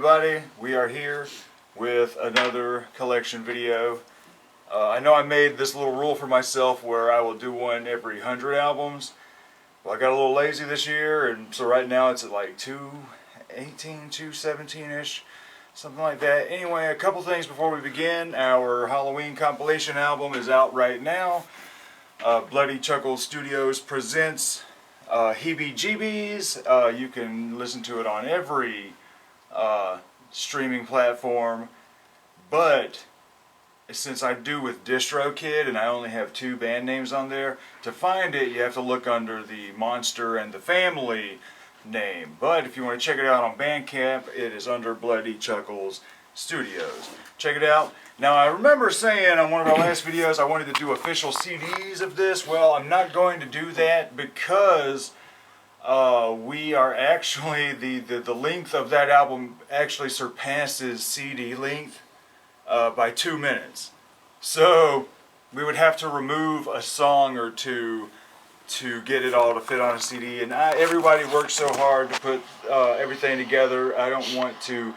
everybody? We are here with another collection video. I know I made this little rule for myself where I will do one every 100 albums. Well, I got a little lazy this year, and so right now it's at like 218, 217-ish, something like that. Anyway, a couple things before we begin. Our Halloween compilation album is out right now. Bloody Chuckle Studios presents Heebie-Jeebies. You can listen to it on every streaming platform, but since I do with DistroKid and I only have 2 band names on there, to find it you have to look under the Monster and the Family name. But if you want to check it out on Bandcamp, it is under Bloody Chuckles Studios. Check it out. Now, I remember saying on one of our last videos I wanted to do official CDs of this. Well, I'm not going to do that because we are actually, the length of that album actually surpasses CD length by 2 minutes. So we would have to remove a song or two to get it all to fit on a CD. And everybody worked so hard to put everything together. I don't want to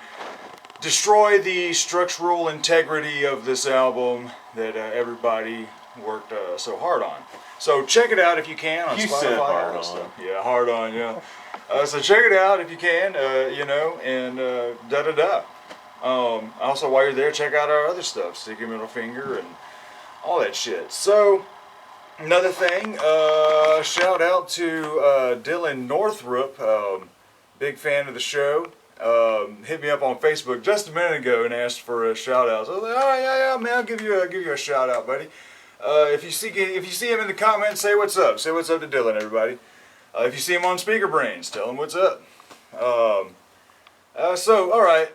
destroy the structural integrity of this album that everybody worked so hard on. So check it out if you can on Spotify. You said hard on. Yeah, hard on, yeah. So check it out if you can, you know, and da-da-da. Also, while you're there, check out our other stuff, Sticky Middle Finger and all that shit. So, another thing, shout out to Dylan Northrup, big fan of the show. Hit me up on Facebook just a minute ago and asked for a shout out. So I was like, oh yeah, man, I'll give you a shout out, buddy. If you see him in the comments, say what's up. Say what's up to Dylan, everybody. If you see him on Speaker Brains, tell him what's up. So all right.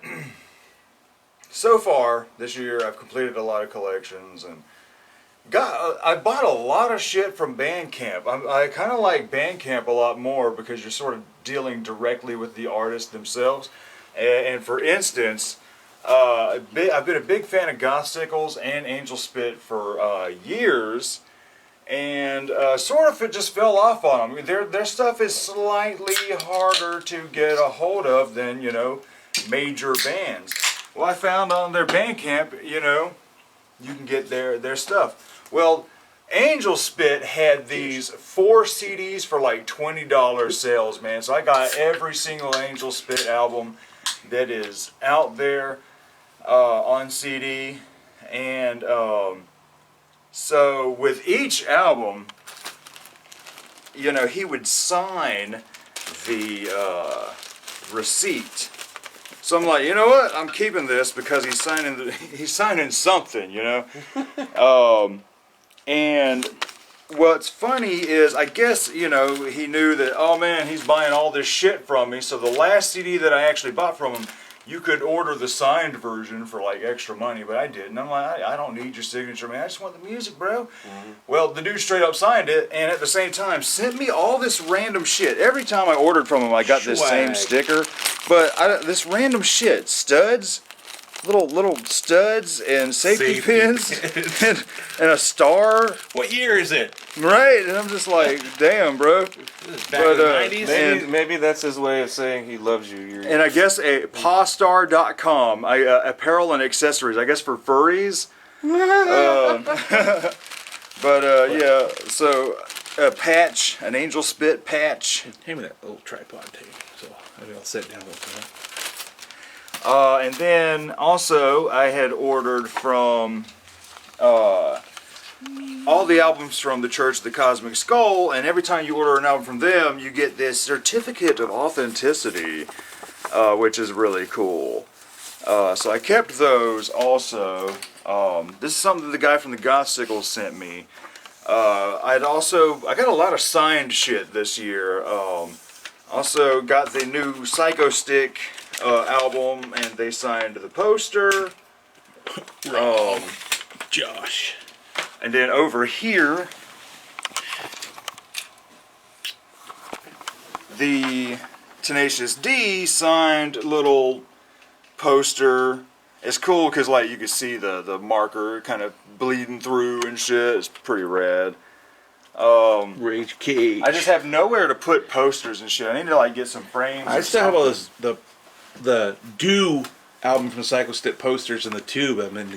So far this year, I've completed a lot of collections and I bought a lot of shit from Bandcamp. I kind of like Bandcamp a lot more because you're sort of dealing directly with the artists themselves. And for instance, I've been a big fan of Gothsicles and Angel Spit for years, and sort of it just fell off on them. Their stuff is slightly harder to get a hold of than, you know, major bands. Well, I found on their Bandcamp, you know, you can get their stuff. Well, Angel Spit had these 4 CDs for like $20 sales, man. So I got every single Angel Spit album that is out there on CD. And so with each album, you know, he would sign the receipt. So I'm like, you know what? I'm keeping this because he's signing something, you know. And what's funny is, I guess, you know, he knew that, oh man, he's buying all this shit from me. So the last CD that I actually bought from him, you could order the signed version for like extra money, but I didn't. I'm like, I don't need your signature, man. I just want the music, bro. Mm-hmm. Well, the dude straight up signed it, and at the same time sent me all this random shit. Every time I ordered from him, I got this same sticker. But this random shit, studs, little studs and safety pins and a star. What year is it? Right, and I'm just like, damn, bro. Back in the 90s? Maybe that's his way of saying he loves you. And I guess pawstar.com, apparel and accessories, I guess for furries. Yeah, so a patch, an Angel Spit patch. Hand me that little tripod too, so maybe I'll sit down with that. And then also I had ordered from all the albums from the Church of the Cosmic Skull, and every time you order an album from them, you get this certificate of authenticity, which is really cool. So I kept those also. This is something that the guy from the Gothsicles sent me. I got a lot of signed shit this year. Also got the new Psycho Stick album, and they signed the poster. Josh. And then over here, the Tenacious D signed little poster. It's cool because like you can see the marker kind of bleeding through and shit. It's pretty rad. Rage Cage. I just have nowhere to put posters and shit. I need to like get some frames. I still have all this, the the Do album from Psycho Stick posters in the tube I've been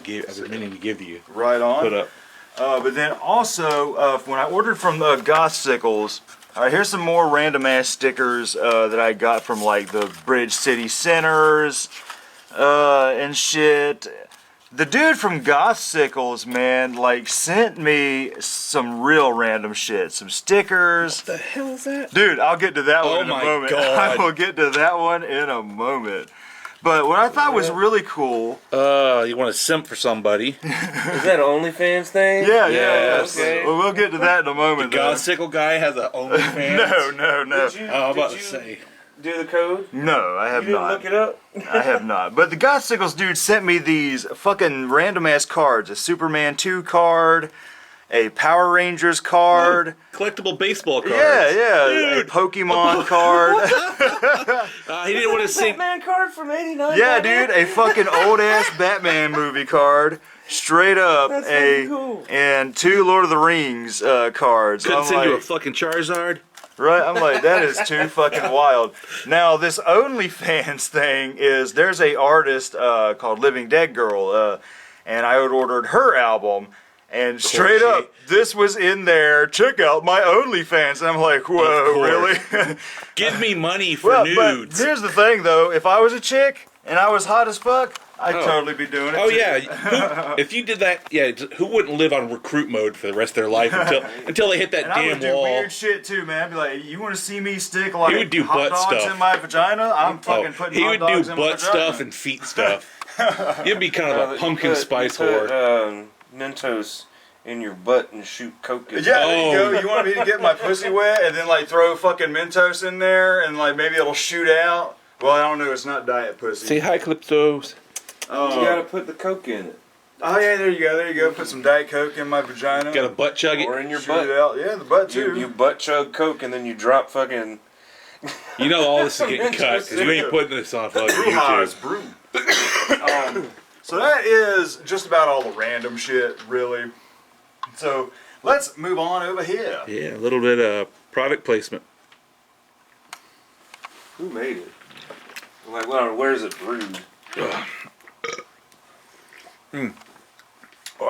meaning to give to you. Right on. Put up. But then also, when I ordered from Goth Sickles, all right, here's some more random ass stickers that I got from like the Bridge City Centers and shit. The dude from Goth Sickles, man, like sent me some real random shit, some stickers. What the hell is that? Dude, I'll get to that one in a my moment. God. I will get to that one in a moment. But what I thought was really cool. You want to simp for somebody? Is that an OnlyFans thing? Yeah. Okay. Well, we'll get to that in a moment. The God Sickle guy has an OnlyFans. No. Did you, I'm about did to you say. do the code? No, I have You didn't not. look it up? I have not. But the God Sickles dude sent me these fucking random ass cards. A Superman 2 card, a Power Rangers card. Collectible baseball cards. Yeah. Dude. A Pokemon card. He didn't want to sing. Batman card from '89. Yeah, dude, a fucking old ass Batman movie card. Straight up. That's fucking cool. And 2 Lord of the Rings cards. Couldn't I'm send you a like, fucking Charizard. right? I'm like, that is too fucking wild. Now, this OnlyFans thing is, there's a artist called Living Dead Girl, and I had ordered her album, and straight up, this was in there, check out my OnlyFans. And I'm like, whoa, really? Give me money for But nudes. here's the thing, though. If I was a chick, and I was hot as fuck, I'd totally be doing it, Oh too. yeah, if you did that, who wouldn't live on recruit mode for the rest of their life until they hit that And I damn would do wall? weird shit too, man. I'd be like, you want to see me stick like He would do hot butt dogs stuff. in my vagina? I'm fucking putting He hot would dogs do in my butt vagina. stuff and feet stuff. You'd be kind of a pumpkin spice whore. Mentos in your butt and shoot coke in it. Yeah, there you go. You want me to get my pussy wet and then like throw fucking Mentos in there and like maybe it'll shoot out? Well, I don't know. It's not diet pussy. Say hi, Calypsos. You gotta put the coke in it. Oh yeah, there you go. There you go. Put some Diet Coke in my vagina. Got a butt chug it. Or in your Shoot butt. it out. Yeah, the butt too. You butt chug coke and then you drop fucking... You know all this is getting cut because you ain't putting this on fucking Brewhouse YouTube. brew. So that is just about all the random shit, really. So let's move on over here. Yeah, a little bit of product placement. Who made it? Like, well, where's it brewed?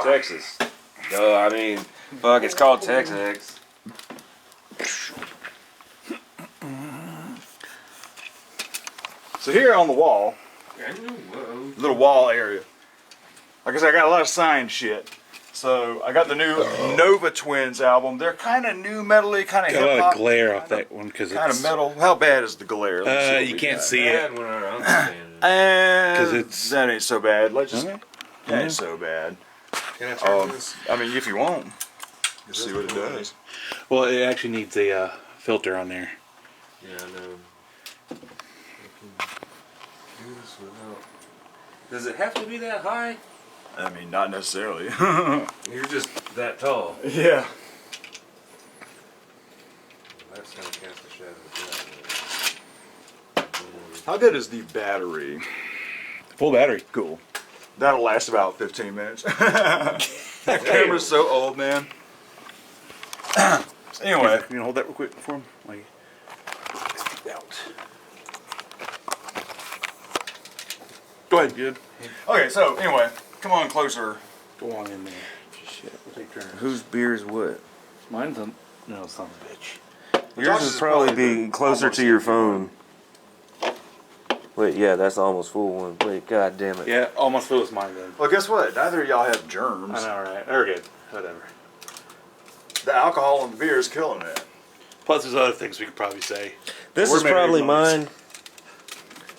Texas. No, I mean, fuck, it's called Texas. So here on the wall, little wall area. Like I said, I got a lot of signed shit. So I got the new Nova Twins album. They're kind of new metally, kind of Got hip a lot hop. of glare off that one because Kind it's of metal. How bad is the glare? Let me see what you we can't got. see it. Because it's- that ain't so bad. Let's just. Okay. That ain't so bad. Can I turn this? I mean, if you want, let's see what it does. Well, it actually needs a filter on there. Yeah, I know. I can do this without... Does it have to be that high? I mean, not necessarily. You're just that tall. Yeah. That's gonna cast a shadow. How good is the battery? Full battery. Cool. That'll last about 15 minutes. That camera's so old, man. So anyway, You gonna hold that real quick for him? Like, out. Go ahead, good. okay. So anyway, come on closer. Go on in there. Shit, we'll take turns. Whose beer is what? Mine's a no son of a bitch. Yours Josh's is is probably probably be closer almost to your full. phone. Wait, yeah, that's the almost full one. Wait, god damn it. Yeah, almost full as mine then. Well, guess what? Neither of y'all have germs. I know, right? They're good. Whatever. The alcohol in the beer is killing it. Plus, there's other things we could probably say. This We're is probably married mine.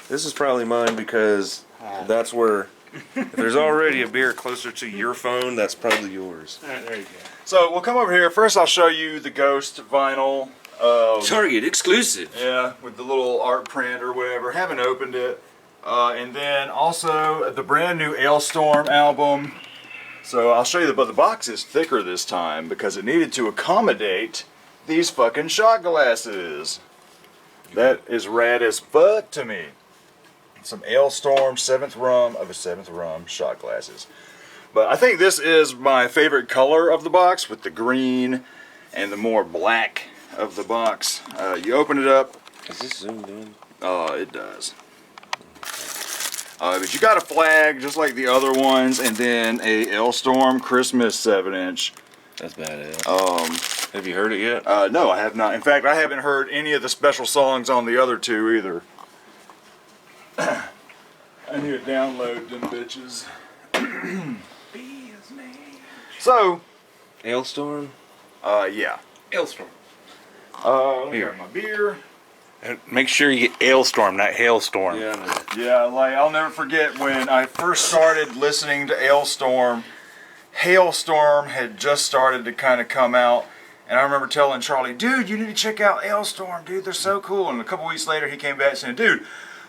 This is probably mine because that's where... If there's already a beer closer to your phone, that's probably yours. All right, there you go. So we'll come over here. First, I'll show you the Ghost vinyl. Target exclusive. Yeah, with the little art print or whatever. Haven't opened it. And then also the brand new Ailstorm album. So I'll show you but the box is thicker this time because it needed to accommodate these fucking shot glasses. That is rad as fuck to me. Some Ailstorm 7th rum of a 7th rum shot glasses. But I think this is my favorite color of the box with the green and the more black of the box. You open it up. Is this zoomed in? It does. But you got a flag just like the other ones, and then a Elstorm Christmas 7-inch. That's badass. Have you heard it yet? No, I have not. In fact, I haven't heard any of the special songs on the other two either. I need to download them bitches. So, Hailstorm? yeah. Hailstorm. Let me grab my beer. And make sure you get Ailstorm, not Hailstorm. Yeah, I know. Yeah, like, I'll never forget when I first started listening to Hailstorm. Hailstorm had just started to kind of come out. And I remember telling Charlie, dude, you need to check out Hailstorm, dude, they're so cool. And a couple weeks later, he came back saying, dude,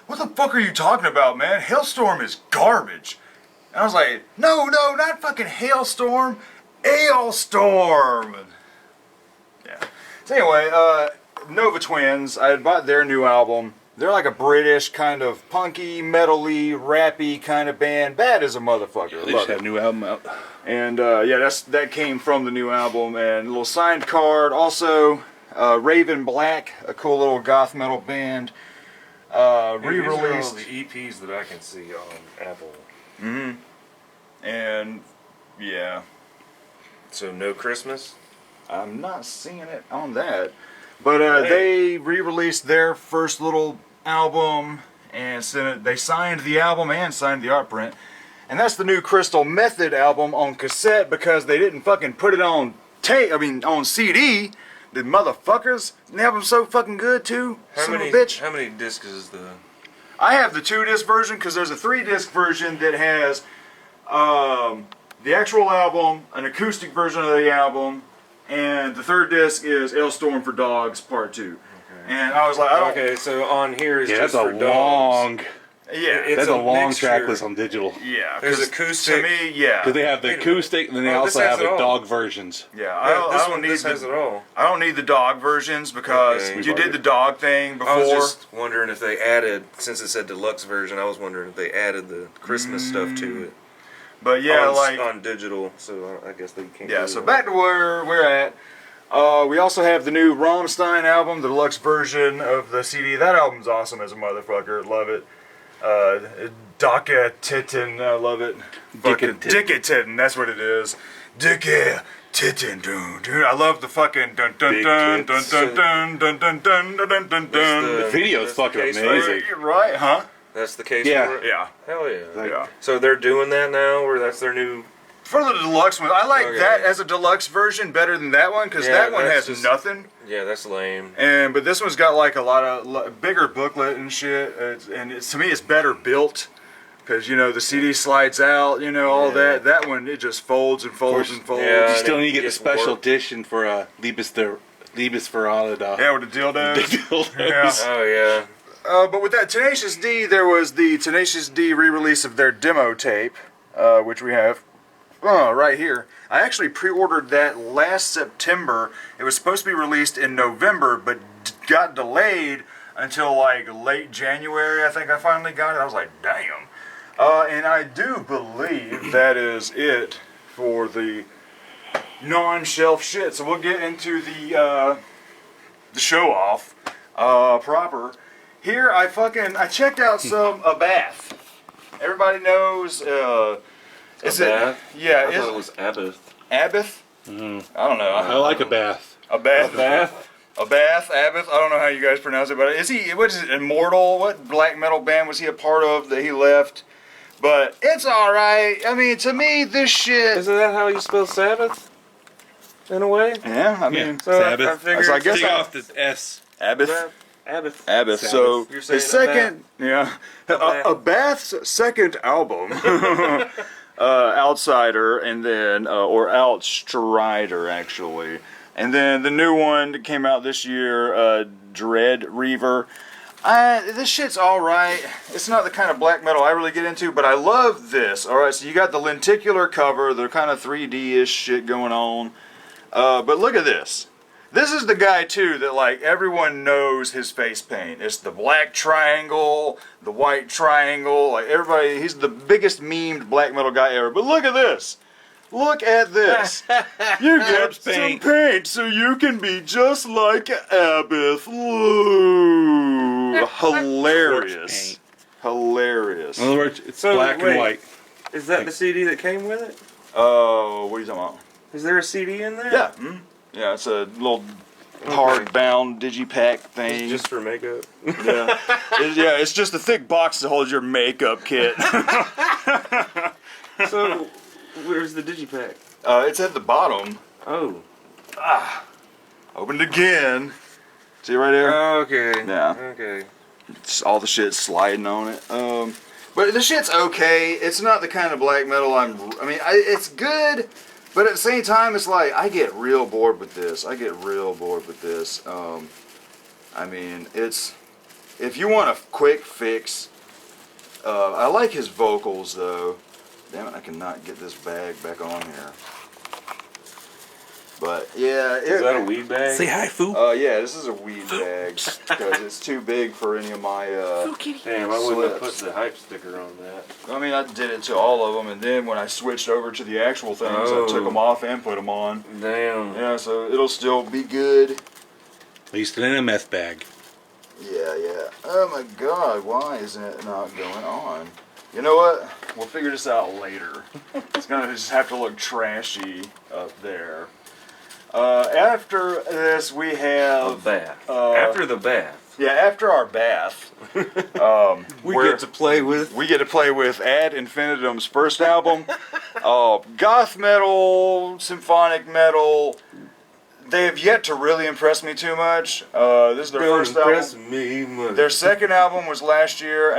what the fuck are you talking about, man? Hailstorm is garbage. And I was like, no, not fucking Hailstorm, Hailstorm. Yeah. So anyway, Nova Twins, I had bought their new album. They're like a British kind of punky, metal-y, rappy kind of band. Bad as a motherfucker. They Love just had it. a new album out. And yeah, that came from the new album. And a little signed card. Also, Raven Black, a cool little goth metal band. Re-released. These are all the EPs that I can see on Apple. Mm-hmm. And yeah, So no Christmas? I'm not seeing it on that. But they re-released their first little album, and they signed the album and signed the art print. And that's the new Crystal Method album on cassette because they didn't fucking put it on on CD. The motherfuckers. And the album's so fucking good too. Son of a bitch. How many discs is the... I have the 2-disc version because there's a 3-disc version that has the actual album, an acoustic version of the album, and the 3rd disc is Hailstorm for Dogs Part 2. Okay. And I was like, I don't... Okay, so on here is Yeah, just that's for a dogs. long. Yeah. That's a long mixture. track list on digital. Yeah. There's 'cause acoustic. To me, yeah. Because they have the Wait a minute. acoustic, and then they Oh, also this has have it the all. dog versions. Yeah, This has it all. I don't need the dog versions because Okay. you did the dog thing before. I was just wondering if they added, since it said deluxe version, I was wondering if they added the Christmas stuff to it. But yeah, on digital, so I guess they can't. Yeah, do so that. back to where we're at. We also have the new Rammstein album, the deluxe version of the CD. That album's awesome as a motherfucker. Love it. Dacke Titten, I love it. Fucking Dicke Titten, that's what it is. Dicke Titten, dude. I love the fucking dun dun Big dun dun tits. dun dun dun dun dun dun dun dun. The video's That's the fucking case for amazing. it? Right, huh? That's the case Yeah. for it? Yeah. Hell yeah. Yeah. So they're doing that now, where that's their new... For the deluxe one, I like Okay. that as a deluxe version better than that one because Yeah, that one that's has just- nothing. Yeah, that's lame. But this one's got like a lot of bigger booklet and shit. To me, it's better built because the CD slides out. All Yeah. that. That one it just folds and folds and folds. Yeah. You still and need it to get the gets special warped. edition for Liebesverada. Yeah, with the dildos. Yeah. Oh, yeah. But with that Tenacious D, there was the Tenacious D re-release of their demo tape, which we have right here. I actually pre-ordered that last September. It was supposed to be released in November, but got delayed until like late January. I think I finally got it. I was like, damn. And I do believe that is it for the non-shelf shit. So we'll get into the show off proper. Here I checked out a bath. Everybody knows is it? Bath? Yeah, I thought it is was Abbott. Abbott? I don't know. I like a bath. A bath. Bath? A bath, Abbott. I don't know how you guys pronounce it, but what is it, Immortal? What black metal band was he a part of that he left? But it's alright. I mean, to me, this shit. Isn't that how you spell Sabbath? In a way? Yeah, I mean, Yeah. So Sabbath. I figured So I guess Take off the S. Abbott. Abbott. Abbott. Sabbath. So You're saying his second, a Bath's second album, Outsider, and then or Outstrider actually, and then the new one that came out this year, Dread Reaver. This shit's all right. It's not the kind of black metal I really get into, but I love this. All right, so you got the lenticular cover, the kind of 3D-ish shit going on. But look at this. This is the guy too that like everyone knows his face paint. It's the black triangle, the white triangle. Like everybody, he's the biggest memed black metal guy ever. But look at this. Look at this. You get some paint. paint so you can be just like Abbott. Ooh, hilarious. hilarious. In other words, it's So, black wait. and white. Is that the CD that came with it? Oh, what are you talking about? Is there a CD in there? Yeah. Yeah, it's a little hard-bound digipack thing. Just for makeup. Yeah. It's just a thick box that holds your makeup kit. So, where's the digipack? It's at the bottom. Oh. Opened again. See right there? Okay. Yeah. Okay. It's all the shit sliding on it. But the shit's okay. It's not the kind of black metal it's good, but at the same time, it's like, I get real bored with this. I mean, if you want a quick fix, I like his vocals though. Damn it, I cannot get this bag back on here. But yeah, Is that a weed bag? Say hi, Foo. yeah, this is a weed bag because it's too big for any of my. Damn, I wouldn't have put slips. the hype sticker on that. I mean, I did it to all of them, and then when I switched over to the actual things, I took them off and put them on. Damn. Yeah, so it'll still be good. At least in a meth bag. Yeah. Oh my God, why isn't it not going on? You know what? We'll figure this out later. It's gonna just have to look trashy up there. After this, we have A bath. After the bath. Yeah, after our bath, We get to play with Ad Infinitum's first album. Goth metal, symphonic metal. They have yet to really impress me too much. This is their first album. Me much. Their second album was last year,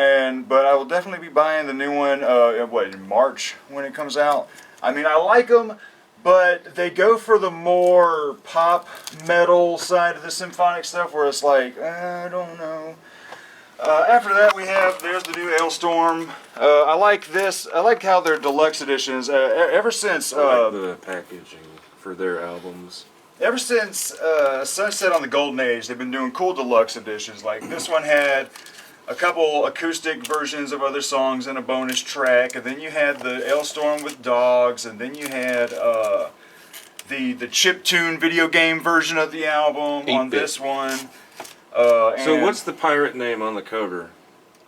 but I will definitely be buying the new one. In March when it comes out. I mean, I like them, but they go for the more pop metal side of the symphonic stuff, where it's like, I don't know. After that, there's the new Hailstorm. I like this. I like how their deluxe editions. Ever since I like the packaging for their albums. Ever since Sunset on the Golden Age, they've been doing cool deluxe editions. Like this one had a couple acoustic versions of other songs and a bonus track, and then you had the Hailstorm with dogs, and then you had the chiptune video game version of the album on this one. So what's the pirate name on the cover?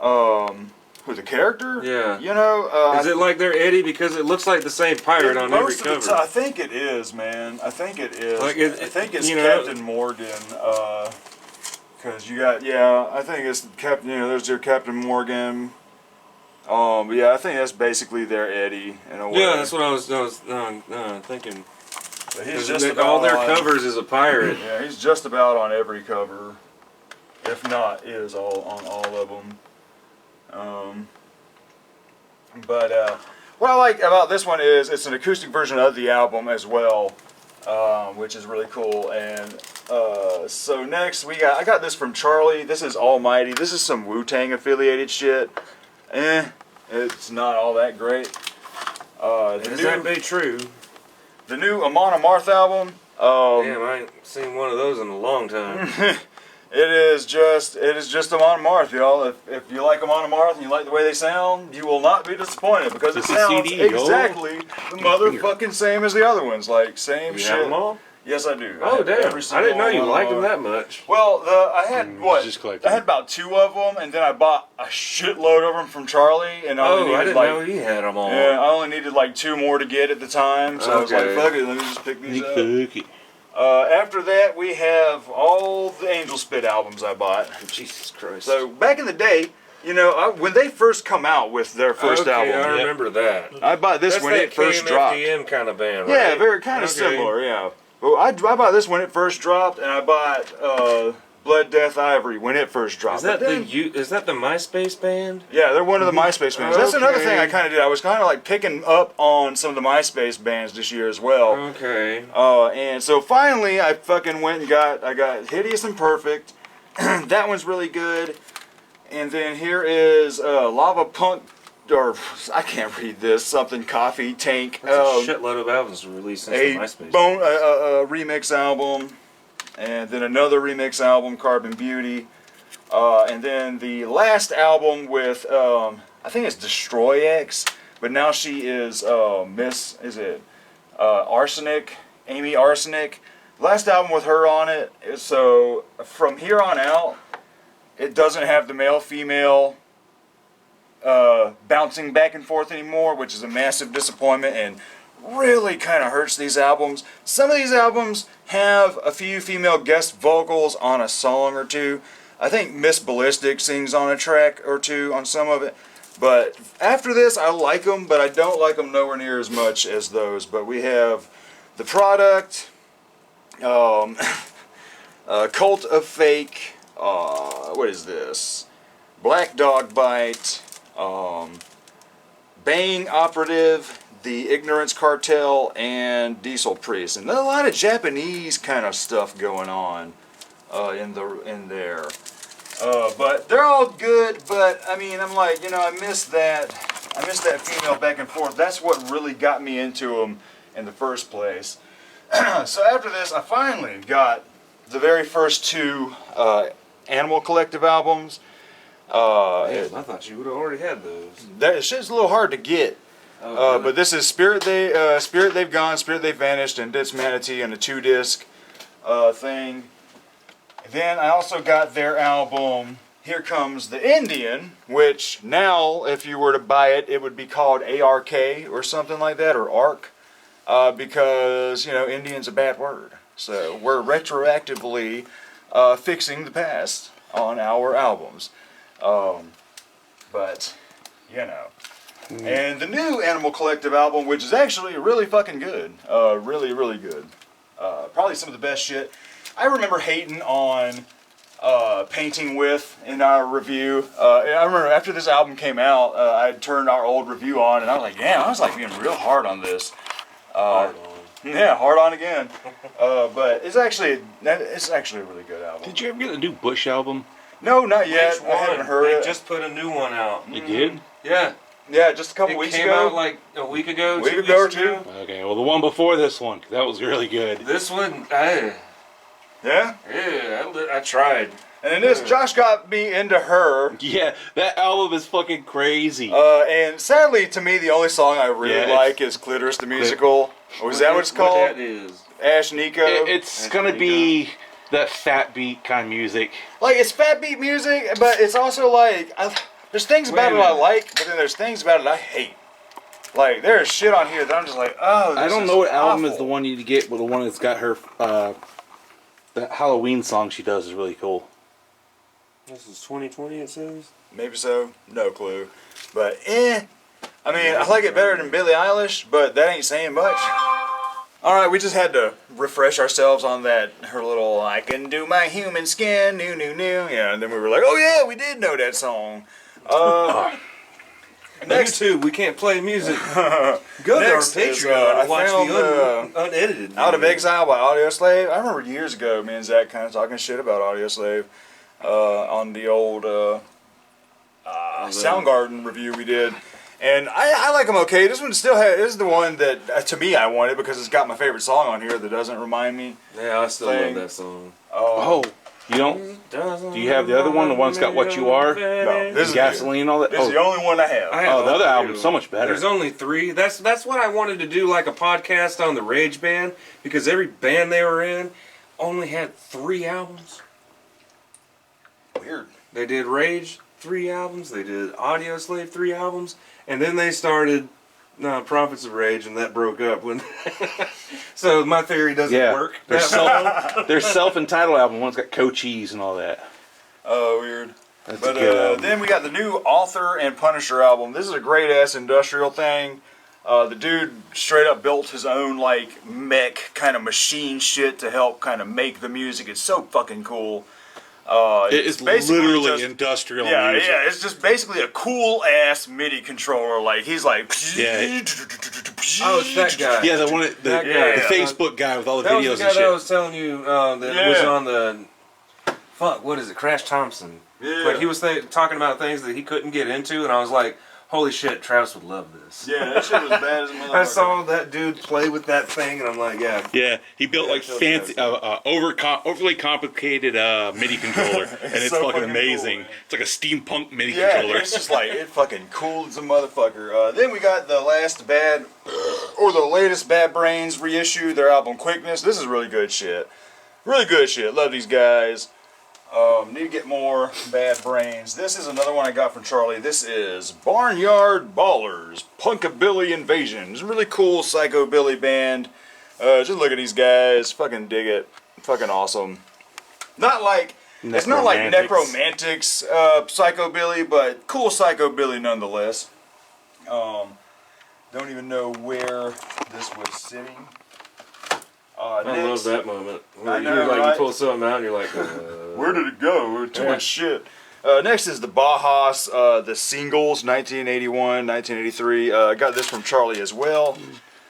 Who, the character? Yeah. You know, Is it like they're Eddie because it looks like the same pirate on every most of the cover? I think it is, man. I think it is. Like I think it's Captain Morgan. Because you got, I think it's Captain. There's your Captain Morgan. But yeah, I think that's basically their Eddie in a way. Yeah, that's what I was thinking. But he's just about all their on, covers is a pirate. Yeah, he's just about on every cover, if not is all on all of them. What I like about this one is it's an acoustic version of the album as well, which is really cool. And so next I got this from Charlie. This is Almighty. This is some Wu-Tang affiliated shit. It's not all that great. Is that be true? The new Amon Amarth album. Damn, I ain't seen one of those in a long time. It is just Amon Amarth, y'all. If you like Amon Amarth and you like the way they sound, you will not be disappointed because it It's a sounds CD, yo. exactly the motherfucking same as the other ones. Like same You shit. have them all? Yes, I do. Oh, damn. I didn't know you liked them that. that much. Well, I had just collecting. I had about 2 of them, and then I bought a shitload of them from Charlie, and I only I needed didn't know he had them all. yeah, I only needed like 2 more to get at the time, so I was like, Okay. fuck it, let me just pick these up. Okay. After that, we have all the Angel Spit albums I bought. Jesus Christ. So back in the day, when they first come out with their first I album, remember that. I bought this That's when that it first dropped. KMFDM kind of band, Yeah, right? very kind of similar. Yeah. Well, I bought this when it first dropped, and I bought Blood, Death, Ivory when it first dropped. Is that But then- is that the MySpace band? Yeah, they're one of the MySpace bands. That's another Okay. thing I kind of did. I was kind of like picking up on some of the MySpace bands this year as well. Okay. And so finally, I fucking went and I got Hideous and Perfect. That one's really good. And then here is Lava Punk, or I can't read this. Something Coffee Tank. That's a shitload of albums released since the MySpace. A remix album, and then another remix album, Carbon Beauty, and then the last album with I think it's Destroy X, but now she is Arsenic, Amy Arsenic. Last album with her on it. So from here on out, it doesn't have the male-female bouncing back and forth anymore, which is a massive disappointment and really kind of hurts these albums. Some of these albums have a few female guest vocals on a song or two. I think Miss Ballistic sings on a track or two on some of it. But after this, I like them, but I don't like them nowhere near as much as those. But we have The Product, Cult of Fake, what is this? Black Dog Bite, Bang Operative, The Ignorance Cartel, and Diesel Priest. And a lot of Japanese kind of stuff going on in there. But they're all good, but I mean, I'm like, you know, I miss that female back and forth. That's what really got me into them in the first place. So after this, I finally got the very first two Animal Collective albums. Man, I thought you would have already had those. That shit's a little hard to get. Really? But this is Spirit They've Gone, Spirit They've Vanished, and Ditch Manatee on a 2-disc thing. Then I also got their album Here Comes the Indian, which now, if you were to buy it, it would be called ARK or something like that, or ARK, because, you know, Indian's a bad word. So we're retroactively fixing the past on our albums. But, you know. And the new Animal Collective album, which is actually really fucking good. Really, really good. Probably some of the best shit. I remember hating on Painting With in our review. I remember after this album came out, I turned our old review on, and I was like, damn, I was like being real hard on this. Hard on. Yeah, hard on again. But it's actually a really good album. Did you ever get the new Bush album? No, not yet. Which I haven't one? heard They it. just put a new one out. You did? Yeah. Yeah, just a couple It weeks came ago. out like a week ago. Week 2 ago or weeks two. ago. Okay, well the one before this one, that was really good. This one, Yeah? I tried. And then this, Josh got me into her. Yeah, that album is fucking crazy. And sadly, to me, the only song I really Yeah, like is Clitoris the Musical. Or is that what it's called? What that is. Ash Nico. It's gonna be that fat beat kind of music. Like, it's fat beat music, but it's also like, there's things about it I like, but then there's things about it I hate. Like, there's shit on here that I'm just like, oh, this I don't is know what album awful. is the one you need to get, but the one that's got her, that Halloween song she does is really cool. This is 2020, it says. Maybe so. No clue. But, I mean, I like it better than Billie Eilish, but that ain't saying much. Alright, we just had to refresh ourselves on that, her little, I can do my human skin, new. Yeah, and then we were like, oh yeah, we did know that song. Next, YouTube, we can't play music. Go to our Next is, Patreon and I watch found, the unedited. Out of video. Exile by Audio Slave. I remember years ago, me and Zach kind of talking shit about Audio Slave on the old Soundgarden review we did. And I like them okay. This one still has, this is the one that, to me, I wanted because it's got my favorite song on here that doesn't remind me. Yeah, I still thing. love that song. Oh, you don't? Do you have the other one? The one that's got What You Are? No, this is Gasoline and all that? This is the only one I have. I have Oh, the all other three album's of so them. much better. There's only 3. That's what I wanted to do, like a podcast on the Rage band, because every band they were in only had 3 albums. Weird. They did Rage 3 albums. They did Audio Slave 3 albums, and then they started Prophets of Rage, and that broke up when. So my theory doesn't work. Their self-entitled album, one's got Cochise and all that. Oh, weird. That's But a good album. then we got the new Author and Punisher album. This is a great ass industrial thing. The dude straight up built his own like mech kind of machine shit to help kind of make the music. It's so fucking cool. It is basically literally just- industrial Yeah, music. yeah, it's just basically a cool ass MIDI controller. Like he's like, Yeah. Oh, it's that guy. Yeah, the one, the That guy. the Facebook guy with all the That was videos the guy and that I shit. was telling you that Yeah. was on the. Fuck, what is it? Crash Thompson. Yeah. But he was talking about things that he couldn't get into, and I was like, holy shit, Travis would love this. Yeah, that shit was bad as a motherfucker. I saw that dude play with that thing, and I'm like, yeah. Yeah, he built like so fancy, overly complicated MIDI controller, and it's so fucking fucking amazing. cool. It's like a steampunk MIDI Yeah, controller. it's just like, it fucking cool as a motherfucker. Then we got the latest Bad Brains reissue, their album Quickness. This is really good shit. Really good shit. Love these guys. Need to get more Bad Brains. This is another one I got from Charlie. This is Barnyard Ballers, Punkabilly Invasion. It's a really cool psychobilly band. Just look at these guys. Fucking dig it. Fucking awesome. Not like, it's not like Necromantics psychobilly, but cool psychobilly nonetheless. Don't even know where this was sitting. I love that moment. I know, you're like, right? you pull something out and you're like, where did it go? Too much shit. Next is the Bajas, the singles, 1981, 1983. I got this from Charlie as well.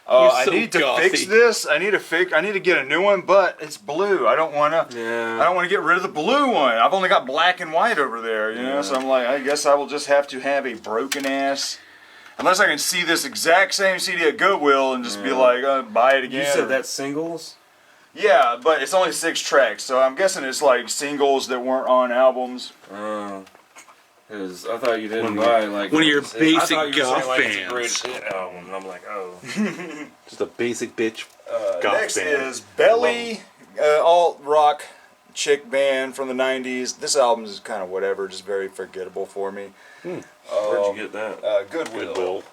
I need to fix this. I need to get a new one, but it's blue. I don't want to. Yeah. I don't want to get rid of the blue one. I've only got black and white over there, you know. So I'm like, I guess I will just have to have a broken ass. Unless I can see this exact same CD at Goodwill and just be like, buy it again. You said that's singles? Yeah, but it's only 6 tracks, so I'm guessing it's like singles that weren't on albums. Because I thought you didn't buy like one of your basic goth like, bands. it's a greatest hit album, and I'm like, oh. Just a basic bitch goth Next band. is Belly, alt rock chick band from the 90s. This album is kind of whatever, just very forgettable for me. Where'd you get that? Goodwill.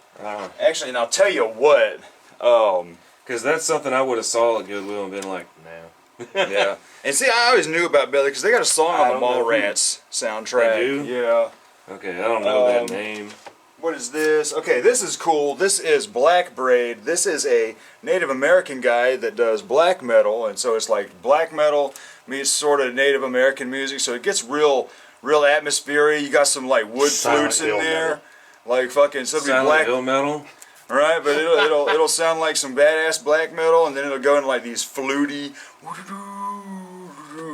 Actually, and I'll tell you what. Because that's something I would have saw at Goodwill and been like, no. Yeah. And see, I always knew about Belly because they got a song on the don't know who. Mallrats soundtrack. They do? Yeah. Okay, I don't know that name. What is this? Okay, this is cool. This is Black Braid. This is a Native American guy that does black metal, and so it's like black metal meets sort of Native American music, so it gets real atmospheric. You got some like wood flutes in there, like fucking so it'll be Silent black, Hill metal? right? But it'll sound like some badass black metal, and then it'll go into like these fluty,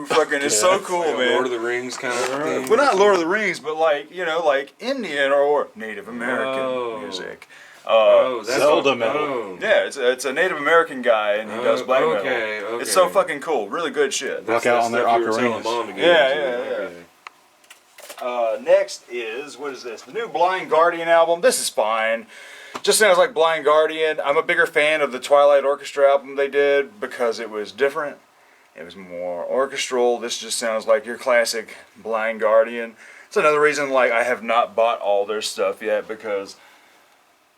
fucking. It's so cool, like man. Lord of the Rings kind of thing. Well, not Lord of the Rings, but like, you know, like Indian or Native American music. That's Zelda metal. Oh. Yeah, it's a Native American guy, and he does black metal. Okay. It's so fucking cool. Really good shit. Rock out on their Stuff you were telling ocarinas. Mom to get Yeah. into. Next is, what is this? The new Blind Guardian album. This is fine. Just sounds like Blind Guardian. I'm a bigger fan of the Twilight Orchestra album they did because it was different. It was more orchestral. This just sounds like your classic Blind Guardian. It's another reason like I have not bought all their stuff yet because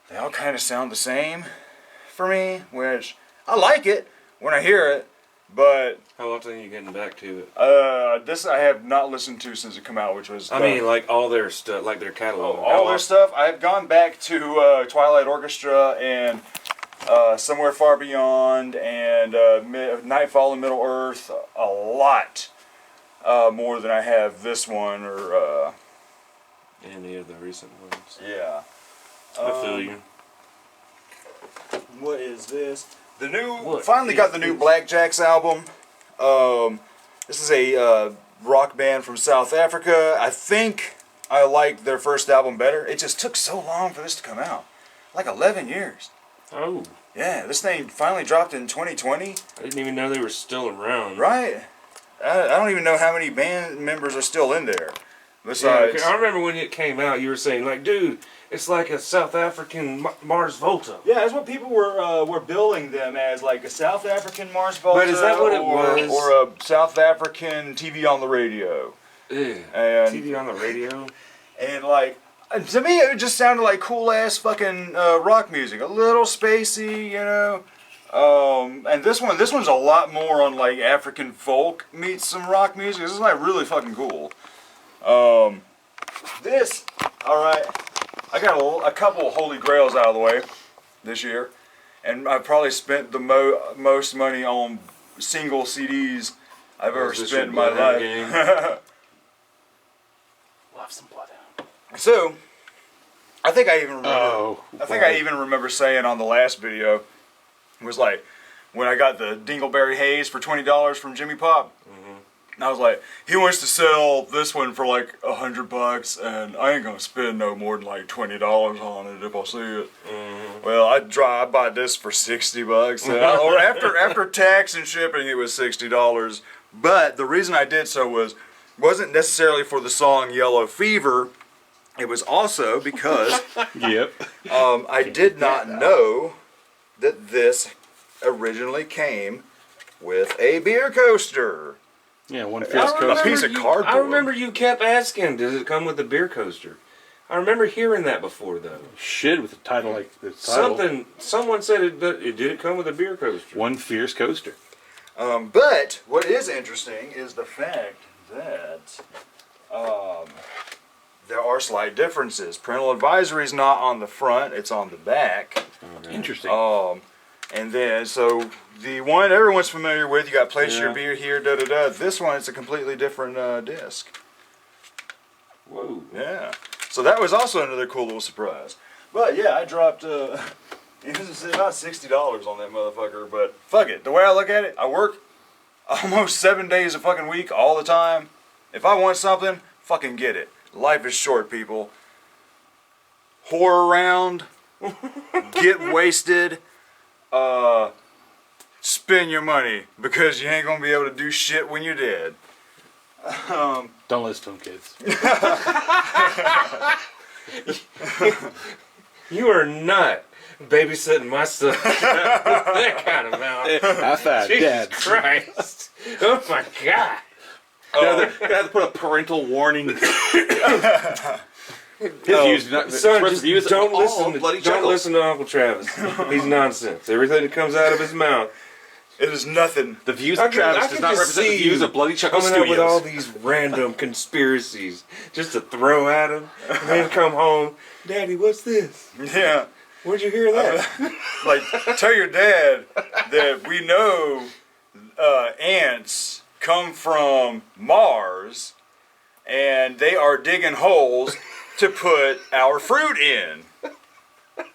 they all kind of sound the same for me, which I like it when I hear it, but How often are you getting back to it? this I have not listened to since it came out, which was I mean, like all their stuff, like their catalog. all their stuff. I've gone back to Twilight Orchestra and Somewhere Far Beyond and Nightfall in Middle Earth a lot more than I have this one or Any of the recent ones. yeah. I feel you. What is this? The new What finally got is the new this? Blackjacks album. This is a rock band from South Africa. I think I liked their first album better. It just took so long for this to come out. Like 11 years. Oh, Yeah, this thing finally dropped in 2020. I didn't even know they were still around. Right. I don't even know how many band members are still in there. Yeah, Besides, okay, I remember when it came out, you were saying like, dude, it's like a South African Mars Volta. yeah, that's what people were billing them as, like a South African Mars Volta, But is that what it was? or a South African TV on the radio. Ew. And TV on the radio. and like to me, it just sounded like cool ass fucking rock music, a little spacey, you know. And this one's a lot more on like African folk meets some rock music. This is like really fucking cool. This, all right. I got a couple of holy grails out of the way this year, and I probably spent the most money on single CDs I've ever Is this spent in your my Bloodhound life. Love some Bloodhound. So, I think I even remember. Oh, I think I even remember saying on the last video, it was like when I got the Dingleberry Haze for $20 from Jimmy Pop. And I was like, he wants to sell this one for like $100, and I ain't gonna spend no more than like $20 on it if I see it. Well, I bought this for $60, or after tax and shipping, it was $60. But the reason I did so wasn't necessarily for the song Yellow Fever. It was also because Yep. I did not know that this originally came with a beer coaster. Yeah, one I fierce remember coaster. piece of you- cardboard. I remember you kept asking, does it come with a beer coaster? I remember hearing that before, though. Should with the title like the title. Someone said it did come with a beer coaster. One fierce coaster. But what is interesting is the fact that there are slight differences. Parental advisory is not on the front; it's on the back. Interesting. And then so the one everyone's familiar with, you got place your Yeah. beer here, da da da. This one is a completely different disc. Whoa. Yeah. So that was also another cool little surprise. But yeah, I dropped it was about $60 on that motherfucker, but fuck it. The way I look at it, I work almost 7 days a fucking week all the time. If I want something, fucking get it. Life is short, people. Whore around, get wasted, spend your money because you ain't gonna be able to do shit when you're dead. Don't listen to them, kids. You are not babysitting my son with that kind of mouth. High five, Jesus Dad. Christ. Oh my God. Gonna have to put a parental warning. His views, not, Son, expressive just views, don't all listen. bloody Don't chuckles. listen to Uncle Travis. He's nonsense. Everything that comes out of his mouth. It is nothing. The views I of can- Travis I does can not just represent the see views you of Bloody Chuckle Coming up with all Studios. these random conspiracies just to throw at him, and then come home. Daddy, what's this? Yeah. Where'd you hear that? Like, tell your dad that we know ants come from Mars and they are digging holes to put our fruit in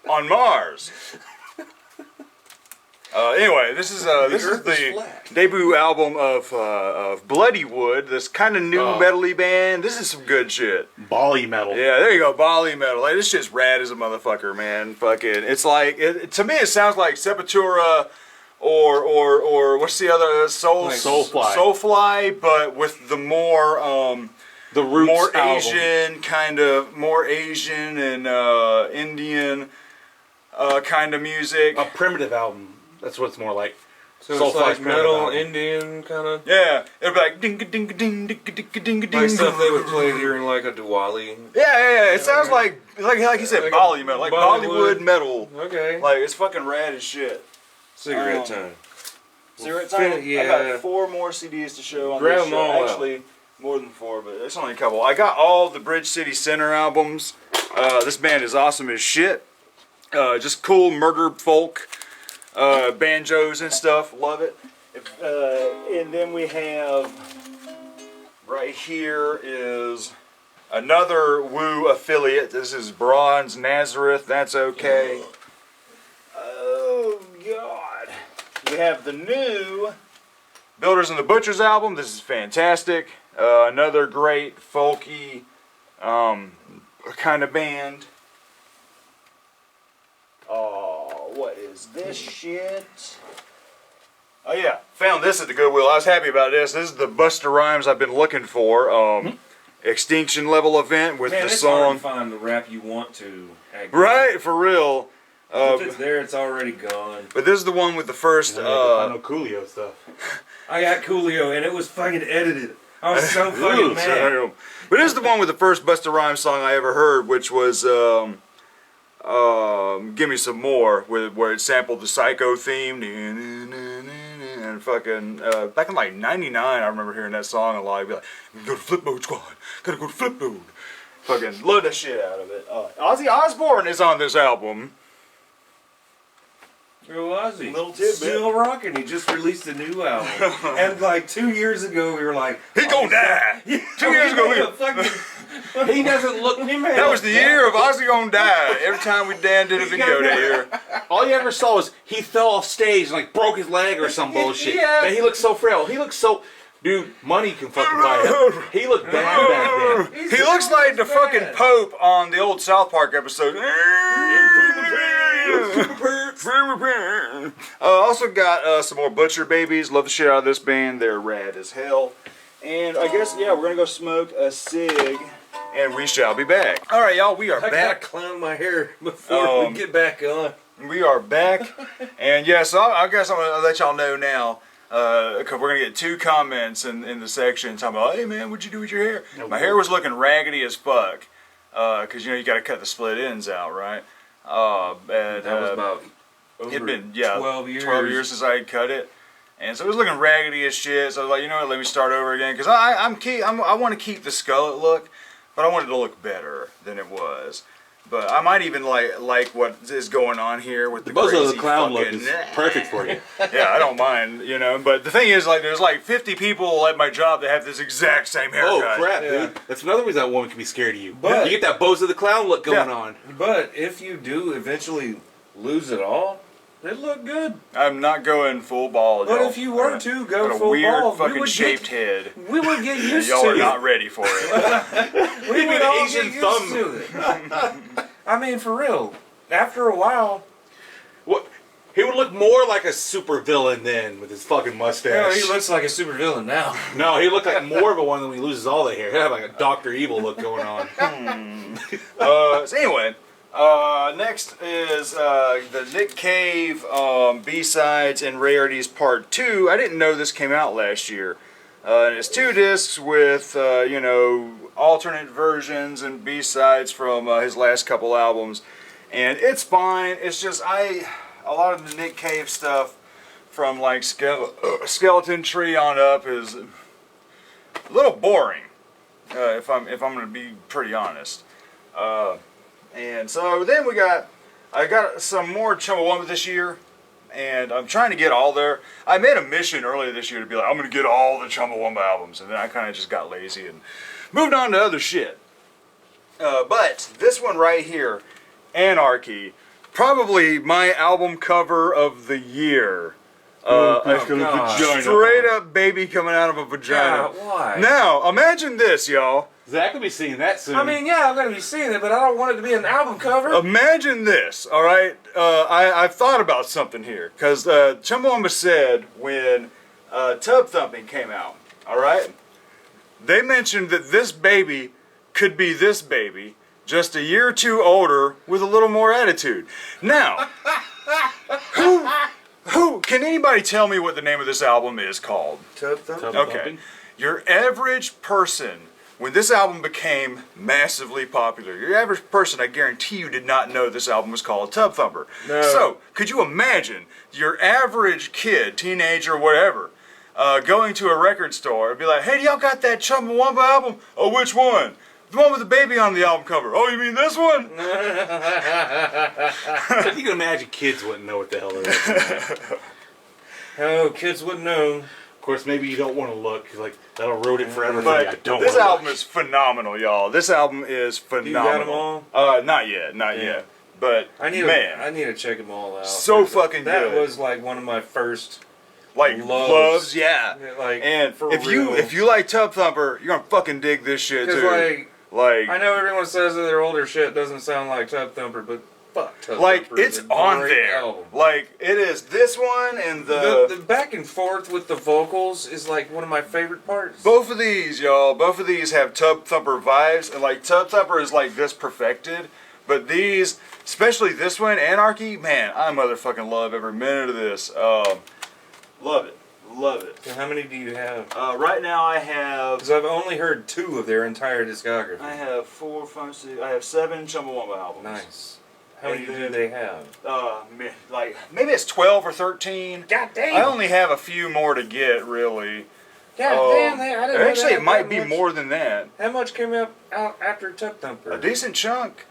on Mars. Anyway, this is Earth is the flat. debut album of Bloody Wood, this kind of new metally band. This is some good shit. Bali metal. Yeah, there you go, Bali metal. Like, this shit's rad as a motherfucker, man. Fucking, it's like to me, it sounds like Sepultura or what's the other Soulfly. Soulfly, but with the more The Roots more album. Asian more Asian and Indian kind of music. A primitive album. That's what it's more like. So it's Soulfly's like primitive metal, album. Indian kind of. Yeah, it'd be like ding ding ding ding ding ding ding. Like stuff they would play during like a Diwali. Yeah. It sounds like you said, Like Bali metal, like Bollywood metal. Okay. Like, it's fucking rad as shit. Cigarette time. Cigarette Well, time. yeah. I got 4 more CDs to show on Grab this them show. all out. Actually, more than 4, but it's only a couple. I got all the Bridge City Center albums. This band is awesome as shit. Just cool murder folk, banjos and stuff. Love it. And then we have right here is another Woo affiliate. This is Bronze Nazareth. That's okay. Oh God. We have the new Builders and the Butchers album. This is fantastic. Another great folky kind of band. Oh, what is this shit? Oh yeah, found this at the Goodwill. I was happy about this. This is the Busta Rhymes I've been looking for. Extinction Level event with Man, the it's hard song. to find the rap you want to. Right, for real. If it's there, it's already gone. But this is the one with the first. I know Coolio stuff. I got Coolio, and it was fucking edited. I was so fucking mad. Sorry. But this is the one with the first Busta Rhymes song I ever heard, which was "Give Me Some More," where it sampled the Psycho theme, and fucking back in like '99, I remember hearing that song a lot. I'd be like, "Go to Flip Mode Squad, gotta go to Flip Mode." Fucking love the shit out of it. Ozzy Osbourne is on this album. Who was he? Little tidbit. Still rocking. He just released a new album. And like 2 years ago, we were like, He gonna die. 2 years ago, He doesn't look. that was the year of Ozzy gonna die. Every time we did a video there. All you ever saw was he fell off stage and like broke his leg or some bullshit. Yeah. And he looked so frail. He looked so. Dude, money can fucking buy him. He looked bad back then. He looks like the fucking Pope on the old South Park episode. Also got some more Butcher Babies. Love the shit out of this band. They're rad as hell. And I guess, yeah, we're going to go smoke a cig. And we shall be back. All right, y'all, we are I gotta back. clown my hair before we get back on. We are back. And yeah, so I guess I'm going to let y'all know now. Cause we're gonna get 2 comments in the section talking about, hey man, what'd you do with your hair? My hair was looking raggedy as fuck. Cause you know you gotta cut the split ends out, right? That was about it'd over been 12 years. 12 years since I had cut it, and so it was looking raggedy as shit. So I was like, you know what, let me start over again. Cause I want to keep the skullet look, but I want it to look better than it was. But I might even like what is going on here with the Bozo crazy the clown look fucking- is perfect for you. Yeah, I don't mind, you know. But the thing is, like, there's like 50 people at my job that have this exact same haircut. Oh crap, Yeah. dude! That's another reason that woman can be scared of you. But- you get that Bozo the clown look going Yeah. on. But if you do eventually lose it all, it look good. I'm not going full bald. But y'all. if you were to go Got a full weird bald, fucking shaped head. We would get used Y'all to are it. not ready for it. We Give me would the all Asian get used to it. I mean, for real. After a while, What? He would look more like a super villain then with his fucking mustache. he looks like a supervillain now. No, he looked like more of a one when he loses all the hair. He had like a Doctor Evil look going on. So anyway, next is the Nick Cave B-Sides and Rarities Part 2. I didn't know this came out last year. And it's 2 discs with, you know, alternate versions and B-Sides from his last couple albums. And it's fine. It's just, a lot of the Nick Cave stuff from like Skeleton Tree on up is a little boring. If I'm going to be pretty honest. And so then I got some more Chumbawamba this year, and I'm trying to get all there. I made a mission earlier this year to be like, I'm going to get all the Chumbawamba albums, and then I kind of just got lazy and moved on to other shit. But this one right here, Anarchy, probably my album cover of the year. God. Straight up baby coming out of a vagina. God, why? Now, imagine this, y'all. Zach will be seeing that soon. I mean, yeah, I'm going to be seeing it, but I don't want it to be an album cover. Imagine this, all right? I've thought about something here, because Chumbawamba said when Tub Thumping came out, all right? They mentioned that this baby could be this baby, just a year or 2 older with a little more attitude. Now, who can anybody tell me what the name of this album is called? Tub Thumping? Tub Okay. Thumping? Your average person, when this album became massively popular, your average person, I guarantee you, did not know this album was called Tub Thumper. No. So, could you imagine your average kid, teenager, whatever, going to a record store and be like, hey, do y'all got that Chumbawamba album? Oh, which one? The one with the baby on the album cover. Oh, you mean this one? You can imagine kids wouldn't know what the hell it is. Oh, kids wouldn't know. Of course, maybe you don't want to look. Like that'll ruin it forever. for you. I But don't this wanna album look. is phenomenal, y'all. This album is phenomenal. got 'em all? Not yet, not Yeah. yet. But I need to check them all out. So fucking that good. was like one of my first like loves, yeah. like And for if real. you like Tub Thumper, you're gonna fucking dig this shit Because too. like I know everyone says that their older shit doesn't sound like Tub Thumper, but fuck Tub like Thumper. it's is a on great there. album. Like it is this one and The back and forth with the vocals is like one of my favorite parts. both of these, y'all. Both of these have Tub Thumper vibes, and like Tub Thumper is like this perfected. But these, especially this one, Anarchy, man, I motherfucking love every minute of this. Love it, love it. So how many do you have? Right now I have Because I've only heard 2 of their entire discography. I have 4, 5, 6. I have 7 Chumbawamba albums. Nice. How many And do then- they have? Like maybe it's 12 or 13. God damn! I only have a few more to get, really. God damn! I didn't know Actually, they it had might that be much. more than that. How much came out after Tub Thumper? A decent chunk.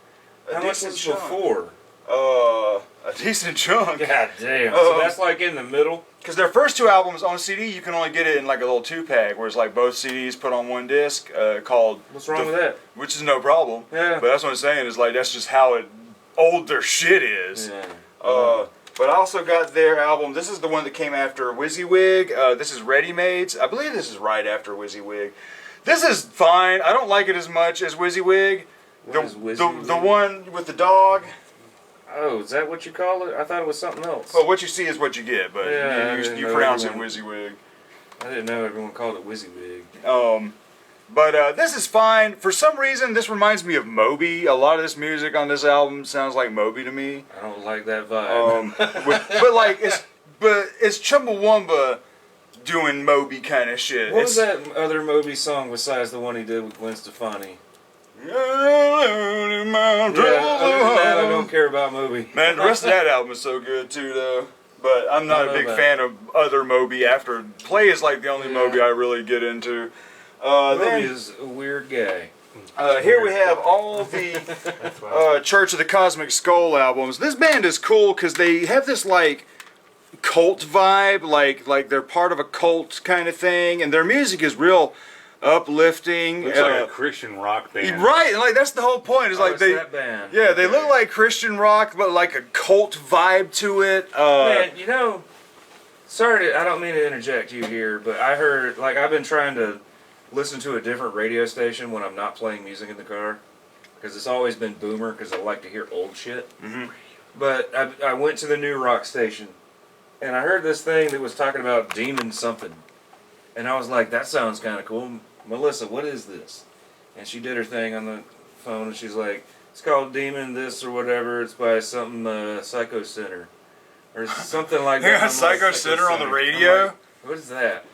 How much was before? A decent chunk. God damn! So Um, that's like in the middle. Because their first 2 albums on CD, you can only get it in like a little 2-pack, where it's like both CDs put on one disc, called. What's wrong with that? Which is no problem. Yeah. But that's what I'm saying is like that's just how old their shit is. Yeah. But I also got their album. This is the one that came after WYSIWYG. This is Ready Mades. I believe this is right after WYSIWYG. This is fine. I don't like it as much as WYSIWYG. What is WYSIWYG? The one with the dog. Oh, is that what you call it? I thought it was something else. Well, what you see is what you get, but Yeah, I you didn't know pronounce it everyone- WYSIWYG. I didn't know everyone called it WYSIWYG. But this is fine. For some reason, this reminds me of Moby. A lot of this music on this album sounds like Moby to me. I don't like that vibe. But it's Chumbawamba doing Moby kind of shit. What was that other Moby song besides the one he did with Gwen Stefani? Yeah, Yeah, other than that, I don't care about Moby. Man, the rest of that album is so good too, though. But I'm not a big fan of other Moby. After Play is like the only Moby I really get into. Moby is a weird guy. Here we have all the Church of the Cosmic Skull albums. This band is cool because they have this like cult vibe, like they're part of a cult kind of thing, and their music is real uplifting. Looks like a Christian rock band. Right, like that's the whole point. Is like that band. Yeah, they look like Christian rock, but like a cult vibe to it. Man, you know, sorry, I don't mean to interject you here, but I heard, like, I've been trying to listen to a different radio station when I'm not playing music in the car, because it's always been boomer, because I like to hear old shit. Mm-hmm. But I went to the new rock station, and I heard this thing that was talking about demon something, and I was like, that sounds kind of cool. Melissa, what is this? And she did her thing on the phone, and she's like, it's called Demon this or whatever. It's by something Psycho Center or something like that. Yeah, Psycho Center on the radio. Like, what is that?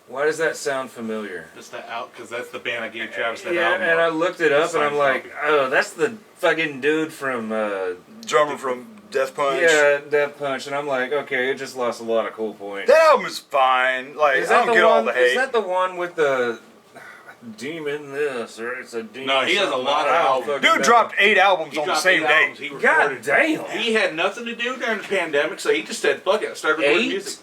Why does that sound familiar? Just that out because that's the band I gave Travis that Yeah, album. and I looked it up, and I'm like, oh, that's the fucking dude from Drummer from Death Punch. Yeah, Death Punch, and I'm like, okay, it just lost a lot of cool points. That album is fine. Like, Is I that don't get all one? the hate. Is that the one with the demon this or it's a demon? No, he has a something? lot of I don't albums. fucking Dude know. dropped 8 albums He on the dropped same 8 day. albums. He God recorded. damn. He had nothing to do during the pandemic, so he just said, "Fuck it," started recording 8? music.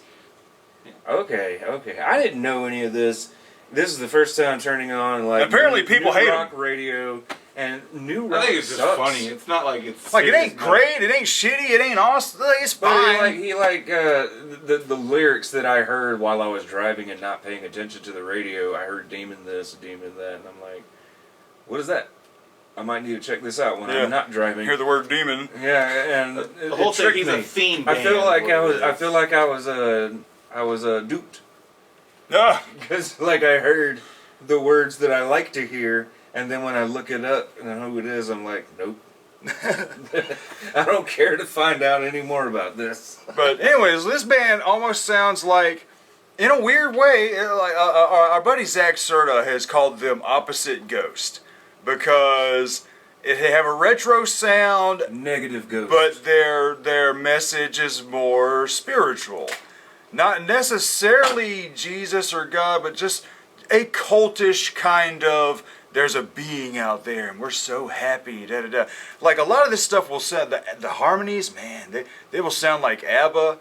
Okay. I didn't know any of this. This is the first time turning on like Apparently people new hate rock radio and new rock. I think it's just sucks. funny. It's not like it's Like, it ain't serious. great, it ain't shitty, it ain't awesome. It's But fine. he the lyrics that I heard while I was driving and not paying attention to the radio. I heard demon this, demon that, and I'm like, what is that? I might need to check this out when Yeah. I'm not driving. Hear the word demon. Yeah, and The whole thing, tricked he's me. a theme band. I feel like what I it was. is. I feel like I was duped Ah, because like I heard the words that I like to hear, and then when I look it up and I know who it is, I'm like, nope. I don't care to find out any more about this. but anyways, this band almost sounds like, in a weird way, like our buddy Zach Serta has called them Opposite Ghost, because they have a retro sound, Negative ghost. but their message is more spiritual. Not necessarily Jesus or God, but just a cultish kind of, there's a being out there and we're so happy, da da da. Like a lot of this stuff will sound, the harmonies, man, they will sound like ABBA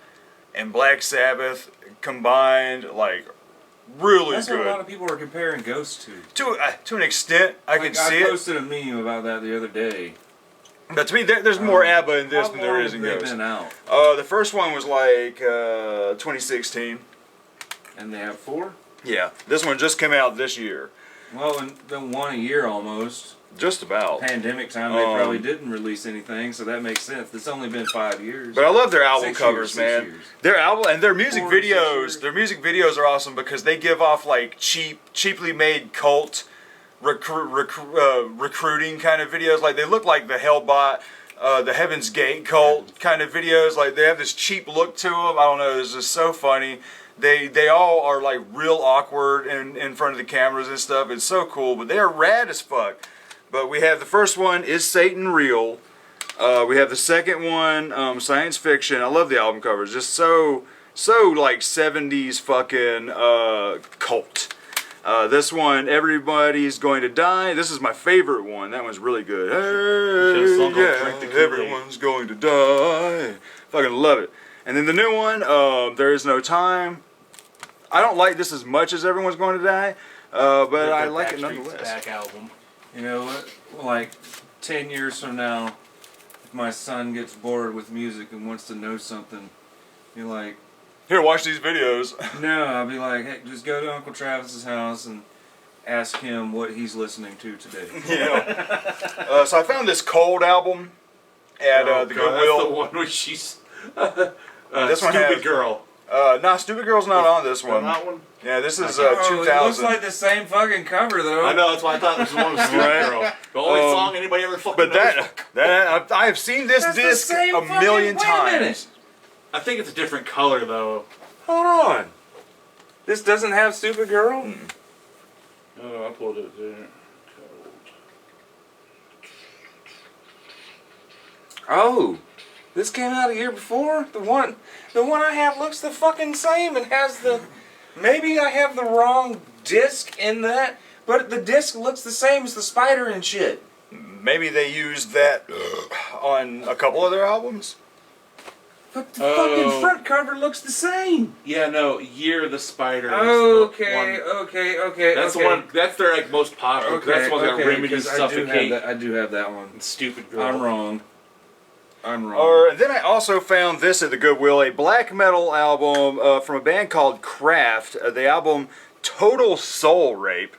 and Black Sabbath combined, like really That's good. what a lot of people are comparing Ghost to. To an extent, I can see I it. posted a meme about that the other day. But to me, there's more ABBA in this How than there long is in have they Ghost. been out? The first one was like 2016. And they have 4? Yeah, this one just came out this year. Well, and been 1 a year almost. Just about. Pandemic time, they probably didn't release anything, so that makes sense. It's only been 5 years. But I love their album 6 covers, years, 6 man. years. Their album and their music 4 or 6 videos. years. Their music videos are awesome because they give off like cheaply made cult recruiting kind of videos. Like they look like the Hellbot, the Heaven's Gate cult kind of videos. Like they have this cheap look to them. I don't know. It's just so funny. They all are like real awkward in front of the cameras and stuff. It's so cool, but they are rad as fuck. But we have the first one, Is Satan Real? We have the second one, Science Fiction. I love the album covers. Just so like 70s fucking cult. This one, Everybody's Going to Die. This is my favorite one. That one's really good. Should've sung Hey, Drink the yeah, Kool-Aid. everyone's going to die. Fucking love it. And then the new one, There Is No Time. I don't like this as much as Everyone's Going to Die, but I like it nonetheless. Back album. You know what? Like 10 years from now, if my son gets bored with music and wants to know something, you're like, Here, watch these videos. no, I'll be like, hey, just go to Uncle Travis's house and ask him what he's listening to today. Yeah. So I found this Cold album at the Goodwill. That's the one where she's This one stupid has- girl. Nah, Stupid Girl's not on this one. That one. Yeah, this is Oh, 2000. it looks like the same fucking cover though. I know. That's why I thought this was one with Stupid Right. Girl. The only song anybody ever fucking But knows. that I have seen this That's the disc same a million fucking- wait a minute. times. I think it's a different color though. Hold on. This doesn't have Stupid Girl? Oh, I pulled it there. Oh, this came out a year before? The one I have looks the fucking same and has the... Maybe I have the wrong disc in that, but the disc looks the same as the spider and shit. Maybe they used that on a couple of their albums. But the fucking front cover looks the same. Yeah, no, Year of the Spider. Okay. That's the one. That's their like most popular. Okay, That's the one that Remedy, 'cause Suffocate. I do have that one. Stupid Girl. I'm wrong. Or then I also found this at the Goodwill, a black metal album from a band called Kraft. The album Total Soul Rape.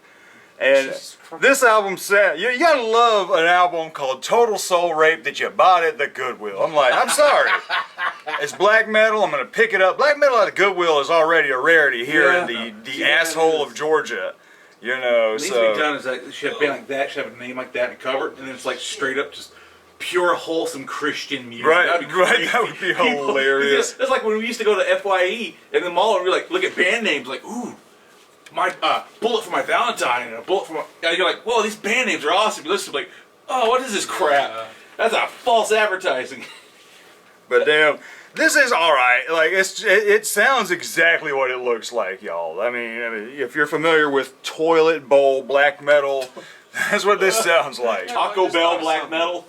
And this album said, you gotta love an album called Total Soul Rape that you bought at the Goodwill. I'm like, I'm sorry. It's black metal, I'm gonna pick it up. Black metal at the Goodwill is already a rarity here in the asshole of Georgia. You know, What needs so. to be done is like, should have a band like that, should have a name like that and a cover, and then it's like straight up just pure wholesome Christian music. Right, That'd be right, crazy. that would be hilarious. It's like when we used to go to FYE and the mall and we like look at band names like, ooh, my Bullet for My Valentine and a Bullet for My... And you're like, whoa, these band names are awesome. You listen to like, oh, what is this crap? That's a false advertising. But damn, this is all right. Like it sounds exactly what it looks like, y'all. I mean, if you're familiar with toilet bowl black metal, that's what this sounds like. Taco Bell black metal.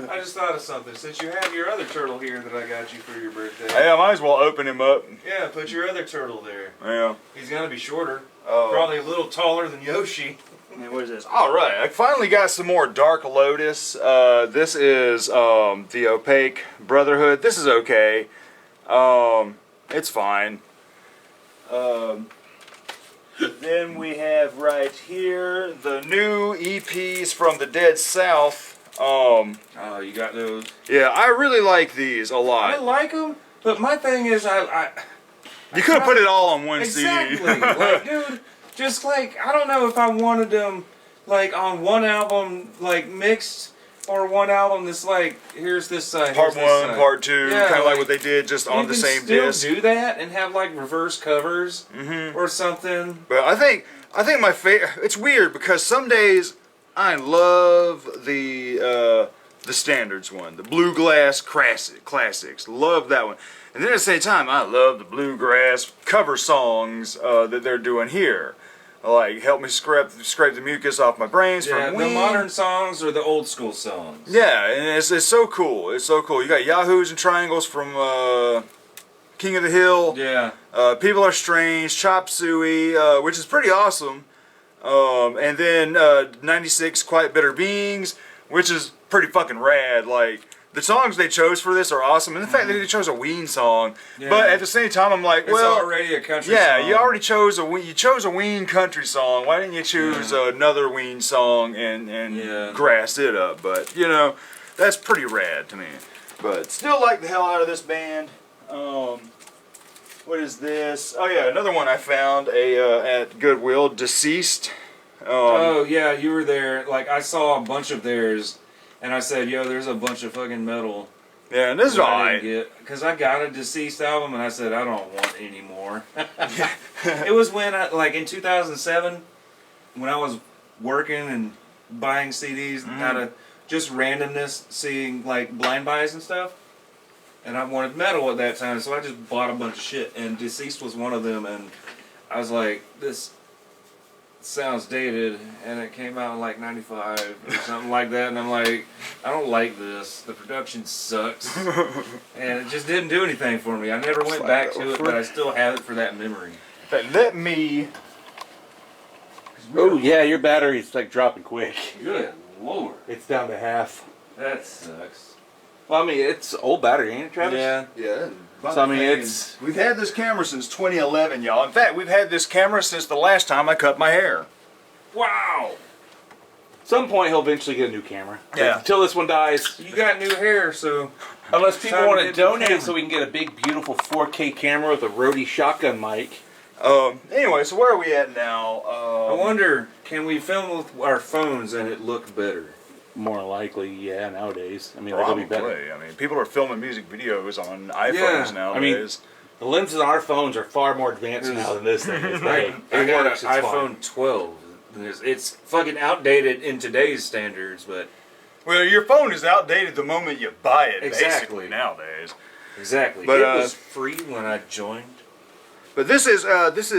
I just thought of something. Since you have your other turtle here that I got you for your birthday. Hey, I might as well open him up. Yeah, put your other turtle there. Yeah. He's gonna be shorter. Oh. Probably a little taller than Yoshi. Hey, what is this? All right, I finally got some more Dark Lotus. This is the Opaque Brotherhood. This is okay. It's fine. Then we have right here the new EPs from the Dead South. Oh, you got those? Yeah, I really like these a I lot. like them, but my thing is, You could have put it all on one exactly. CD. Like, dude, just like I don't know if I wanted them like on one album, like mixed, or one album that's like here's this side, Part here's this one, side. part two, Yeah, kind of like what they did, just on the same You disc. can still do that and have like reverse covers or something. But I think my favorite. It's weird because some days I love the standards one, the bluegrass classics. Love that one. And then at the same time, I love the bluegrass cover songs that they're doing here. Like, help me scrape the mucus off my brains from The Ween. modern songs or the old school songs. Yeah, and it's so cool. It's so cool. You got Yahoos and Triangles from King of the Hill. Yeah. People Are Strange, Chop Suey, which is pretty awesome. And then 96 Quiet Bitter Beings, which is pretty fucking rad. Like, the songs they chose for this are awesome, and the fact that they chose a Ween song. Yeah. But at the same time, I'm like, It's well, already a country yeah, song. you already chose a Ween country song. Why didn't you choose another Ween song and grass it up? But you know, that's pretty rad to me. But still like the hell out of this band. What is this? Oh yeah, another one I found at Goodwill, Deceased. Oh yeah, you were there. Like I saw a bunch of theirs, and I said, "Yo, there's a bunch of fucking metal." Yeah, and this is alright. Because I got a Deceased album, and I said, "I don't want any more." It was when like in 2007, when I was working and buying CDs out of just randomness, seeing like blind buys and stuff. And I wanted metal at that time, so I just bought a bunch of shit. And Deceased was one of them, and I was like, this sounds dated. And it came out in like 95 or something like that. And I'm like, I don't like this. The production sucks. And it just didn't do anything for me. I never went back to it, but I still have it for that memory. But let me... Oh yeah, your battery's like dropping quick. Good Lord. It's down to half. That sucks. Well, I mean, it's old battery, ain't it, Travis? Yeah. Yeah. So I mean, it's... We've had this camera since 2011, y'all. In fact, we've had this camera since the last time I cut my hair. Wow. At some point, he'll eventually get a new camera. Yeah. Until this one dies. You got new hair, so... Unless people Time want to to get the camera. donate so we can get a big, beautiful 4K camera with a Rode shotgun mic. Anyway, so where are we at now? I wonder, can we film with our phones and it look better? More likely, yeah, nowadays. I mean, that'll be better. Probably. I mean, people are filming music videos on iPhones Yeah. nowadays. The lenses on our phones are far more advanced now than this thing. It's Right. like, I it got an works, it's fine. iPhone 12. It's fucking outdated in today's standards, but Well, your phone is outdated the moment you buy it, Exactly. basically, nowadays. exactly. But, it was free when I joined. But this is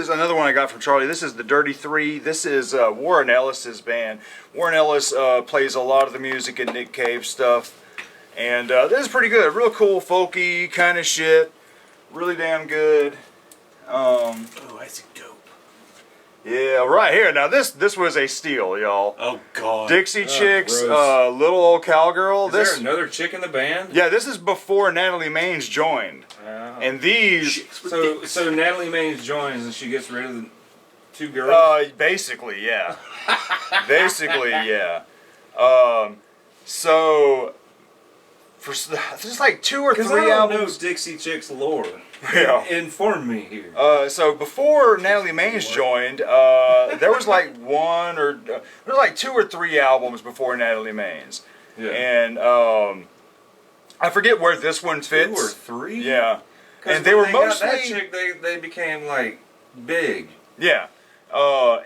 another one I got from Charlie. This is the Dirty Three. This is Warren Ellis's band. Warren Ellis plays a lot of the music in Nick Cave stuff, and this is pretty good. Real cool, folky kind of shit. Really damn good. Oh, I see dope. Yeah, right here. Now this was a steal, y'all. Oh, God. Dixie Chicks, gross. Little Old Cowgirl. Is This there another chick in the band? yeah, this is before Natalie Maines joined, and these. Chicks with So dicks. so Natalie Maines joins and she gets rid of the two girls. Basically, yeah. Basically, yeah. So, for just like 2 or Because 3 I don't know albums. Dixie Chicks lore. Yeah. Inform me here. So before Natalie Maines joined, there was like 2 or 3 albums before Natalie Maines, Yeah. and I forget where this one 2 fits. or 3? Yeah, 'Cause and they when were got mostly that chick, they became like big. yeah,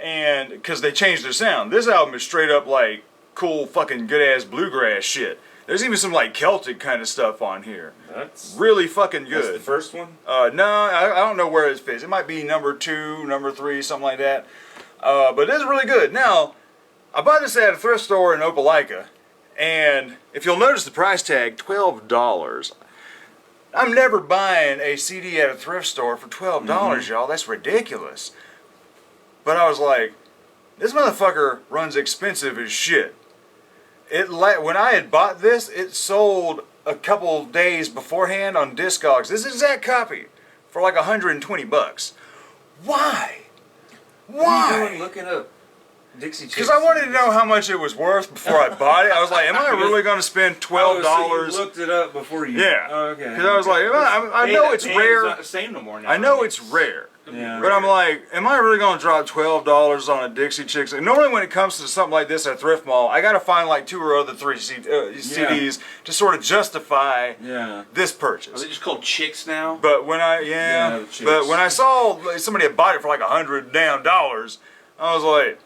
and because they changed their sound. This album is straight up like cool, fucking good ass bluegrass shit. There's even some like Celtic kind of stuff on here. That's Really fucking That's the good. first one. No, I don't know where it fits. It might be number 2, number 3, something like that. But it is really good. Now, I bought this at a thrift store in Opelika, and if you'll notice the price tag, $12. I'm never buying a CD at a thrift store for $12, y'all. That's ridiculous. But I was like, this motherfucker runs expensive as shit. When I had bought this, it sold a couple days beforehand on Discogs. This exact copy for like $120. Why? What are you Why? doing looking up Dixie Chicks? Because I wanted to know how much it was worth before I bought it. I was like, am I really going to spend $12? Oh, so you looked it up before you. Yeah. Oh, okay. Because I was like, I Hey, know that it's band is rare. not the same no more now. I know it's rare. Yeah. But I'm like, am I really going to drop $12 on a Dixie Chicks? And normally when it comes to something like this at a thrift mall, I got to find like 2 or 3 CDs to sort of justify Yeah. this Are purchase. they just called chicks now? But when Yeah, the Chicks. but when I saw somebody had bought it for like $100 damn dollars, I was like,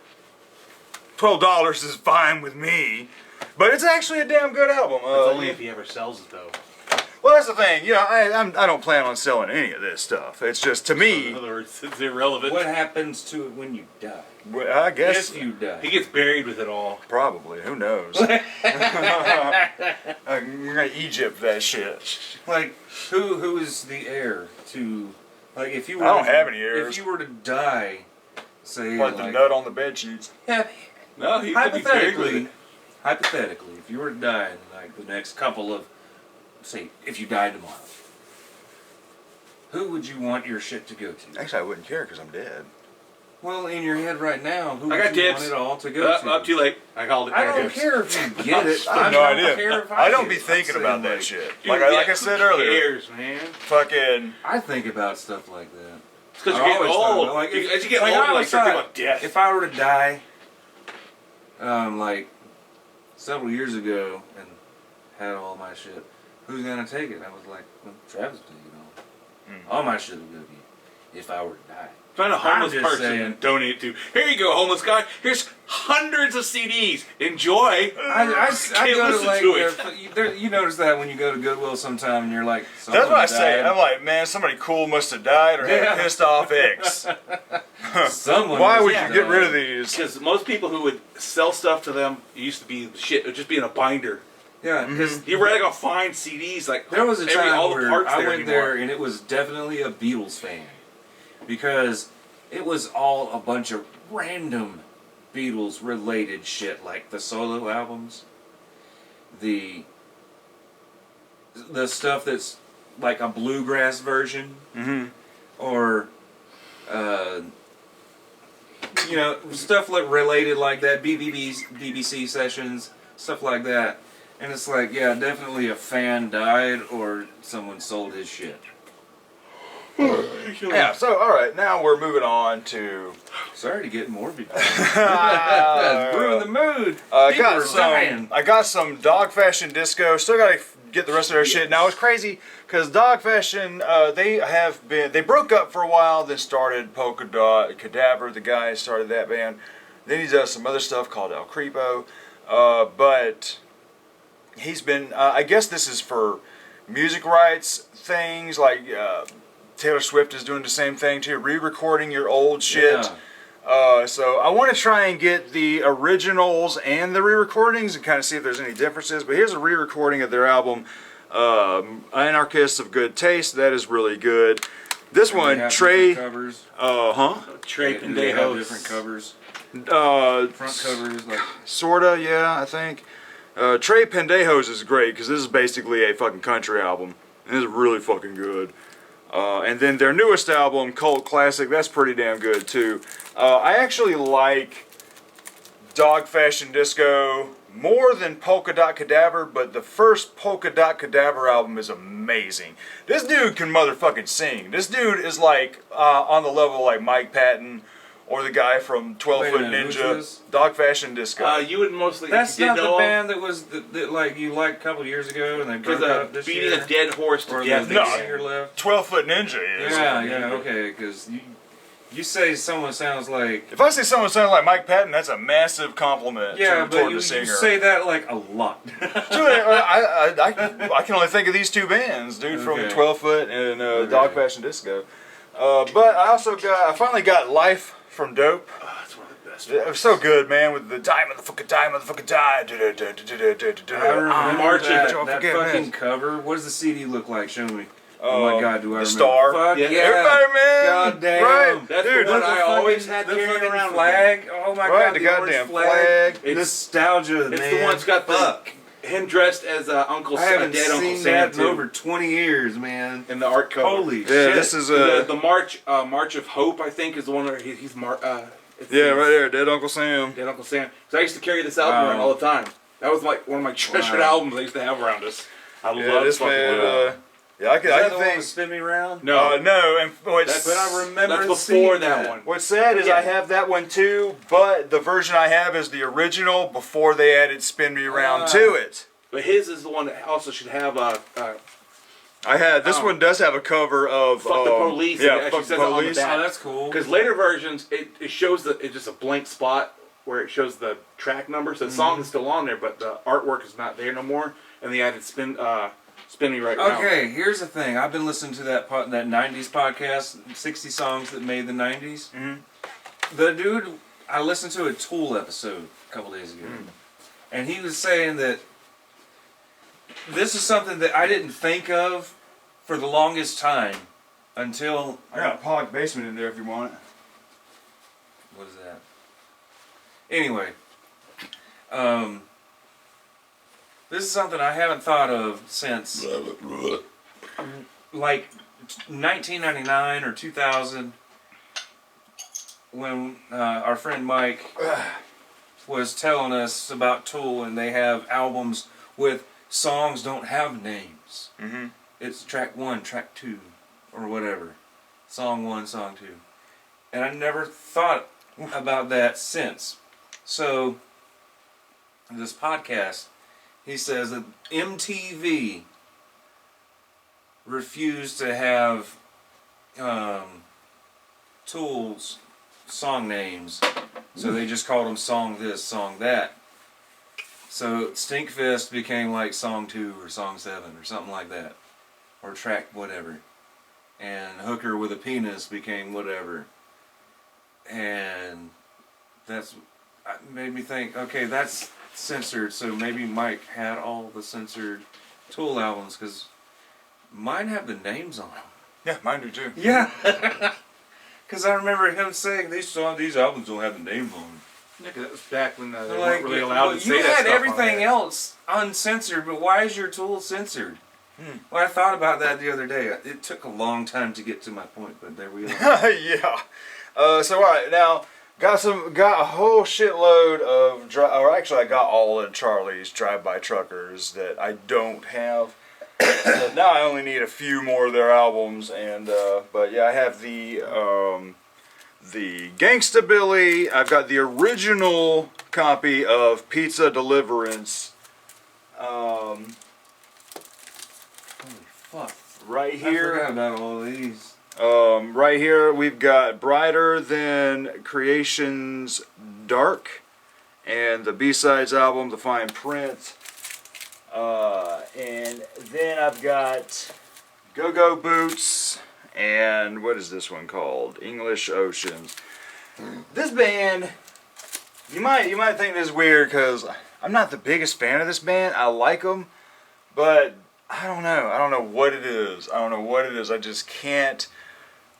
$12 is fine with me. But it's actually a damn good album. It's only if he ever sells it, though. Well, that's the thing. You know, I don't plan on selling any of this stuff. It's just to In me. other words, it's irrelevant. What happens to it when you die? Well, I guess If you die. He gets buried with it all. probably. Who knows? We're gonna Egypt that shit. Like, who is the heir to? Like, if you were I don't have any heirs. If you were to die, say Like the nut on the bed sheets. yeah, No, he could be buried with hypothetically, if you were to die in like the next couple of, say, if you died tomorrow, who would you want your shit to go to? Actually, I wouldn't care because I'm dead. Well, in your head right now, who I would got you dibs. want it all to it. go to? Up too late. I called it. I don't Dibs. care if you get it. I have no don't idea. care if I don't get be it. thinking I'm about saying, that shit. Dude, Like yeah, I said earlier, Who cares, man? fucking. I think about stuff like that. It's because I you're getting always thought old. about, like, if- As you get like, I older, you always start thinking thought, about death. If I were to die, like several years ago, and had all my shit, who's gonna take it? I was like, well, Travis will take it all. All my shit would go to you if I were to die. Find a homeless I'm just person saying. and donate it to. Here you go, homeless guy. Here's hundreds of CDs. Enjoy. I Can't go listen to like, to it. you notice that when you go to Goodwill sometime and you're like, That's what I someone say. died. I'm like, man, somebody cool must have died or had Yeah. a pissed off ex. Someone Why must would have you get died. rid of these? Because most people who would sell stuff to them, it used to be shit. It would just be in a binder. Yeah, because You were gonna find CDs like there was a time all the where parts I there went anymore. there and it was definitely a Beatles fan because it was all a bunch of random Beatles related shit, like the solo albums, the stuff that's like a bluegrass version, or you know, stuff like related like that, BBC sessions, stuff like that. And it's like, yeah, definitely a fan died or someone sold his shit. Yeah, so, alright, now we're moving on to... Sorry to get morbid. Ruin the mood. I People are dying. got some Dog Fashion Disco. Still gotta get the rest of their shit. Now it's crazy because Dog Fashion, they broke up for a while, then started Polka Dot Cadaver. The guy started that band. Then he does some other stuff called El Creepo. But he's been, I guess this is for music rights things, like Taylor Swift is doing the same thing too, re-recording your old shit. Yeah. So I want to try and get the originals and the re-recordings and kind of see if there's any differences. But here's a re-recording of their album, Anarchists of Good Taste. That is really good. This one, Trey. Covers. Trey They have different covers. Front covers, like. Sorta, yeah, I think. Trey Pendejos is great because this is basically a fucking country album. And it's really fucking good. And then their newest album, Cult Classic, that's pretty damn good too. I actually like Dog Fashion Disco more than Polka Dot Cadaver, but the first Polka Dot Cadaver album is amazing. This dude can motherfucking sing. This dude is like on the level like Mike Patton or the guy from 12 Foot Ninja. Dog Fashion Disco. You would mostly. That's not the band that was that like you liked a couple years ago and they broke up this beating year? a dead horse to Or death. the No. singer left? 12 Foot Ninja is. Yeah, okay, because you say someone sounds like... If I say someone sounds like Mike Patton, that's a massive compliment toward but the you singer. say that like a lot. Dude, I can only think of these two bands, dude, from Okay. 12 Foot and Dog Fashion Disco. But I finally got Life from Dope. That's one of the best. It was so good, man, with the die, motherfucker, die, motherfucker, die. I remember March that, Don't that forget, fucking man. cover. What does the CD look like? Show me. Oh my God, do I The remember? Star. Fuck Yeah. yeah. Everybody, man. God damn. Right. That's dude, the one the I fucking- always had the carrying fucking around. flag. Oh my Right, God, the orange goddamn flag. It's- Nostalgia, It's man. the one that's got Fuck. him dressed as Uncle I haven't Dead Uncle seen Sam that in too, over 20 years, man. in the art cover. Holy Yeah, shit. this is the March of Hope, I think, is the one where it's yeah, right there, Dead Uncle Sam. Dead Uncle Sam. Because I used to carry this album Wow. around all the time. That was like one of my treasured albums I used to have around us. I Yeah, love this fucking with it. man. Yeah, I Is that can the one think. with Spin Me Round? No, No, and what's But I remember that's before seeing that one. what's sad is I have that one too, but the version I have is the original before they added "Spin Me Round" to it. But his is the one that also should have I had this one does have a cover of Fuck the Police. Yeah, It actually Fuck the says it on the Police. back. Oh, that's cool. because later versions it shows it's just a blank spot where it shows the track number, so the song is still on there, but the artwork is not there no more, and they added Spin Me Right Round. Okay, here's the thing. I've been listening to that 90s podcast, 60 songs that made the 90s. The dude, I listened to a Tool episode a couple days ago, and he was saying that this is something that I didn't think of for the longest time until... I got a Pollock Basement in there if you want it. What is that? Anyway, this is something I haven't thought of since like 1999 or 2000 when our friend Mike was telling us about Tool, and they have albums with songs don't have names. It's track 1, track 2, or whatever. Song 1, song 2. And I never thought about that since. So, this podcast, he says that MTV refused to have Tool's song names, so they just called them song this, song that. So Stinkfist became like song 2 or song 7 or something like that, or track whatever. And Hooker with a Penis became whatever. And that's made me think, okay, that's censored, so maybe Mike had all the censored Tool albums, because mine have the names on them. Yeah, mine do too. Yeah. Because I remember him saying these albums don't have the names on them. Yeah, 'cause that was back when they Like, weren't really allowed to say you that had stuff on everything there. else uncensored, but why is your Tool censored? Well, I thought about that the other day. It took a long time to get to my point, but there we are. Yeah. So all right, now got a whole shitload of or actually I got all of Charlie's Drive-By Truckers that I don't have. So now I only need a few more of their albums, and but yeah, I have the Gangsta Billy. I've got the original copy of Pizza Deliverance. Holy fuck. Right I here. forgot about all these. Right here we've got Brighter Than Creation's Dark, and the B-Sides album, The Fine Print. And then I've got Go-Go Boots, and what is this one called? English Oceans. This band, you might think this is weird because I'm not the biggest fan of this band. I like them, but I don't know what it is. I just can't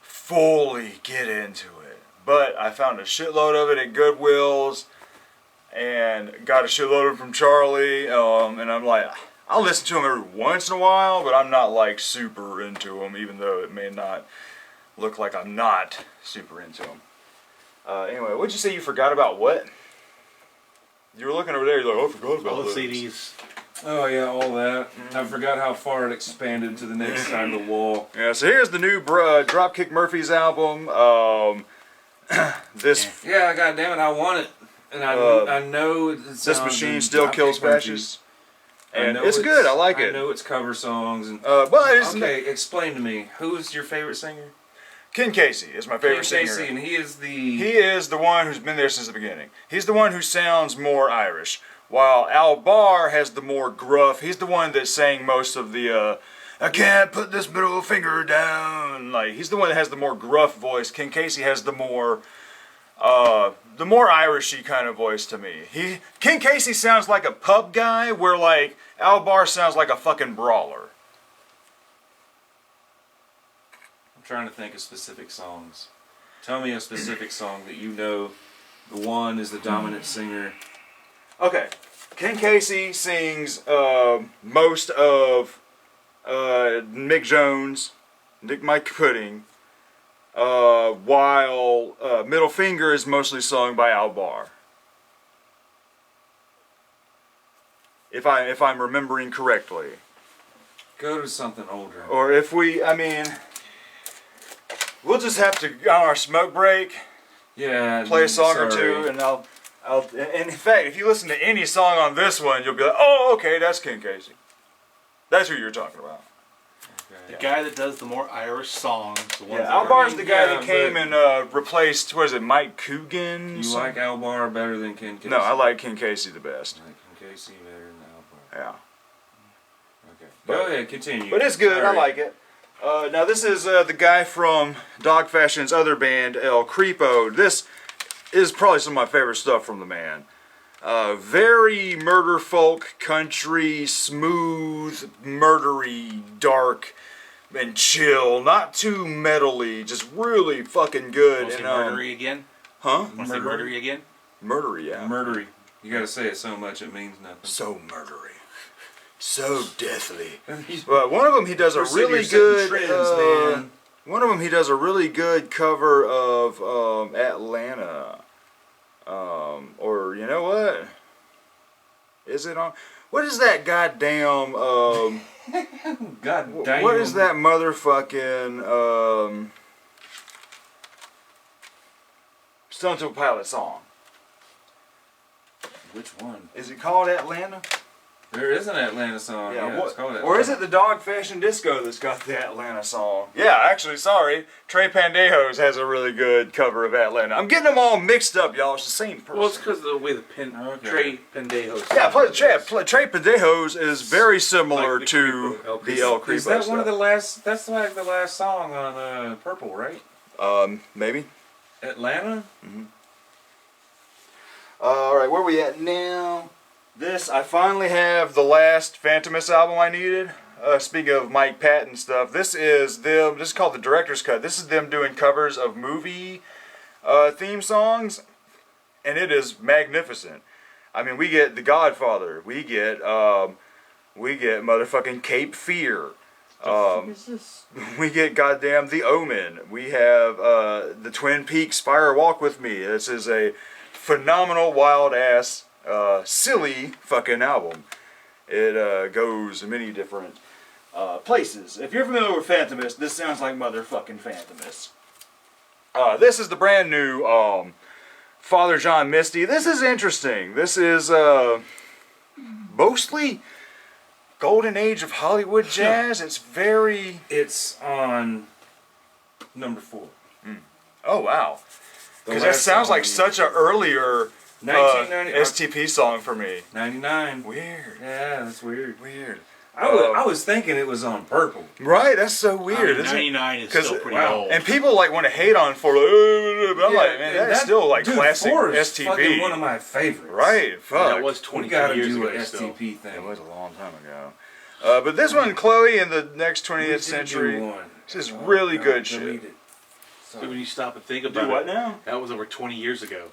fully get into it. But I found a shitload of it at Goodwill's, and got a shitload of it from Charlie. And I'm like, I'll listen to them every once in a while, but I'm not like super into them, even though it may not look like I'm not super into them. Anyway, what'd you say you forgot about what? You were looking over there, you're like, oh, I forgot about All the this. CDs. Oh yeah, all that. I forgot how far it expanded to the next side of the wall. Yeah, so here's the new Dropkick Murphys album. This Yeah, goddamn it, I want it, and I know it This sounds Machine and Still Dropkick Kills Murphys. Fascists. I And know it's good, I like it. I know it's cover songs and. Well, it's Okay, explain to me. Who's your favorite singer? Ken Casey is my favorite Ken singer. Casey, and he is the. He is the one who's been there since the beginning. He's the one who sounds more Irish, while Al Barr has the more gruff. He's the one that sang most of the I can't put this middle finger down. Like, he's the one that has the more gruff voice. Ken Casey has the more Irishy kind of voice to me. Ken Casey sounds like a pub guy, where like Al Barr sounds like a fucking brawler. I'm trying to think of specific songs. Tell me a specific song that you know. The one is the dominant singer. Okay, Ken Casey sings most of Mick Jones, Mike Pudding, while Middle Finger is mostly sung by Al Barr. If I'm remembering correctly. Go to something older. Or if we'll just have to, on our smoke break, Yeah. play a song or sorry. two, and and in fact, if you listen to any song on this one, you'll be like, oh, okay, that's Ken Casey. That's who you're talking about. The guy that does the more Irish songs. The ones Yeah, that Al are- Barr's the guy yeah, that came but- and replaced, what is it, Mike Coogan? You like Al Barr better than Ken Casey? No, I like Ken Casey the best. I like Ken Casey better than Al Barr. Yeah. Okay. Go ahead, continue. But it's good, I Sorry. like it. Now this is the guy from Dog Fashion's other band, El Creepo. This is probably some of my favorite stuff from the man. Very murder folk, country, smooth, murdery, dark, and chill. Not too metally, just really fucking good. Want to say And, murdery again? huh? Want to say murdery again? Murdery, yeah. Murdery. You gotta say it so much it means nothing. So murdery. So deathly. But one of them he does a We're sitting really here setting good trends, man. one of them he does a really good cover of Atlanta. Or you know what? Is it on? What is that goddamn God damn. what is that motherfucking Stone Temple Pilots song? Which one? Is it called Atlanta? There is an Atlanta song. Yeah, what- it's called Atlanta. or is it the Dog Fashion Disco that's got the Atlanta song? Yeah, actually, sorry. Trey Pandejos has a really good cover of Atlanta. I'm getting them all mixed up, y'all. It's the same person. Well, it's because of the way the Okay. Trey Pendejos. yeah, plus Trey Pandejos is very similar Like the to Creepo, the El Creepo Is that stuff. one of the last? That's like the last song on Purple, right? Maybe. Atlanta. All right, where we at now? I finally have the last Phantomus album I needed. Speaking of Mike Patton stuff, this is them. This is called the Director's Cut. This is them doing covers of movie theme songs, and it is magnificent. I mean, we get The Godfather. We get motherfucking Cape Fear. We get goddamn The Omen. We have the Twin Peaks Fire Walk With Me. This is a phenomenal, wild ass, silly fucking album. It goes many different places. If you're familiar with Phantomist, this sounds like motherfucking Phantomist. This is the brand new Father John Misty. This is interesting. This is mostly golden age of Hollywood jazz. It's very... It's on number 4. Oh, wow. The Because that last sounds song like such an earlier 1990 STP song for me. 99. Weird. Yeah, that's weird. Weird. I was thinking it was on Purple. Right, that's so weird, isn't it? 99 is 'Cause- still pretty wow. old. And people like want to hate on for like, but I'm like, man, and that's still like dude, classic 4 is STP. fucking one of my favorites. Right, fuck. That was We 22 gotta years do ago an still. STP thing. It was a long time ago. But this one, Chloe in the next 20th century. This is really good shit. Delete it. Dude, when you stop and think Do about what it, now? that was over 20 years ago.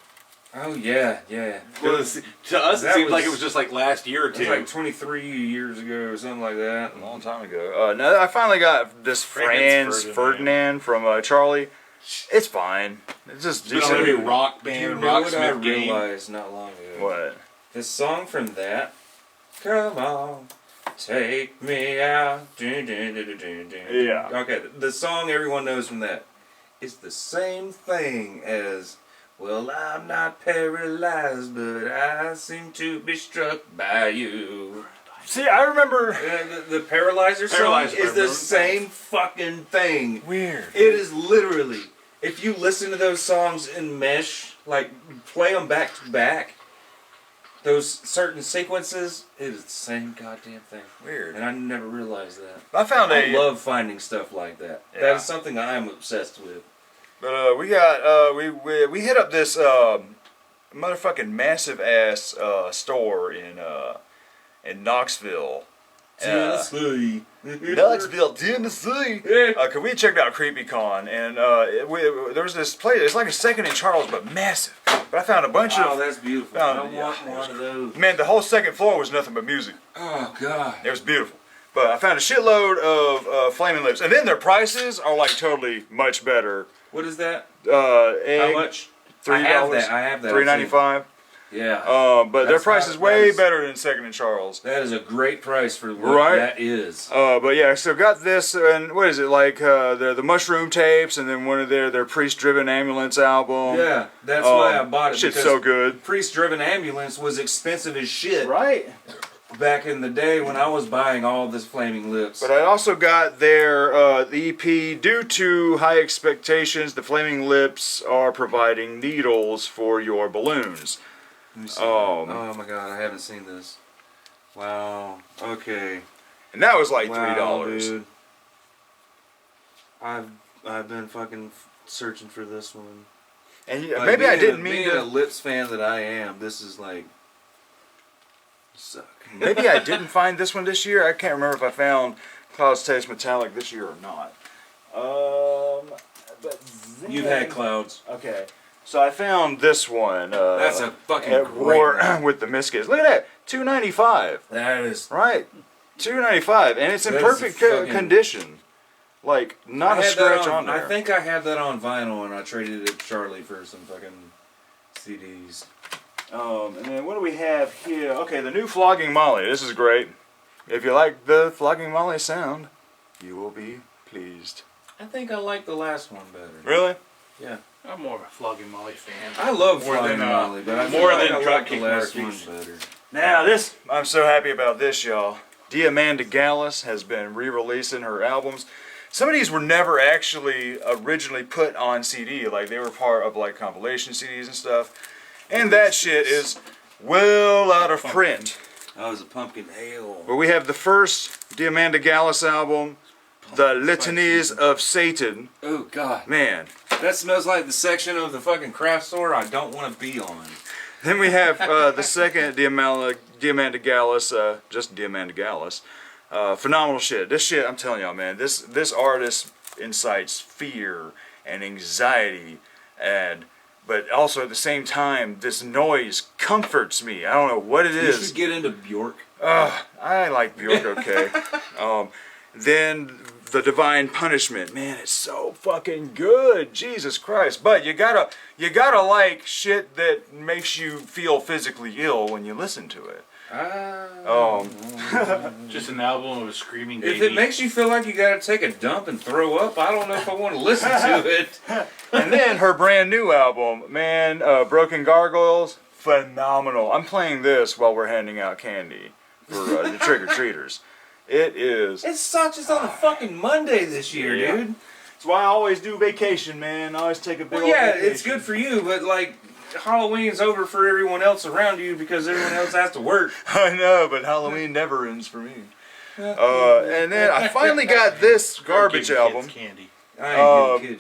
Oh yeah, yeah. Well, to us, it That seemed like it was- was just like last year or It was two. like 23 years ago or something like that. A long time ago. No, I finally got this Franz Ferdinand from Charlie. It's fine. It's just It's been on every decent. rock Do you band, know what I rocksmith game. realized not long ago? What? The song from that. Come on, take me out. Dun, dun, dun, dun, dun, dun. Yeah. Okay, the song everyone knows from that is the same thing as. Well, I'm not paralyzed, but I seem to be struck by you. See, I remember. The Paralyzer song Paralyzer, is the remember? same fucking thing. Weird. It is literally, if you listen to those songs in mesh, like play them back to back, those certain sequences, it is the same goddamn thing. Weird. And I never realized that. I found I love finding stuff like that. Yeah. That is something I am obsessed with. But we got we hit up this motherfucking massive ass store in Knoxville. Tennessee. Knoxville, Tennessee. Cause we checked out CreepyCon and there was this place. It's like a second in Charles, but massive. But I found a bunch Oh, of that's beautiful. found- I want one of those. man. The whole second floor was nothing but music. Oh, God. It was beautiful. But I found a shitload of Flaming Lips, and then their prices are like totally much better. What is that? Egg, How much? $3. I have that. I have that. $3.95. Yeah. But their That's price not- is way that is- better than Second and Charles. That is a great price for what Right. that is. But yeah, so got this, and what is it like? The Mushroom tapes, and then one of their Priest-Driven Ambulance album. Yeah, that's why I bought it. Shit's because so good. Priest-Driven Ambulance was expensive as shit Right. back in the day when I was buying all this Flaming Lips. But I also got their the EP. Due to high expectations, the Flaming Lips are providing needles for your balloons. Let me see. Oh My God, I haven't seen this. Wow. Okay. And that was like Wow, $3. dude. I've been fucking searching for this one. And Like, maybe I being didn't a, mean being to. a Lips fan that I am. This is like suck. Maybe I didn't find this one this year. I can't remember if I found Cloud's Taste Metallic this year or not. But then, You've had Clouds. Okay, so I found this one. That's a fucking at great War one. with the Miskits. Look at that, $2.95. That is. Right, $2.95, and it's in That is perfect fucking- condition. Like not I a had scratch that on there. I think I had that on vinyl and I traded it to Charlie for some fucking CDs. And then what do we have here? Okay, the new Flogging Molly. This is great. If you like the Flogging Molly sound, you will be pleased. I think I like the last one better. Really? Yeah. I'm more of a Flogging Molly fan. I love More Flogging than, Molly, but I more feel like than I like Dropkick the last Murphys. one better. Now this, I'm so happy about this, y'all. Amanda Gallus has been re-releasing her albums. Some of these were never actually originally put on CD, like they were part of like compilation CDs and stuff. And that shit is well out of print. That was a pumpkin ale. But we have the first Amanda Gallus album, The Litanies of Satan. Oh God, Man. that smells like the section of the fucking craft store I don't want to be on. Then we have the second Amanda Gallus, just Amanda Gallus. Phenomenal shit. This shit, I'm telling y'all, man, this artist incites fear and anxiety, but also at the same time, this noise comforts me. I don't know what it You is. should get into Bjork. I like Bjork, okay. Then The Divine Punishment. Man, it's so fucking good. Jesus Christ. But you gotta like shit that makes you feel physically ill when you listen to it. Just an album of a screaming baby. If it makes you feel like you gotta take a dump and throw up, I don't know if I want to listen to it. And then her brand new album, man, Broken Gargoyles, phenomenal. I'm playing this while we're handing out candy for the trick-or-treaters. It is. It sucks. It's on a fucking Monday this year, dude. That's why I always do vacation, man. I always take a big old vacation. It's good for you, but like Halloween's over for everyone else around you because everyone else has to work. I know, but Halloween never ends for me. And then I finally got this garbage album. Candy.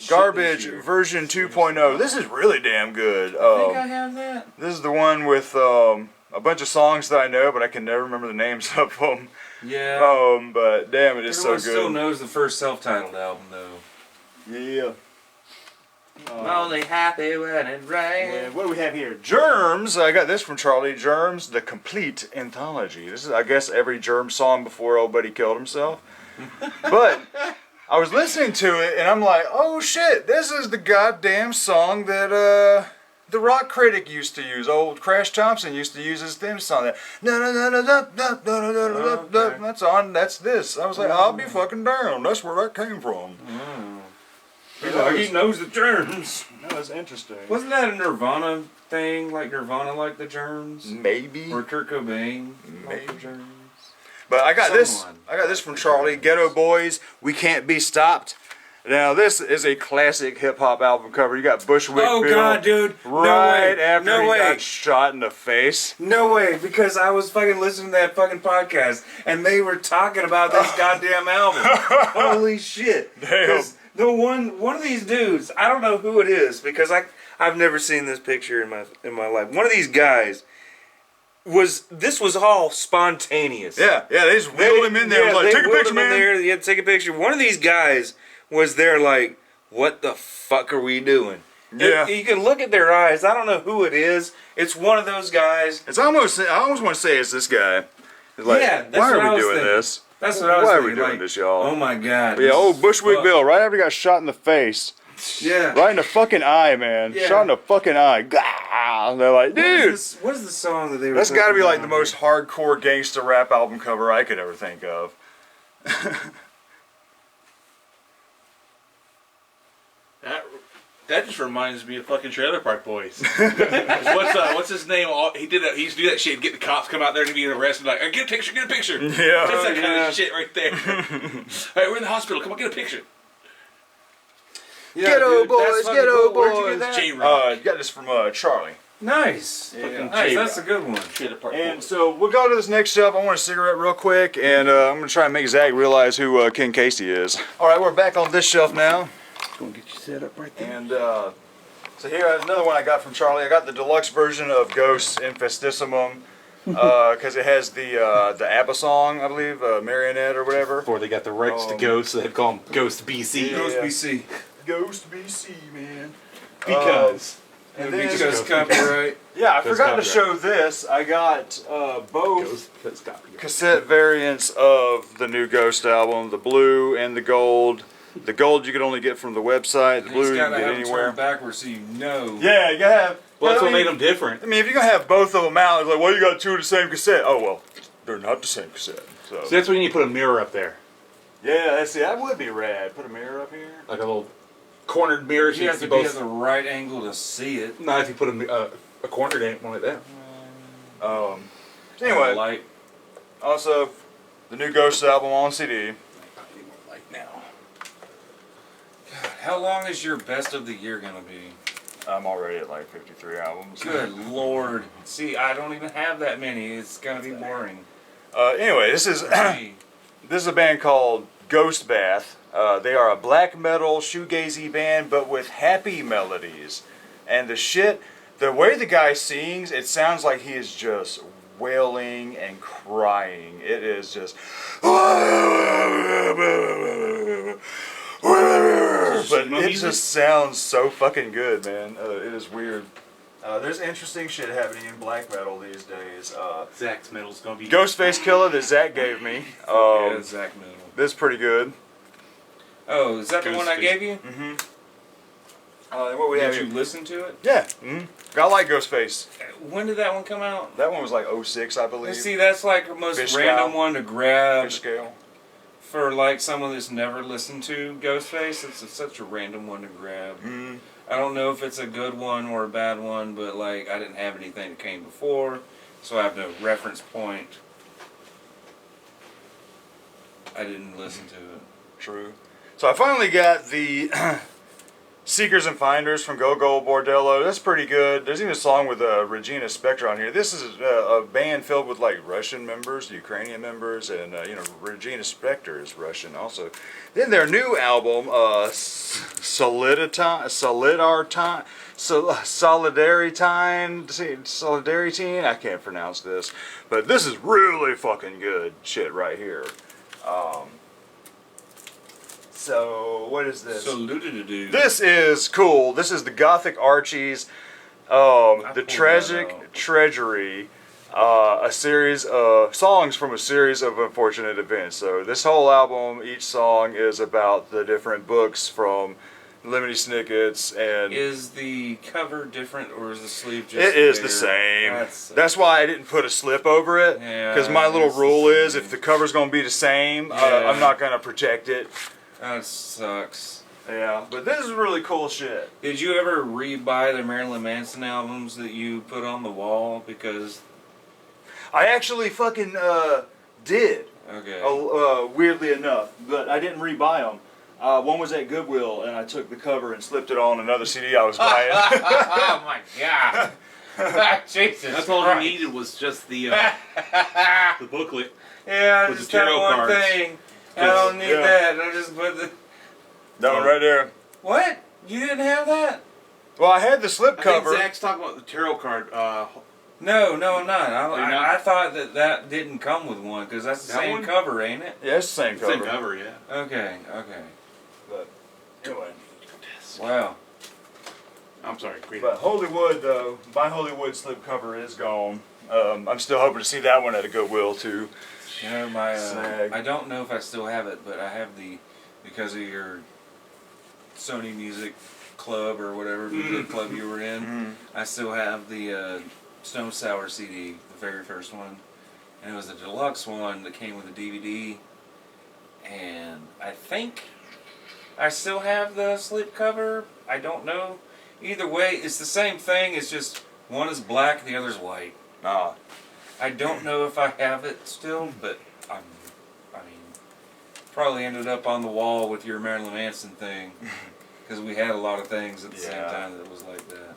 Garbage version 2.0. This is really damn good. I think I have that. This is the one with a bunch of songs that I know, but I can never remember the names of them. Yeah. But damn, it is so Everyone good. still knows the first self-titled album, though. Yeah. I'm only happy when it rains. Yeah, what do we have here? Germs. I got this from Charlie. Germs, the complete anthology. This is, I guess, every Germs song before old buddy killed himself. But I was listening to it, and I'm like, oh shit, this is the goddamn song that the rock critic used to use. Old Crash Thompson used to use his theme song. That that's on. That's this. I was like, I'll be fucking down. That's where that came from. He knows the Germs. That was interesting. Wasn't that a Nirvana thing? Like Nirvana liked the Germs? Maybe. Or Kurt Cobain? Maybe. But I got this. I got this from Charlie. Ghetto Boys, We Can't Be Stopped. Now this is a classic hip hop album cover. You got Bushwick Bill. Oh God, dude! Right after he got shot in the face. No way, because I was fucking listening to that fucking podcast and they were talking about this goddamn album. Holy shit! Damn. The one of these dudes, I don't know who it is because I've never seen this picture in my life. One of these guys this was all spontaneous. Yeah, they just wheeled him in there. Yeah, Like, take a picture, man. There, you had to take a picture. One of these guys was there like, what the fuck are we doing? Yeah. You can look at their eyes. I don't know who it is. It's one of those guys. It's almost. I almost want to say it's this guy. It's like, Yeah, that's why what are I we was doing thinking. this? That's what I was Why are thinking. we doing like, this, y'all? Oh my God. But yeah, this old is Bushwick fuck. Bill, right after he got shot in the face. Yeah. Right in the fucking eye, man. Yeah. Shot in the fucking eye. Gah! And they're like, dude. What is the song that they were That's got to be like the talking most hardcore gangsta rap album cover I could ever think of. That just reminds me of fucking Trailer Park Boys. What's his name? He used to do that shit. Get the cops come out there and be arrested. Like, get a picture, get a picture. Yeah. That's that kind of shit right there. Hey, we're in the hospital. Come on, get a picture. Yeah, Ghetto dude, boys, that's fucking ghetto cool. Where'd you boys. get that? J-Rock. Got this from Charlie. Nice. Yeah. Nice. That's a good one. Trailer Park And Boys. so we'll go to this next stuff. I want a cigarette real quick, and I'm going to try and make Zach realize who Ken Casey is. All right, we're back on this shelf now. Gonna get you set up right there. And so here's another one I got from Charlie. I got the deluxe version of Ghosts Infestissimum because it has the ABBA song, I believe, Marionette or whatever. Before they got the rights to Ghosts, they had to call them Ghost BC. Yeah. Ghost BC. Ghost BC, man. Because. And then, Because copyright. yeah, I Because forgot to copyright. show this. I got both Ghost because copyright. cassette variants of the new Ghost album, the blue and the gold. The gold you can only get from the website. The blue He's you got can to get have them anywhere. turned backwards so you know. Yeah, you gotta have. Well, that's I what mean, made them different. I mean, if you're gonna have both of them out, it's like, well, you got two of the same cassette. Oh well, they're not the same cassette. So So that's when you put a mirror up there. yeah, that's that would be rad. Put a mirror up here. Like a little cornered mirror. So You you have see to be at both. the right angle to see it. Not if you put a cornered one like that. Anyway, Light. also the new Ghost album on CD. Like now. How long is your best of the year gonna be? I'm already at like 53 albums. Good lord. See, I don't even have that many. It's gonna be boring. Anyway, this is For me. this is a band called Ghost Bath. They are a black metal shoegazy band, but with happy melodies. And the way the guy sings, it sounds like he is just wailing and crying. It is just. But it just sounds so fucking good, man. It is weird. There's interesting shit happening in black metal these days. Zach's metal's gonna be. Ghostface Killer that Zach gave me. Yeah, Zach Middle. This is pretty good. Oh, is that the one I Ghostface. gave you? Mm-hmm. And what we have Did you here? listen to it? Yeah. Mm-hmm. I like Ghostface. When did that one come out? That one was like 06, I believe. See, that's like the most Fish random Scale. one to grab Fish scale. for like someone that's never listened to Ghostface. It's such a random one to grab. Mm. I don't know if it's a good one or a bad one, but like I didn't have anything that came before, so I have no reference point. I didn't listen to it. True. So I finally got the Seekers and Finders from Go Go Bordello. That's pretty good. There's even a song with Regina Spektor on here. This is a band filled with like Russian members, Ukrainian members, and Regina Spektor is Russian also. Then their new album, Solidarity, I can't pronounce this, but this is really fucking good shit right here. So what is this? So Luda-do-do. This is cool. This is the Gothic Archies, the Tragic Treasury, a series of songs from a series of unfortunate events. So this whole album, each song is about the different books from Lemony Snicket's and. Is the cover different or is the sleeve just? It is there? the same. That's why I didn't put a slip over it. Because my little rule is, if the cover's going to be the same, I'm not going to protect it. That sucks. Yeah, but this is really cool shit. Did you ever re-buy the Marilyn Manson albums that you put on the wall? Because I actually fucking did. okay. Weirdly enough, but I didn't re-buy them. One was at Goodwill, and I took the cover and slipped it on another CD I was buying. Oh my god. Jesus. That's all Christ. you needed was just the booklet. Yeah, with just the that tarot one cards. thing. I don't need Yeah. that. I just put the. That one right there. What? You didn't have that? Well, I had the slip I cover. think Zach's talking about the tarot card. No, I'm not. You're not? I thought that didn't come with one because that's the That same one? cover, ain't it? Yeah, it's the same cover. Same cover, yeah. Okay. But anyway. Wow. I'm sorry. Great. But Hollywood, though, my Hollywood slip cover is gone. I'm still hoping to see that one at a Goodwill too. You know, my Snag. I don't know if I still have it, but I have because of your Sony Music Club or whatever music club you were in. I still have the Stone Sour CD, the very first one, and it was a deluxe one that came with a DVD. And I think I still have the slip cover. I don't know. Either way, it's the same thing. It's just one is black, the other's white. Ah. I don't know if I have it still, but I mean, probably ended up on the wall with your Marilyn Manson thing, because we had a lot of things at the same time that was like that.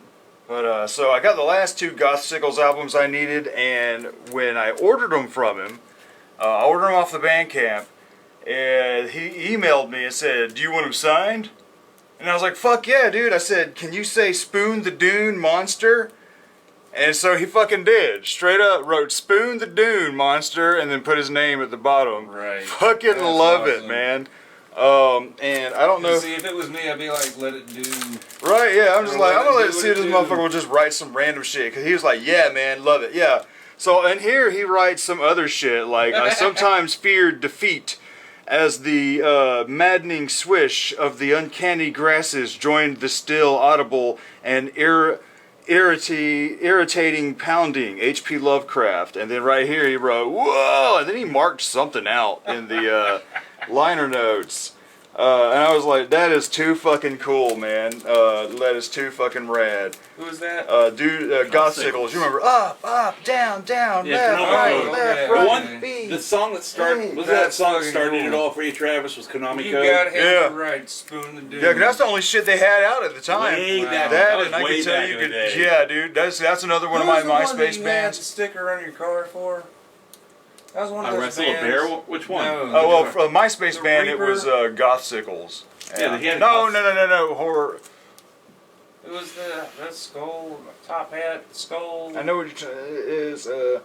But so I got the last two Goth Sickles albums I needed, and when I ordered them from him, I ordered them off the Bandcamp, and he emailed me and said, "Do you want them signed?" And I was like, "Fuck yeah, dude!" I said, "Can you say Spoon the Dune Monster?" And so he fucking did. Straight up wrote Spoon the Dune Monster and then put his name at the bottom. Right. Fucking That's love it, awesome. man. And I don't know. See, if it was me, I'd be like, let it do. Right, yeah. I'm just like, I'm gonna let it see if this do. motherfucker will just write some random shit. Because he was like, yeah, man, love it. Yeah. So, and here he writes some other shit. Like, I sometimes feared defeat as the maddening swish of the uncanny grasses joined the still audible and irritating pounding, H.P. Lovecraft. And then right here he wrote, whoa, and then he marked something out in the liner notes. And I was like, that is too fucking cool, man. That is too fucking rad. Who was that? Goth Sickles. You remember, up, down, Yeah, left, Konami right, Code. left, Yeah. right, One- B. The song that started Hey, was that that's song that fucking started cool. it all for you, Travis, was Konami You Code. got him Yeah. right, Spoon the Dude. Yeah, 'cause that's the only shit they had out at the time. Way Wow. back. That, was and I way can tell back you in the could, day. yeah, dude. That's another one Who of was my the one that MySpace you had bands. the sticker on your car for? That was one of I those wrestle bands. a bear. Which one? No. Oh well, for a MySpace The band, it Reaper? was Goth Sickles. Yeah, they had no, Goth- no, horror. It was that skull, top hat, skull. I know what you're it is. They're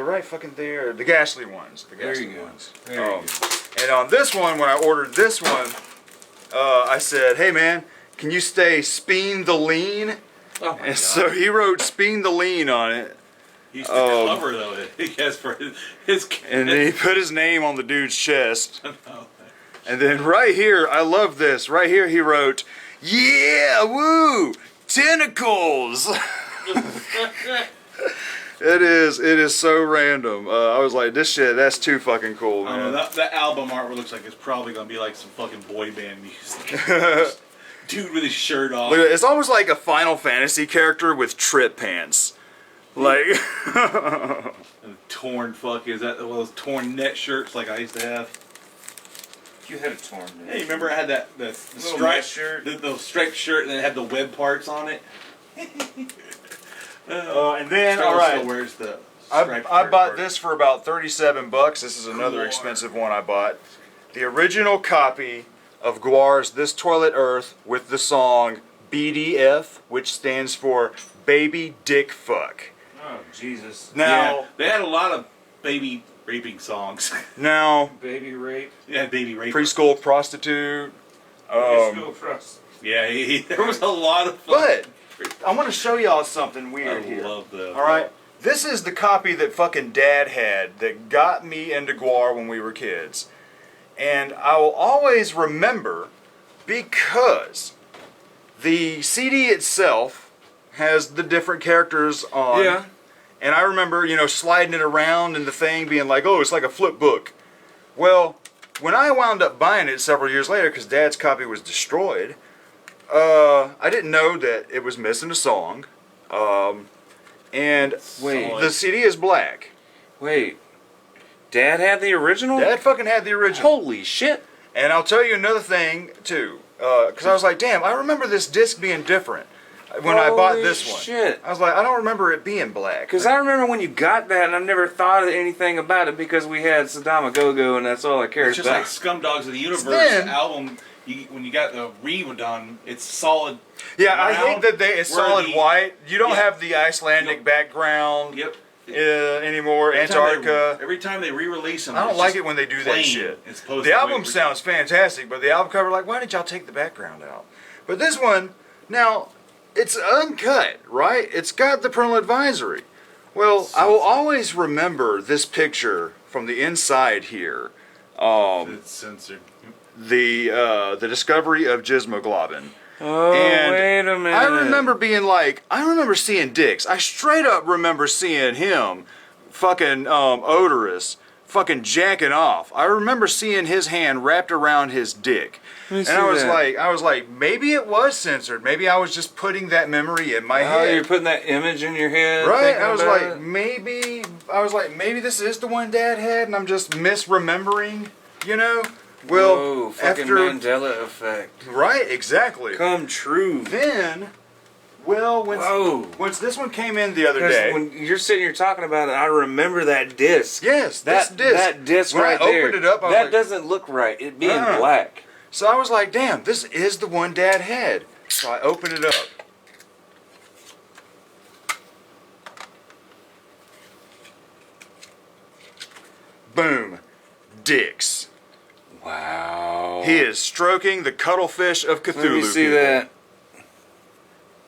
right fucking there. The Ghastly ones. The There Ghastly you go. ones. There you go. And on this one, when I ordered this one, I said, "Hey man, can you stay Speen the Lean?" Oh my And God. so he wrote Speen the Lean on it. He used to cover though. He has for his. And then he put his name on the dude's chest. And then right here, I love this. Right here, he wrote, "Yeah, woo, tentacles." It is so random. I was like, this shit, that's too fucking cool, I man. don't know, that album artwork looks like it's probably gonna be like some fucking boy band music. Dude with his shirt off. Look, it's almost like a Final Fantasy character with trip pants. Like, And torn is that one of those torn net shirts like I used to have? You had a torn. Hey, you remember I had the Little striped mesh shirt. the striped shirt and then it had the web parts on it? and then, Charles all right. still wears the I striped bought shirt part. this for about $37. This is another Guar. expensive one I bought. The original copy of Guar's This Toilet Earth with the song BDF, which stands for Baby Dick Fuck. Oh Jesus! Now, Yeah, they had a lot of baby raping songs. now, Baby rape. Yeah, baby rape. preschool prostitute. Yeah, there was a lot of. But I want to show y'all something weird I here. love the. All right, this is the copy that fucking Dad had that got me into Guar when we were kids, and I will always remember because the CD itself has the different characters on. Yeah. And I remember, sliding it around and the thing being like, oh, it's like a flip book. Well, when I wound up buying it several years later, because Dad's copy was destroyed, I didn't know that it was missing a song. And Wait. the CD is black. Wait. Dad had the original. Dad fucking had the original. Holy shit! And I'll tell you another thing, too. Because I was like, damn, I remember this disc being different when I bought this one. Shit. I was like, I don't remember it being black. Because I remember when you got that, and I never thought of anything about it because we had Saddam Go-Go, and that's all I cared It's just about. like Scumdogs of the Universe Then- album. When you got the redone, it's solid. Yeah, I brown, hate that it's where solid the- white. You don't Yeah. have the Icelandic background Yep. anymore. Antarctica. Every time they re-release them, I don't it's like just it when they do that plain shit. as opposed The to album way- sounds fantastic, but the album cover, like, why did y'all take the background out? But this one, now, it's uncut, right? It's got the parental advisory. Well, I will always remember this picture from the inside here. It's censored. The discovery of Gizmoglobin. Oh, And wait a minute. I remember I remember seeing dicks. I straight up remember seeing him, fucking odorous, fucking jacking off. I remember seeing his hand wrapped around his dick. And I was like, maybe it was censored. Maybe I was just putting that memory in my Oh, head. you're putting that image in your head. Right? thinking I was about like, it? maybe this is the one Dad had, and I'm just misremembering. Well, Whoa, fucking after Mandela effect. right, exactly. Come true. Then, once this one came in the other Because day, when you're sitting here talking about it, I remember that disc. yes, That disc when right I there. opened it up, I was that like, doesn't look right. It being Uh-uh. black. so I was like, damn, this is the one Dad had. So I opened it up. Boom, dicks. Wow. He is stroking the cuttlefish of Cthulhu. Let me see people. that.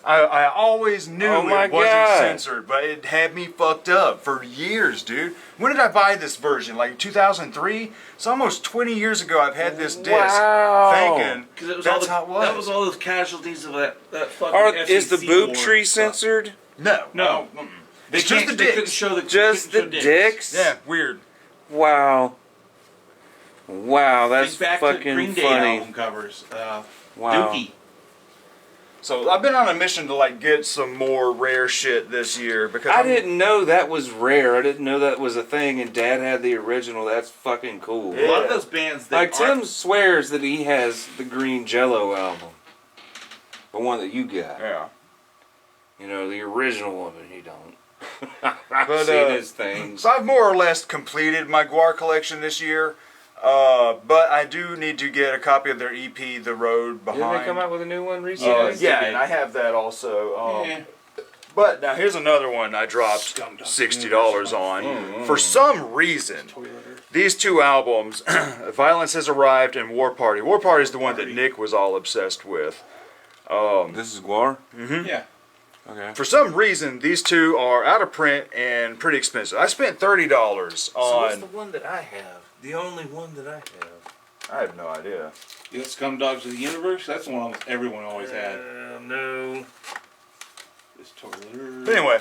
I always knew Oh my it wasn't God. censored, but it had me fucked up for years, dude. When did I buy this version? Like 2003? It's almost 20 years ago I've had this disc. Wow. Thinking Because it was that's all how it was. That was all those casualties of that fucking. Is the FCC boob war tree stuff. censored? No. No. Mm-mm. They It's just the they couldn't dicks. show the Just the couldn't show dicks? Yeah, weird. Wow. Wow, that's Think back to fucking Green Day funny. album covers. Wow. Dookie. So I've been on a mission to like get some more rare shit this year because I didn't know that was rare. I didn't know that was a thing, and Dad had the original. That's fucking cool. A lot of Yeah. those bands that Like Tim aren't- swears that he has the Green Jello album, the one that you got. Yeah. You know, the original one, but he don't. But, I've seen his things. So I've more or less completed my Guar collection this year. But I do need to get a copy of their EP, The Road Behind. Didn't they come out with a new one recently? Yes, they yeah, did. and I have that also. Yeah. But now here's another one I dropped $60 on. For some reason, these two albums, Violence Has Arrived and War Party. War Party is the one that Nick was all obsessed with. This is Guar? Yeah. Okay. For some reason, these two are out of print and pretty expensive. I spent $30 So what's on. the one that I have? The only one that I have. I have no idea. You got Scum Dogs of the Universe? That's the one almost everyone always had. No. This toilet. But anyway,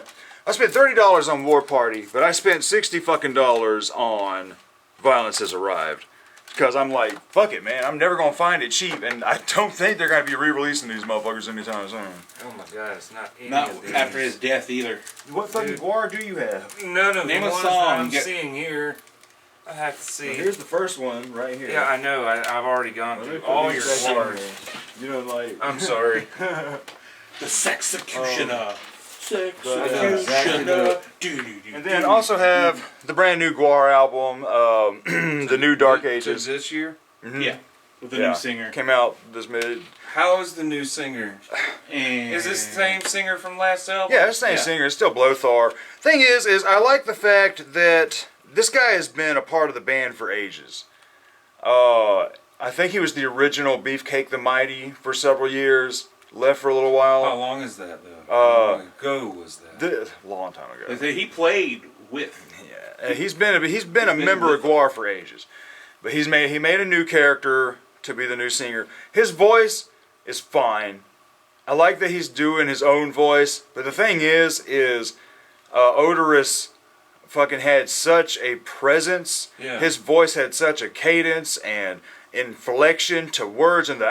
I spent $30 on War Party, but I spent $60 fucking on Violence Has Arrived. Because I'm like, fuck it, man. I'm never going to find it cheap, and I don't think they're going to be re-releasing these motherfuckers anytime soon. Oh my god, it's not any Not of these. after his death either. What fucking Dude. guar do you have? None of Name the a ones song, that I'm get- seeing here. I have to see. Well, here's the first one right here. Yeah, I know. I've already gone Let me through put all these your back in guars. here. You know, like... I'm sorry. The Sexecutioner. Sexecutioner. Sexecutioner. And then also have the brand new Guar album, The New Dark Ages. This year? Mhm. Yeah. With the Yeah. new singer. Came out this mid... How is the new singer? And Is this the same singer from last album? Yeah, it's the same Yeah. singer. It's still Blothar. Thing is I like the fact that this guy has been a part of the band for ages. I think he was the original Beefcake the Mighty for several years. Left for a little while. How long is that though? How long ago was that? Long time ago. They say he played with. Yeah, and he's been a member of Guar for ages, but he made a new character to be the new singer. His voice is fine. I like that he's doing his own voice, but the thing is Odorous fucking had such a presence. Yeah. His voice had such a cadence and inflection to words and the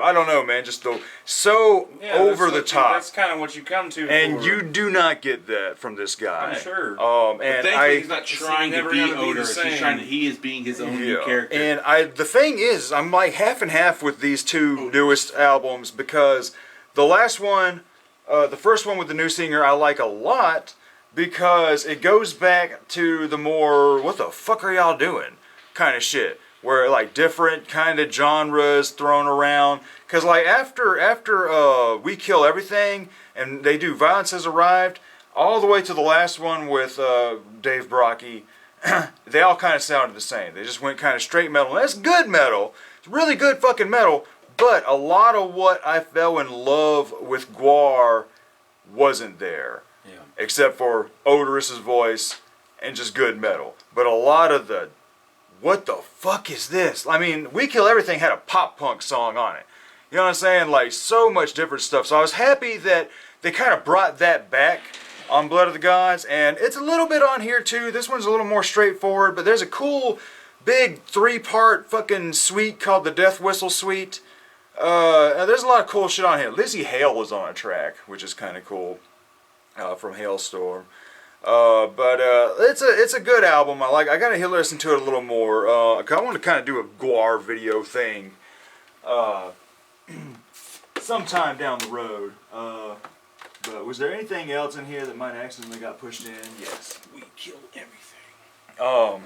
I don't know, man, just so Yeah, over the top. That's kind of what you come to. And for. you do not get that from this guy. I'm sure. And But thankfully, he's not It's trying to never be gonna be the odorous. He's same. he is being his own new character. And the thing is, I'm like half and half with these two newest albums because the last one, the first one with the new singer, I like a lot because it goes back to the more what the fuck are y'all doing kind of shit, where like different kind of genres thrown around. Cause like after We Kill Everything and they do Violence Has Arrived, all the way to the last one with Dave Brockie. They all kind of sounded the same. They just went kind of straight metal. And that's good metal. It's really good fucking metal. But a lot of what I fell in love with Guar wasn't there. Yeah. Except for Odorous's voice and just good metal. But a lot of the, what the fuck is this? I mean, We Kill Everything had a pop punk song on it. You know what I'm saying? Like so much different stuff. So I was happy that they kind of brought that back on Blood of the Gods, and it's a little bit on here too. This one's a little more straightforward, but there's a cool big 3-part fucking suite called the Death Whistle Suite. There's a lot of cool shit on here. Lizzie Hale was on a track, which is kind of cool, from Hailstorm. But it's a good album. I gotta listen to it a little more. I want to kind of do a Guar video thing sometime down the road. But was there anything else in here that might accidentally got pushed in? Yes. We kill everything.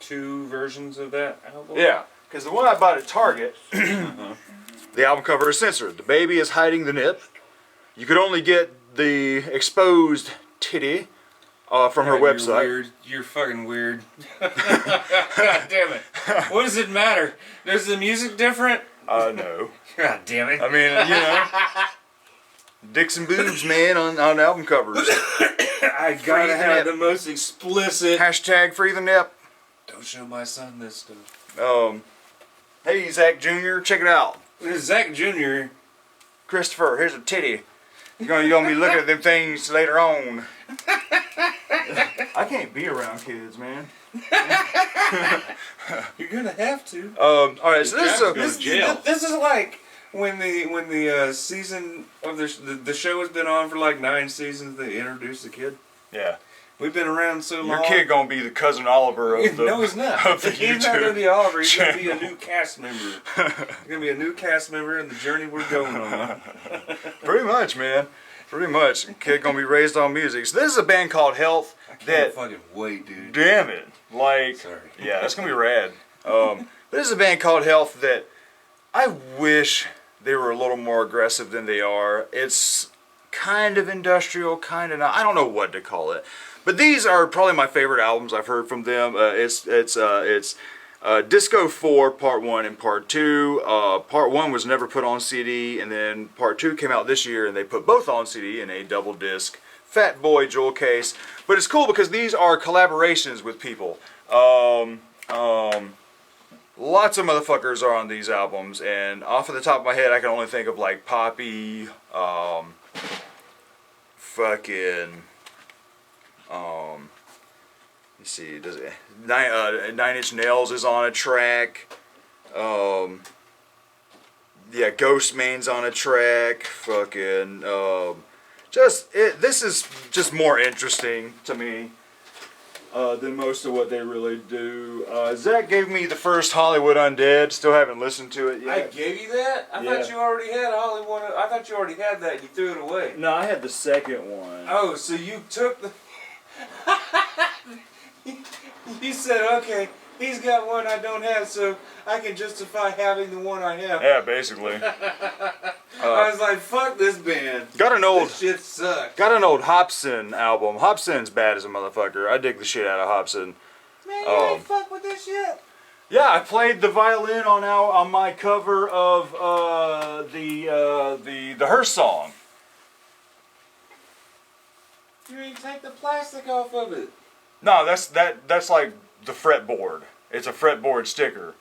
2 versions of that album. Yeah, because the one I bought at Target, the album cover is censored. The baby is hiding the nip. You could only get the exposed titty from her You're website. weird. You're fucking weird. God damn it. What does it matter? Is the music different? No. God damn it. I mean, you know, dicks and boobs, man, on album covers. I gotta the have nip. the most explicit. Hashtag free the nip. Don't show my son this stuff. Hey, Zach Jr., check it out. Zach Jr. Christopher, here's a titty. You're gonna be looking at them things later on. I can't be around kids, man. You're gonna have to. All right, so this is Go to a, jail. This is like when the season of the show has been on for like 9 seasons. They introduce the kid. yeah. We've been around so long. Your kid gonna be the cousin Oliver of the. No, he's not. Of the He's not going to YouTube. be Oliver. He's going to be a new cast member. He's going to be a new cast member in the journey we're going on. Pretty much, man. Pretty much. Kid gonna be raised on music. So this is a band called Health. I can't That fucking wait, dude. damn it, like, Sorry. yeah, that's gonna be rad. This is a band called Health that I wish they were a little more aggressive than they are. It's kind of industrial, kind of not. I don't know what to call it. But these are probably my favorite albums I've heard from them. It's Disco 4 Part 1 and Part 2. Part 1 was never put on CD, and then Part 2 came out this year, and they put both on CD in a double disc Fat Boy jewel case. But it's cool because these are collaborations with people. Lots of motherfuckers are on these albums, and off of the top of my head, I can only think of like Poppy, fucking, let's see, does it, Nine Inch Nails is on a track, yeah, Ghostman's on a track, fucking, this is just more interesting to me. Than most of what they really do. Zach gave me the first Hollywood Undead. Still haven't listened to it yet. I gave you that? I thought you already had Hollywood. I thought you already had that and you threw it away. No, I had the second one. Oh, so you took the... You said, okay, he's got one I don't have, so I can justify having the one I have. Yeah, basically. I was like, fuck this band. Got an old This shit sucks. got an old Hobson album. Hobson's bad as a motherfucker. I dig the shit out of Hobson. Man, you ain't fuck with this shit. Yeah, I played the violin on my cover of the Hearst song. You ain't take the plastic off of it. No, that's like the fretboard. It's a fretboard sticker.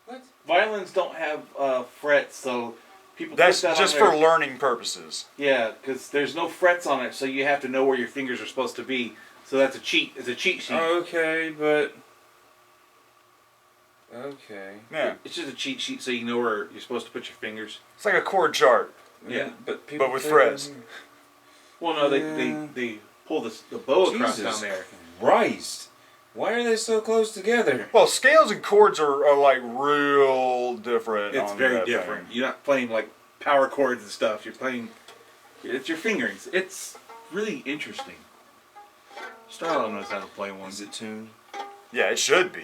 What? Violins don't have frets, so people. That's put that just on there. for learning purposes. Yeah, because there's no frets on it, so you have to know where your fingers are supposed to be. So that's a cheat. It's a cheat sheet. Okay, but... Okay. Yeah, It's just a cheat sheet, so you know where you're supposed to put your fingers. it's like a chord chart. Yeah. But with frets. Well, no, they pull the bow across Jesus down there. Christ. Why are they so close together? Well, scales and chords are like real different. It's on very that different. thing. You're not playing like power chords and stuff. You're playing. It's your fingerings. It's really interesting. Starla knows how to play one. Is it tuned? Yeah, it should be.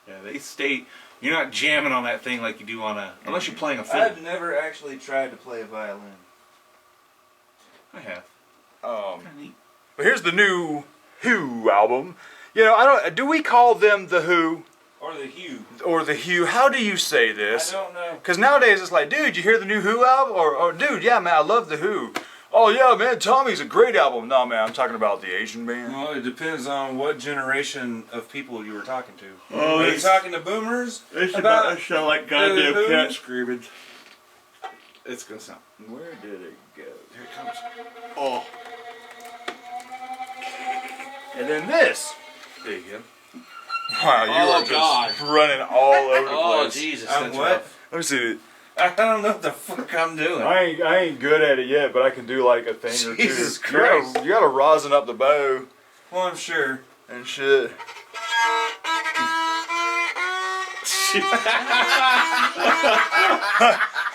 Yeah, they stay. You're not jamming on that thing like you do on a. Unless you're playing a fiddle. I've never actually tried to play a violin. I have. Um, Kinda neat. but here's the new Who album. You know, I don't. Do we call them the Who Or the hue. or the Who? How do you say this? I don't know. Because nowadays it's like, dude, you hear the new Who album? Or dude, yeah, man, I love the Who. Oh yeah, man, Tommy's a great album. No, man, I'm talking about the Asian band. Well, it depends on what generation of people you were talking to. Oh, Are you it's- talking to boomers? It's about about to sound like goddamn goddamn cat cat screaming. It's gonna sound. Where did it go? Here it comes. Oh. And then this. There you go. Wow, you Oh, are just God. running all over the Oh place. Jesus, I'm that's what? rough. Let me see. I don't know what the fuck I'm doing. I ain't good at it yet, but I can do like a thing or two. Jesus You gotta- Christ. You gotta rosin up the bow Well, I'm sure. and shit.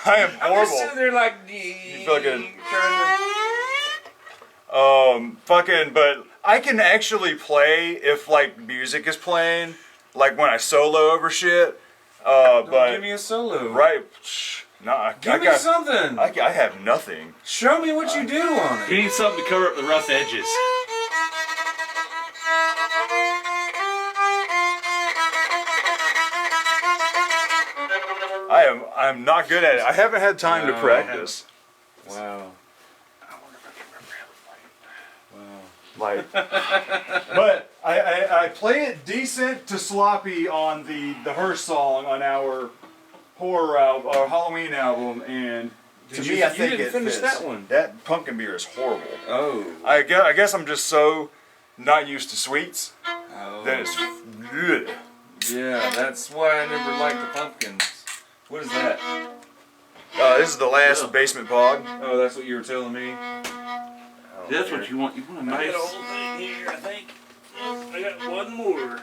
I am I'm just sitting horrible. there like, fucking- trying Fucking, but I can actually play if like music is playing, like when I solo over shit. to But give me a solo. right, no, I Give me got, something. I have nothing. Show me what you do on it. You need something to cover up the rough edges. I'm not good at it. I haven't had time to No. practice. Wow. Like, but I play it decent to sloppy on the Hearst song on our horror album, our Halloween album, and to me, I think you didn't it finish fits. that one. That pumpkin beer is horrible. Oh. I guess I'm just so not used to sweets Oh. that it's. Ugh. Yeah, that's why I never liked the pumpkins. What is that? This is the last Yeah. basement pog. Oh, that's what you were telling me. That's what you want. You want a nice. thing here, I think. I got one more.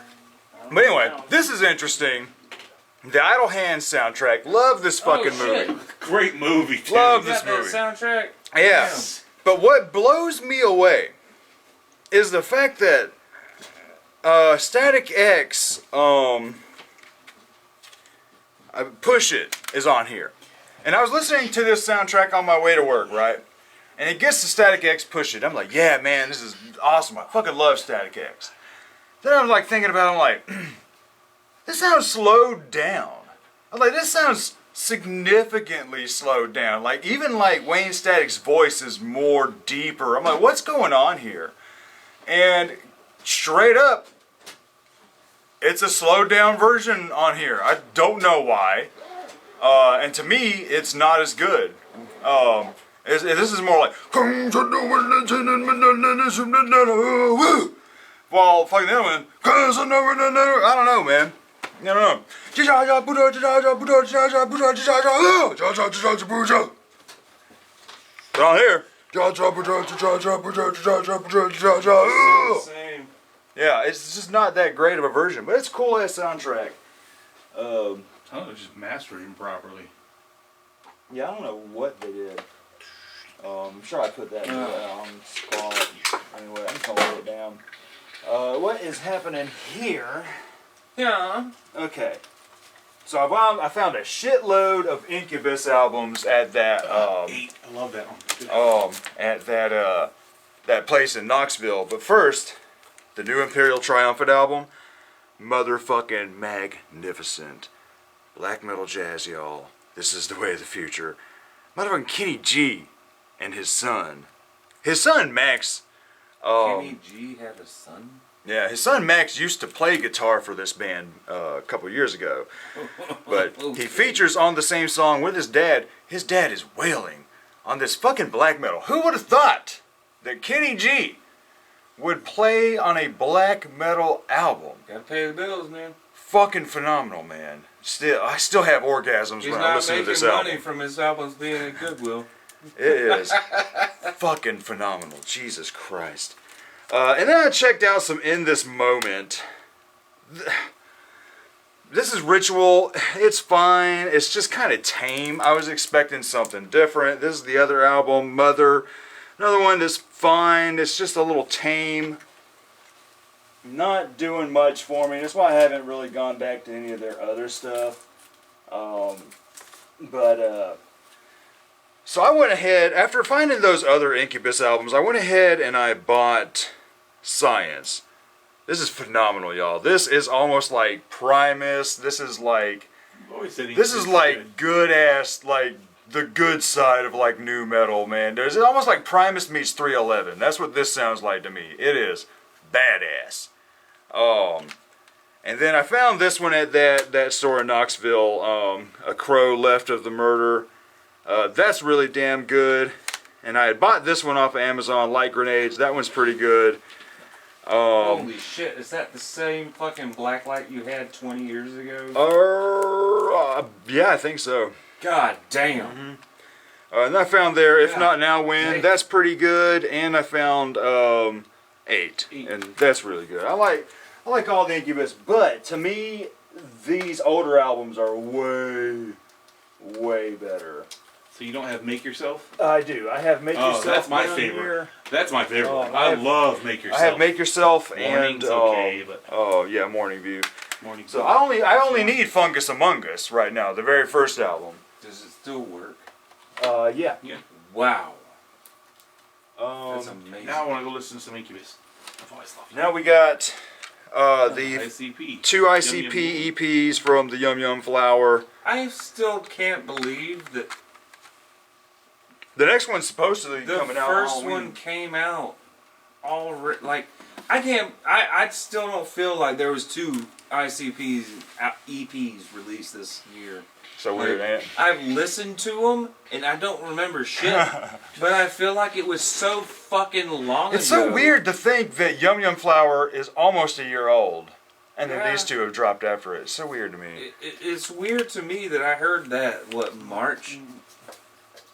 But anyway, this is interesting. The Idle Hands soundtrack. Love this fucking shit. movie. Great movie. Too. Love You this got that movie. soundtrack? Yeah. But what blows me away is the fact that Static X, Push It is on here. And I was listening to this soundtrack on my way to work, right? And it gets to Static X Push It. I'm like, yeah, man, this is awesome. I fucking love Static X. Then I'm like thinking about it, I'm like, this sounds slowed down. I'm like, this sounds significantly slowed down. Like, even like Wayne Static's voice is more deeper. I'm like, what's going on here? And straight up, It's a slowed down version on here. I don't know why. And to me, it's not as good. This is more like. Well, fucking the other one. I don't know, man. I don't know. But on here. Same. Yeah, it's just not that great of a version, but it's a cool ass soundtrack. Oh, it's just mastered improperly. Yeah, I don't know what they did. I'm sure I put that on scroll. Anyway, I'm just gonna lay it down. What is happening here? Yeah. Okay. So I found a shitload of Incubus albums at that 8. I love that one. at that place in Knoxville. But first, the new Imperial Triumphant album, motherfucking magnificent. Black metal jazz, y'all. This is the way of the future. Motherfucking Kenny G and his son. His son Max. Kenny G had a son? Yeah, his son Max used to play guitar for this band a couple years ago. But he features on the same song with his dad. His dad is wailing on this fucking black metal. Who would have thought that Kenny G would play on a black metal album? Gotta pay the bills, man. Fucking phenomenal, man. I still have orgasms He's when I not listen to making this money album. from his albums being at Goodwill. It is fucking phenomenal. Jesus Christ. And then I checked out some In This Moment. This is Ritual. It's fine. It's just kind of tame. I was expecting something different. This is the other album, Mother. Another one that's fine. It's just a little tame. Not doing much for me. That's why I haven't really gone back to any of their other stuff. So I went ahead, after finding those other Incubus albums, I went ahead and I bought Science. This is phenomenal, y'all. This is almost like Primus. This is like good ass, like the good side of like new metal, man. It's almost like Primus meets 311. That's what this sounds like to me. It is badass. And then I found this one at that store in Knoxville, A Crow Left of the Murder. That's really damn good. And I had bought this one off of Amazon, Light Grenades. That one's pretty good. Holy shit, is that the same fucking blacklight you had 20 years ago? Yeah, I think so. God damn. Mm-hmm. And I found there, If Not Now When. That's pretty good. And I found 8. And that's really good. I like all the Incubus, but to me, these older albums are way, way better. So you don't have Make Yourself? I do. I have Make Yourself. Oh, that's my down favorite. here. That's my favorite. I love Make Yourself. I have Make Yourself Morning's and okay, but Morning View. Morning. So I only need Fungus Among Us right now, the very first album. Does it still work? Yeah. Wow. That's amazing. Now I want to go listen to some Incubus. I've always loved it. Now we got the ICP. 2 ICP EPs from the Yum Yum Flower. I still can't believe that The next one's supposed to be the coming out. first Halloween. one came out already. Like, I still don't feel like there was 2 ICPs EPs released this year. So weird, Like, ain't it? I've listened to them and I don't remember shit, but I feel like it was so fucking long It's ago. so weird to think that Yum Yum Flower is almost a year old, and then Yeah. these two have dropped after it. It's so weird to me. It's weird to me that I heard that, March?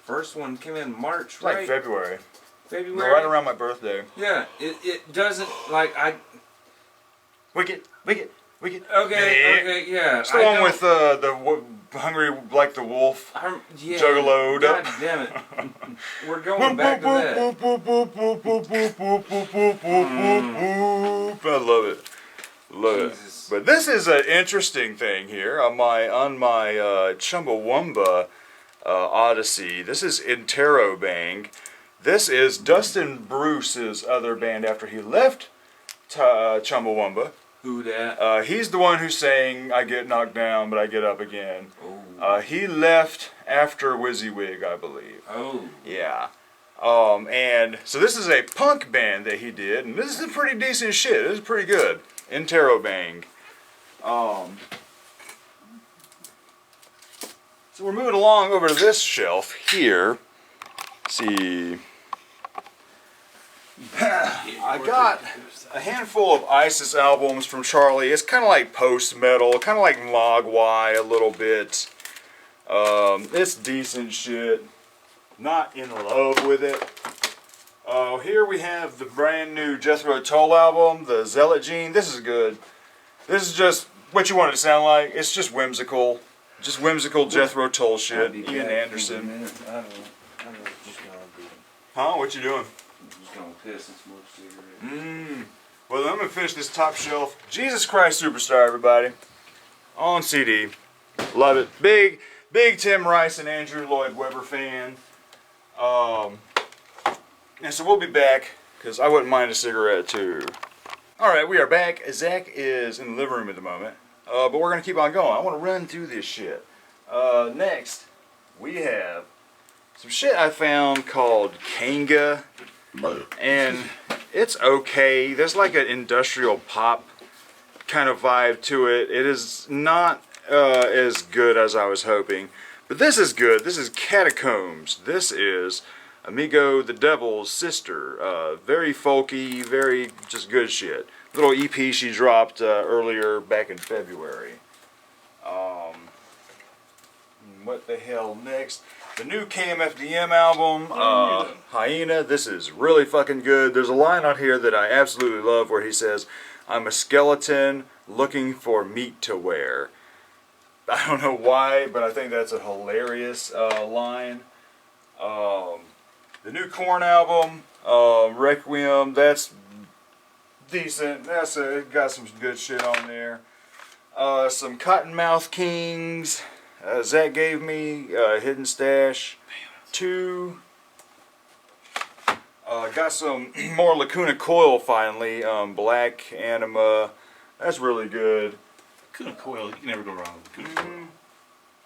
First one came in March, Like right? February. February? Right around my birthday. Yeah, it doesn't, like, Wicked. Okay, yeah. It's the one with Hungry Like the Wolf. Yeah, Juggalo. God damn it. We're going back to that. I love it. Jesus. But this is an interesting thing here on my Chumbawamba Odyssey. This is Interrobang. This is Dustin Bruce's other band after he left Chumbawamba. Who that? He's the one who sang I Get Knocked Down, but I Get Up Again. Oh. He left after WYSIWYG, I believe. Oh. Yeah. And so this is a punk band that he did, and this is pretty decent shit. This is pretty good. Interrobang. So we're moving along over to this shelf here. Let's see. I got a handful of ISIS albums from Charlie. It's kind of like post-metal, kind of like Mogwai a little bit. It's decent shit. Not in love with it. Here we have the brand new Jethro Tull album, the Zealot Gene. This is good. This is just what you want it to sound like. It's just whimsical. Just whimsical Jethro Tull shit. Ian Anderson. I'm just gonna be. Huh? What you doing? I'm just gonna piss and smoke cigarettes. Well, I'm gonna finish this top shelf. Jesus Christ Superstar, everybody. On CD. Love it. Big Tim Rice and Andrew Lloyd Webber fan. And so we'll be back, because I wouldn't mind a cigarette too. Alright, we are back. Zach is in the living room at the moment. But we're going to keep on going. I want to run through this shit. Next, we have some shit I found called Kanga. And it's okay. There's like an industrial pop kind of vibe to it. It is not as good as I was hoping. But this is good. This is Catacombs. This is Amigo the Devil's sister. Very folky, very just good shit. Little EP she dropped earlier back in February. What the hell next? The new KMFDM album, Hyena. This is really fucking good. There's a line on here that I absolutely love where he says, "I'm a skeleton looking for meat to wear." I don't know why, but I think that's a hilarious line. The new Korn album, Requiem, that's decent. It got some good shit on there. Some Cottonmouth Kings. Zach gave me Hidden Stash 2. Got some more Lacuna Coil finally. Black Anima. That's really good. Lacuna Coil, you can never go wrong with Lacuna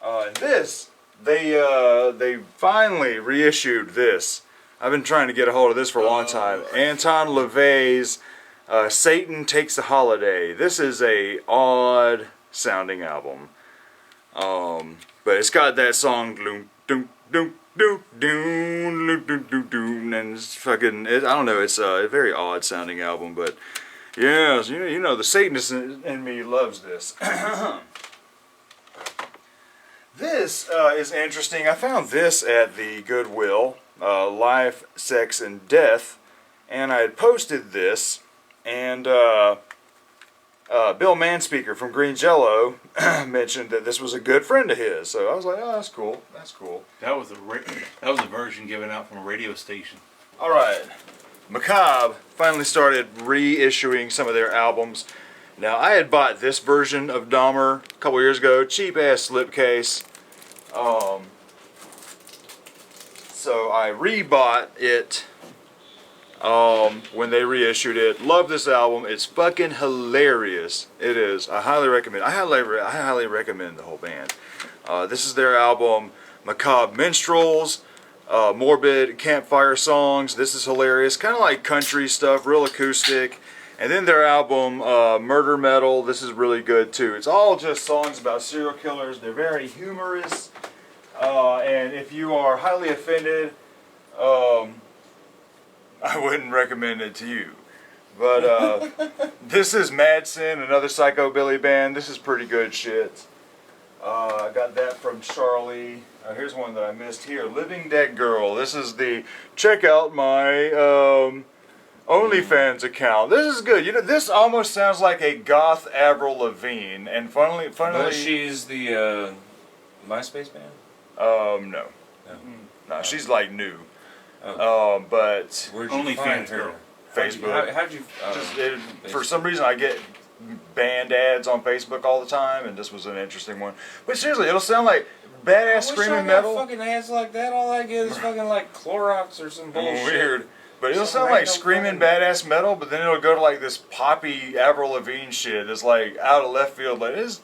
Coil. This, they finally reissued this. I've been trying to get a hold of this for a long time. Anton LaVey's Satan Takes a Holiday. This is a odd sounding album. But it's got that song doom doom doom doom doom doom doom, and it's fucking, I don't know, it's a very odd sounding album, but yeah, you know the Satanist in me loves this. This is interesting. I found this at the Goodwill, Life, Sex, and Death, and I had posted this, and Bill Manspeaker from Green Jello mentioned that this was a good friend of his, so I was like, oh, that's cool, that's cool. That was a version given out from a radio station. Alright, Macabre finally started reissuing some of their albums. Now, I had bought this version of Dahmer a couple years ago, cheap-ass slipcase. So I rebought it when they reissued it. Love this album. It's fucking hilarious. It is. I highly recommend. I highly recommend the whole band. This is their album, Macabre Minstrels, Morbid Campfire Songs. This is hilarious. Kind of like country stuff, real acoustic. And then their album, Murder Metal. This is really good too. It's all just songs about serial killers. They're very humorous. And if you are highly offended, I wouldn't recommend it to you. But this is Madsen, another psychobilly band. This is pretty good shit. I got that from Charlie. Here's one that I missed here. Living Dead Girl. This is the check out my OnlyFans account. This is good. You know, this almost sounds like a goth Avril Lavigne. And funnily, But she's the MySpace band? No. No, she's like new. Oh. But Where'd you OnlyFans find her? girl. Facebook. How'd you? For some reason, I get band ads on Facebook all the time, and this was an interesting one. But seriously, it'll sound like badass screaming metal. Fucking ads like that. All I get is fucking like Clorox or some bullshit. Weird. But it'll Some sound like random screaming fucking- badass metal, but then it'll go to like this poppy Avril Lavigne shit that's like out of left field. Like, it's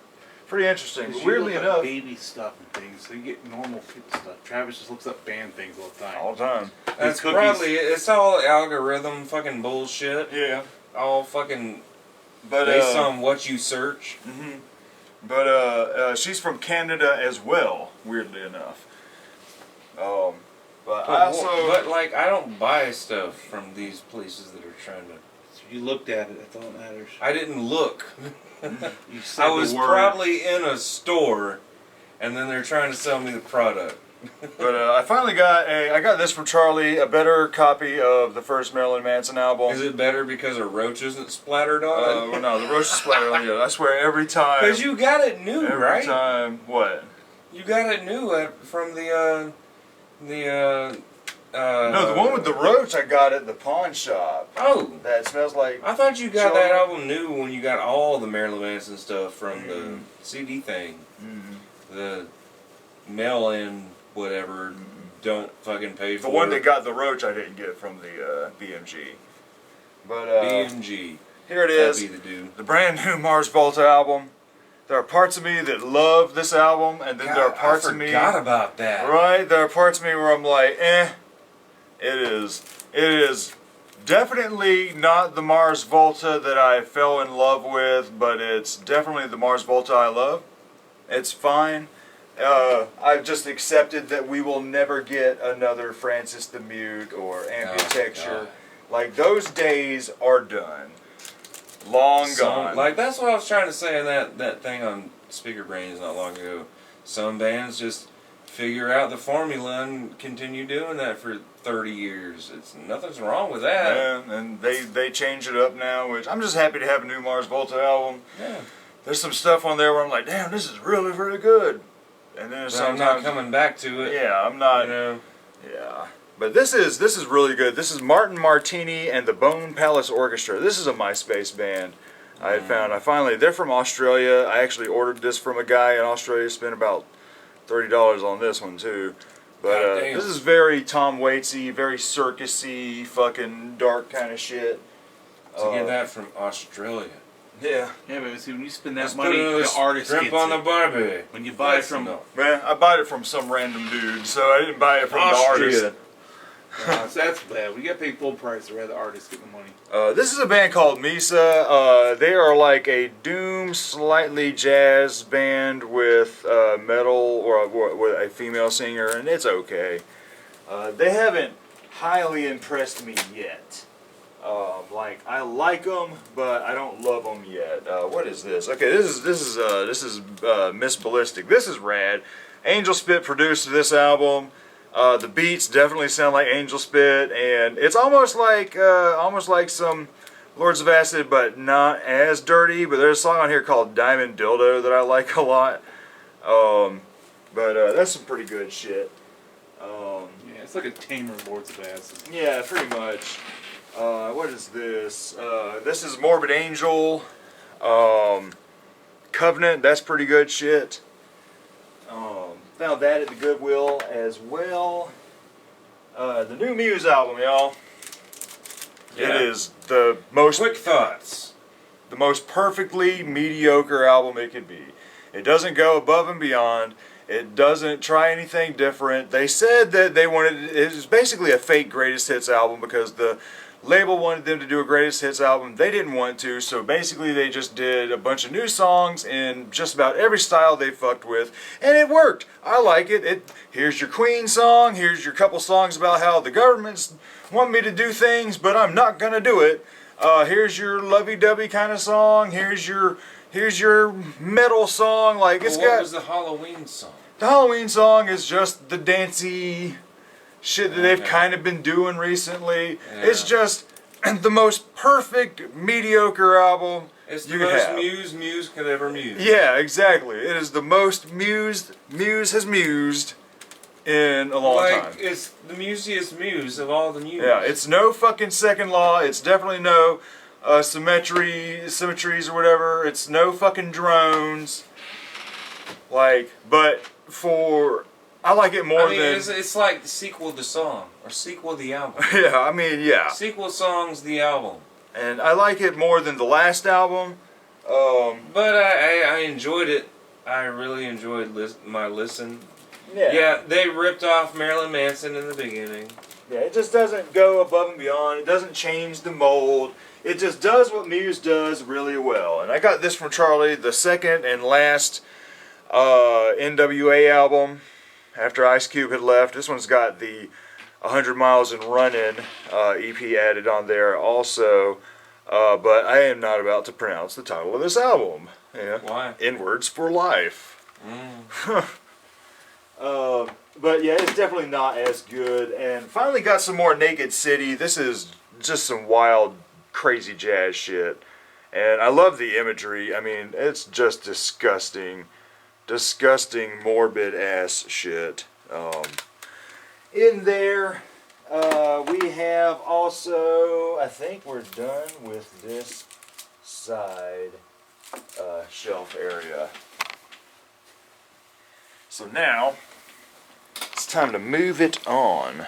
pretty interesting. But weirdly enough, baby stuff and things, so you get normal people stuff. Travis just looks up band things all the time. all the time. That's cookies. probably it's all algorithm fucking bullshit. Yeah. All fucking But based on what you search. Mm-hmm. But she's from Canada as well, weirdly enough. But I also... But, like, I don't buy stuff from these places that are trying to... You looked at it, that's all that matters. I didn't look. You said I the was word. probably in a store, and then they're trying to sell me the product. But I finally got I got this from Charlie, a better copy of the first Marilyn Manson album. Is it better because a roach isn't splattered on it? Well, no, the roach is splattered on it. I swear every time. Because you got it new, every right? time. What? You got it new from the no, the one with the roach I got at the pawn shop. Oh. That smells like... I thought you got that album new when you got all the Marilyn Manson stuff from the CD thing. The mail-in whatever, don't fucking pay for The one that got the roach I didn't get from the BMG. But BMG. here it is, That'd be the dude. the brand new Mars Volta album. There are parts of me that love this album, and then there are parts of me... I forgot about that. Right, there are parts of me where I'm like, It is definitely not the Mars Volta that I fell in love with, but it's definitely the Mars Volta I love. It's fine. I've just accepted that we will never get another Francis the Mute or Ambitexture. Like, those days are done. Long gone. Like, that's what I was trying to say in that thing on Speaker Brains not long ago. Some bands just figure out the formula and continue doing that for 30 years. Nothing's wrong with that. Yeah, and they change it up now, which I'm just happy to have a new Mars Volta album. Yeah. There's some stuff on there where I'm like, damn, this is really, really good. And then I'm not coming back to it. Yeah, I'm not. You know? Yeah. But this is really good. This is Martin Martini and the Bone Palace Orchestra. This is a MySpace band I had found. They're from Australia. I actually ordered this from a guy in Australia. Spent about $30 on this one too. But this is very Tom Waitsy, very circusy, fucking dark kind of shit. To get that from Australia. Yeah. Yeah, but see, when you spend that Let's money, put another the artist shrimp gets on the it. barbie. When you buy it from... Man, I bought it from some random dude, so I didn't buy it from the artist. So that's bad. We got to pay full price to have the artist get the money. This is a band called Misa. They are like a doom, slightly jazz band with metal or with a female singer, and it's okay. They haven't highly impressed me yet. Like, I like them, but I don't love them yet. What is this? Okay, this is Miss Ballistic. This is rad. Angel Spit produced this album. The beats definitely sound like Angel Spit, and it's almost like some Lords of Acid, but not as dirty. But there's a song on here called Diamond Dildo that I like a lot. But that's some pretty good shit. Yeah, it's like a tamer Lords of Acid. Yeah, pretty much. What is this? This is Morbid Angel. Covenant, that's pretty good shit. Found that at the Goodwill as well. The new Muse album, y'all. Yeah. It is the most Quick thoughts. the most perfectly mediocre album it could be. It doesn't go above and beyond. It doesn't try anything different. They said that they wanted, it was basically a fake greatest hits album because the label wanted them to do a greatest hits album. They didn't want to, so basically they just did a bunch of new songs in just about every style they fucked with, and it worked. I like it. Here's your Queen song, here's your couple songs about how the governments want me to do things, but I'm not gonna do it. Here's your lovey-dovey kind of song, here's your metal song, like it's What got... was the Halloween song? The Halloween song is just the dancey shit that they've kind of been doing recently. Yeah. It's just the most perfect mediocre album It's the you could most have. Muse could ever muse. Yeah, exactly. It is the most Muse has mused in a long time. It's the musiest muse of all the muse. Yeah, it's no fucking Second Law. It's definitely no symmetries or whatever. It's no fucking drones. Like, but I like it more than... It's like the sequel to the song, or sequel to the album. Yeah, I mean, yeah. Sequel song's the album. And I like it more than the last album. But I enjoyed it. I really enjoyed my listen. Yeah. Yeah, they ripped off Marilyn Manson in the beginning. Yeah, it just doesn't go above and beyond. It doesn't change the mold. It just does what Muse does really well. And I got this from Charlie, the second and last NWA album after Ice Cube had left. This one's got the 100 Miles and Runnin' EP added on there also. But I am not about to pronounce the title of this album. Yeah. Why? Inwards for Life. But yeah, it's definitely not as good. And finally got some more Naked City. This is just some wild, crazy jazz shit. And I love the imagery. I mean, it's just disgusting. Disgusting, morbid ass shit. In there, we have also, I think we're done with this side shelf area. So now, it's time to move it on.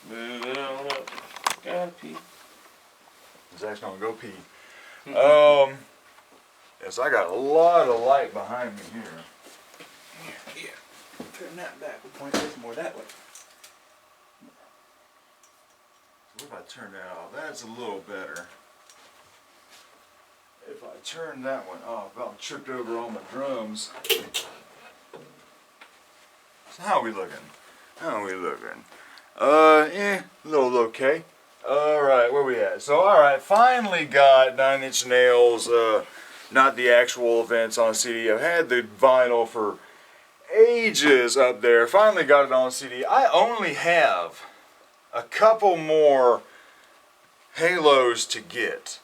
Move it on up. Gotta pee. Zach's gonna go pee. Yes, I got a lot of light behind me here. Yeah. Turn that back. We'll point this more that way. What if I turn that off? That's a little better. If I turn that one off, about tripped over all my drums. So how are we looking? How are we looking? A little okay. Alright, where we at? So, alright, finally got 9 Inch Nails, not the actual events on CD. I've had the vinyl for ages up there. Finally got it on CD. I only have a couple more Halos to get.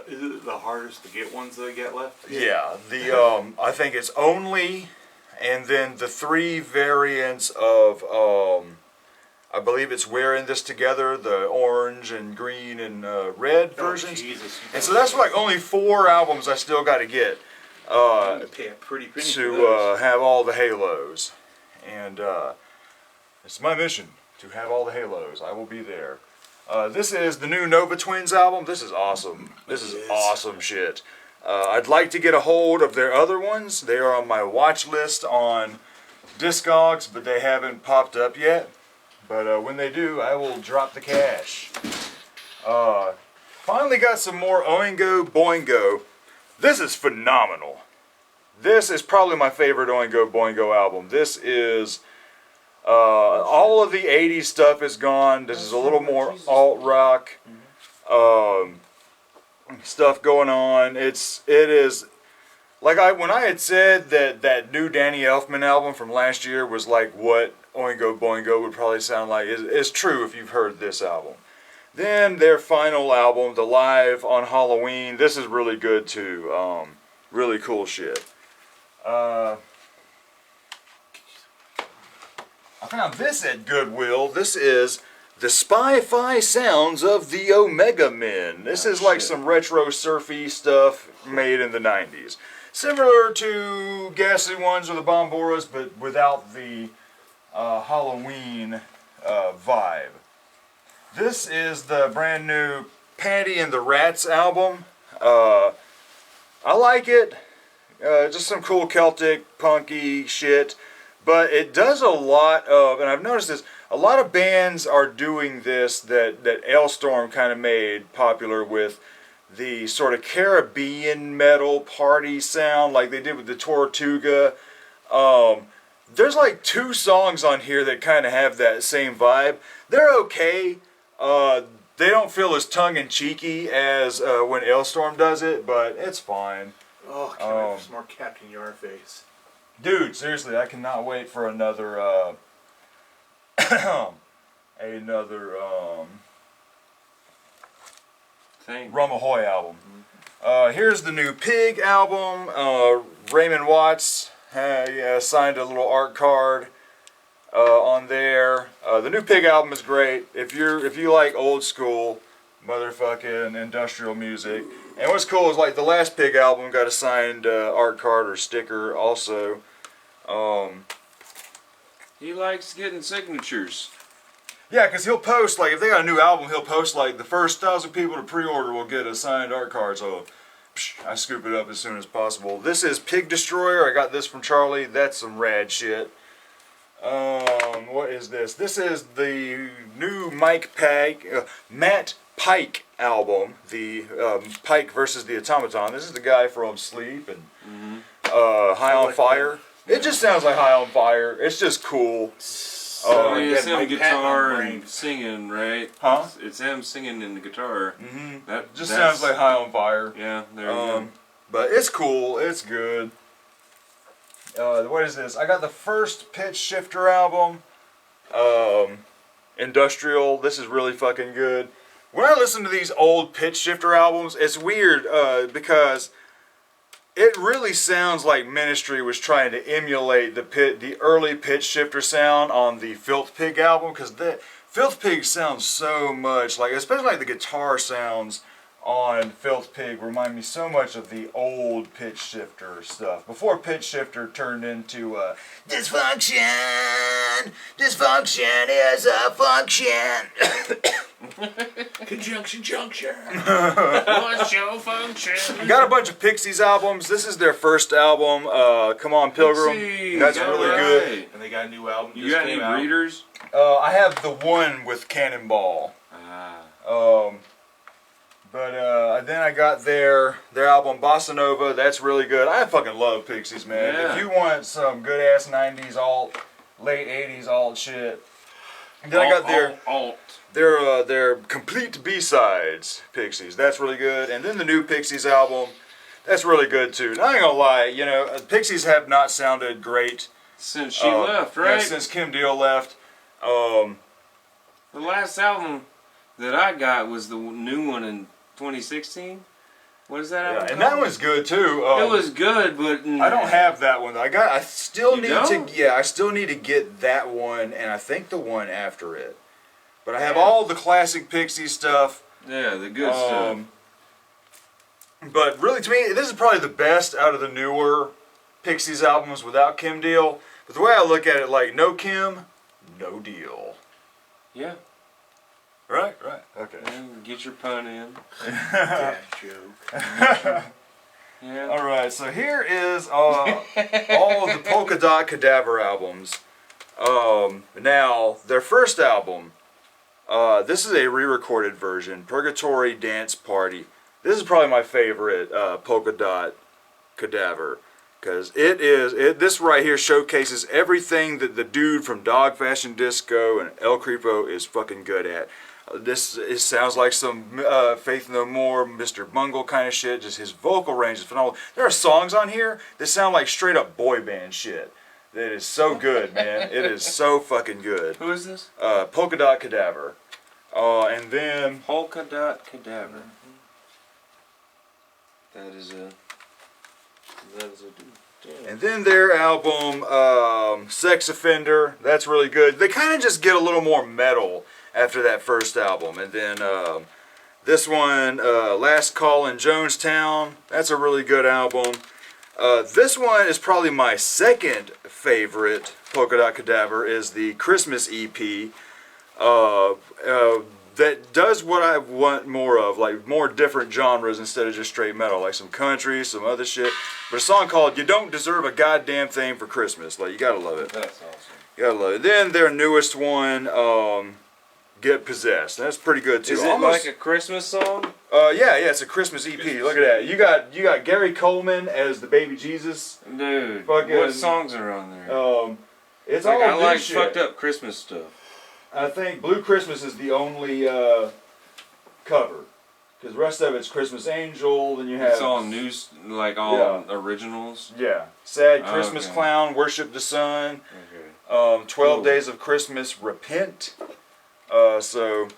Is it the hardest to get ones that I get left? Yeah, the I think it's only, and then the 3 variants of I believe it's Wearing This Together, the orange and green and red versions. Jesus. And so that's like only 4 albums I still got to get Pay a pretty penny for to those. have all the Halos. And it's my mission to have all the Halos. I will be there. This is the new Nova Twins album. This is awesome. This is awesome shit. I'd like to get a hold of their other ones. They are on my watch list on Discogs, but they haven't popped up yet. But when they do, I will drop the cash. Finally got some more Oingo Boingo. This is phenomenal. This is probably my favorite Oingo Boingo album. This is... all of the 80s stuff is gone. This is a little more alt-rock stuff going on. It is... Like when I had said that new Danny Elfman album from last year was like what Oingo Boingo would probably sound like, is true if you've heard this album. Then their final album, the Live on Halloween, this is really good too. Really cool shit. I found this at Goodwill. This is the Spy-Fi Sounds of the Omega Men. This is like some retro surfy stuff made in the 90s. Similar to Ghastly Ones or the Bomboras, but without the Halloween vibe. This is the brand new Patty and the Rats album. I like it. Just some cool Celtic, punky shit. But it does a lot of, and I've noticed this, a lot of bands are doing this that Ailstorm kind of made popular with the sort of Caribbean metal party sound like they did with the Tortuga. There's like 2 songs on here that kind of have that same vibe. They're okay. They don't feel as tongue-in-cheeky as when Ailstorm does it, but it's fine. Oh, I can't wait for some more Captain Yarface. Dude, seriously, I cannot wait for another, Thing. Ramahoy album. Here's the new Pig album. Raymond Watts signed a little art card on there. The new Pig album is great. If you like old school motherfucking industrial music. And what's cool is like the last Pig album got a signed art card or sticker also. He likes getting signatures. Yeah, because he'll post, like, if they got a new album, he'll post, like, the first 1,000 people to pre-order will get a signed art card, so I scoop it up as soon as possible. This is Pig Destroyer. I got this from Charlie. That's some rad shit. What is this? This is the new Matt Pike album, the Pike versus the Automaton. This is the guy from Sleep and High on Fire. It just sounds like High on Fire. It's just cool. It's him Mike guitar Patton and singing, right? Huh? It's him singing in the guitar. Mm-hmm. That Just sounds like High on Fire. Yeah, there you go. But it's cool. It's good. What is this? I got the first Pitch Shifter album. Industrial. This is really fucking good. When I listen to these old Pitch Shifter albums, it's weird because it really sounds like Ministry was trying to emulate the early Pitch Shifter sound on the Filth Pig album, because the Filth Pig sounds so much like, especially like the guitar sounds on Filth Pig remind me so much of the old Pitch Shifter stuff. Before Pitch Shifter turned into Dysfunction! Dysfunction is a function! Conjunction junction. What's your function? Got a bunch of Pixies albums. This is their first album, Come On Pilgrim. Pixies, That's all really right. good. And they got a new album. You just got came any out. readers? I have the one with Cannonball. Then I got their album Bossa Nova. That's really good. I fucking love Pixies, man. Yeah. If you want some good ass 90s alt, late 80s alt shit. Then I got their complete B-sides, Pixies. That's really good. And then the new Pixies album, that's really good too. And I ain't gonna lie, you know, Pixies have not sounded great Since she left, right? Yeah, since Kim Deal left. The last album that I got was the new one in 2016. What is that album Yeah, and called? that one's good too. It was good, but I don't have that one. I still You need don't? to. Yeah, I still need to get that one, and I think the one after it. But I have Yeah. all the classic Pixie stuff. Yeah, the good stuff. But really, to me, this is probably the best out of the newer Pixies albums without Kim Deal. But the way I look at it, like, no Kim, no deal. Yeah. Right. Okay. Yeah, get your pun in. Dad joke. Yeah. All right. So here is all of the Polka Dot Cadaver albums. Now their first album. This is a re-recorded version, Purgatory Dance Party. This is probably my favorite Polka Dot Cadaver, because this right here showcases everything that the dude from Dog Fashion Disco and El Creepo is fucking good at. It sounds like some Faith No More, Mr. Bungle kind of shit. Just his vocal range is phenomenal. There are songs on here that sound like straight up boy band shit. That is so good, man. It is so fucking good. Who is this? Polka Dot Cadaver. And then Polka Dot Cadaver. That is a dude. And then their album, Sex Offender, that's really good. They kind of just get a little more metal after that first album. And then this one, Last Call in Jonestown, that's a really good album. This one is probably my second favorite Polka Dot Cadaver, is the Christmas EP. That does what I want more of, like more different genres instead of just straight metal, like some country, some other shit. But a song called "You Don't Deserve a Goddamn Thing for Christmas," like you gotta love it. That's awesome. You gotta love it. Then their newest one, "Get Possessed." That's pretty good too. Is it like a Christmas song? Yeah, it's a Christmas EP. Look at that. You got Gary Coleman as the baby Jesus. Dude, Fucking- what songs are on there? It's Like, all I new like shit. fucked up Christmas stuff. I think Blue Christmas is the only cover, because the rest of it's Christmas Angel. Then you have It's all new, like all originals. Yeah, Sad Christmas Okay. Clown, Worship the Sun. Okay. 12 Cool. Days of Christmas, Repent. So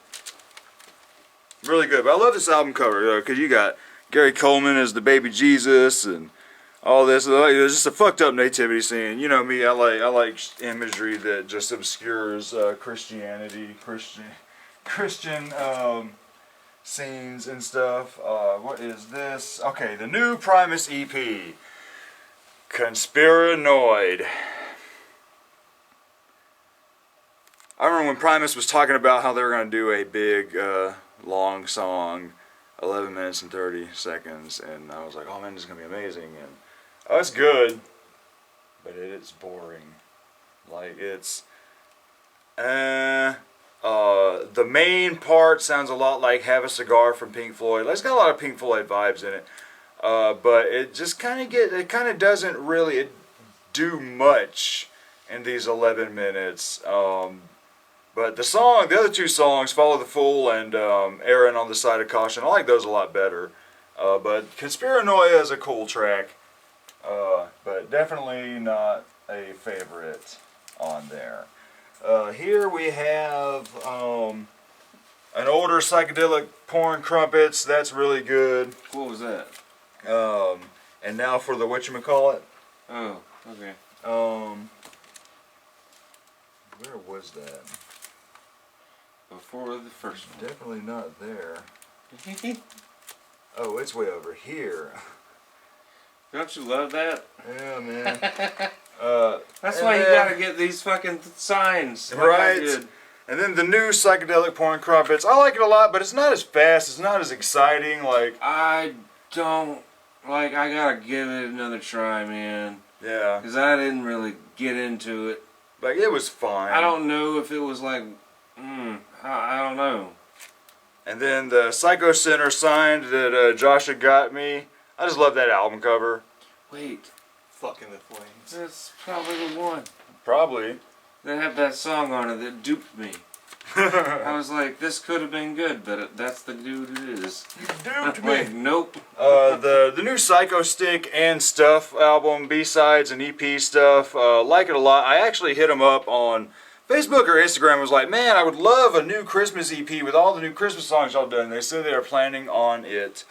really good. But I love this album cover because you got Gary Coleman as the baby Jesus and all this. It's just a fucked up nativity scene. You know me. I like imagery that just obscures Christianity, Christian scenes and stuff. What is this? Okay, the new Primus EP, Conspiranoid. I remember when Primus was talking about how they were going to do a big, long song, 11 minutes and 30 seconds, and I was like, oh man, this is going to be amazing. And oh, it's good, but it is boring. Like it's the main part sounds a lot like Have a Cigar from Pink Floyd. Like, it's got a lot of Pink Floyd vibes in it. But it just kind of doesn't really do much in these 11 minutes. But the other two songs, Follow the Fool and Aaron on the Side of Caution, I like those a lot better. But Conspiranoia is a cool track, but definitely not a favorite on there. Here we have an older psychedelic Porn Crumpets. That's really good. What was that? And now for the whatchamacallit. Oh, okay. Where was that? Before the first one. Definitely not there. Oh, it's way over here. Don't you love that? Yeah, man. That's why you gotta get these fucking signs. Like I Right. did. And then the new psychedelic Porn Crumpets. I like it a lot, but it's not as fast. It's not as exciting. Like, I don't like. I gotta give it another try, man. yeah. Because I didn't really get into it. Like, it was fine. I don't know if it was like. I don't know. And then the Psycho Center signed that Joshua got me. I just love that album cover. Wait, Fucking the Flames. that's probably the one. Probably. They have that song on it that duped me. I was like, this could have been good, but that's the dude it is. Duped Wait, me. nope. The new Psycho Stick and Stuff album, B-sides and EP stuff, like it a lot. I actually hit them up on Facebook or Instagram. Was like, man, I would love a new Christmas EP with all the new Christmas songs y'all done. They said they are planning on it.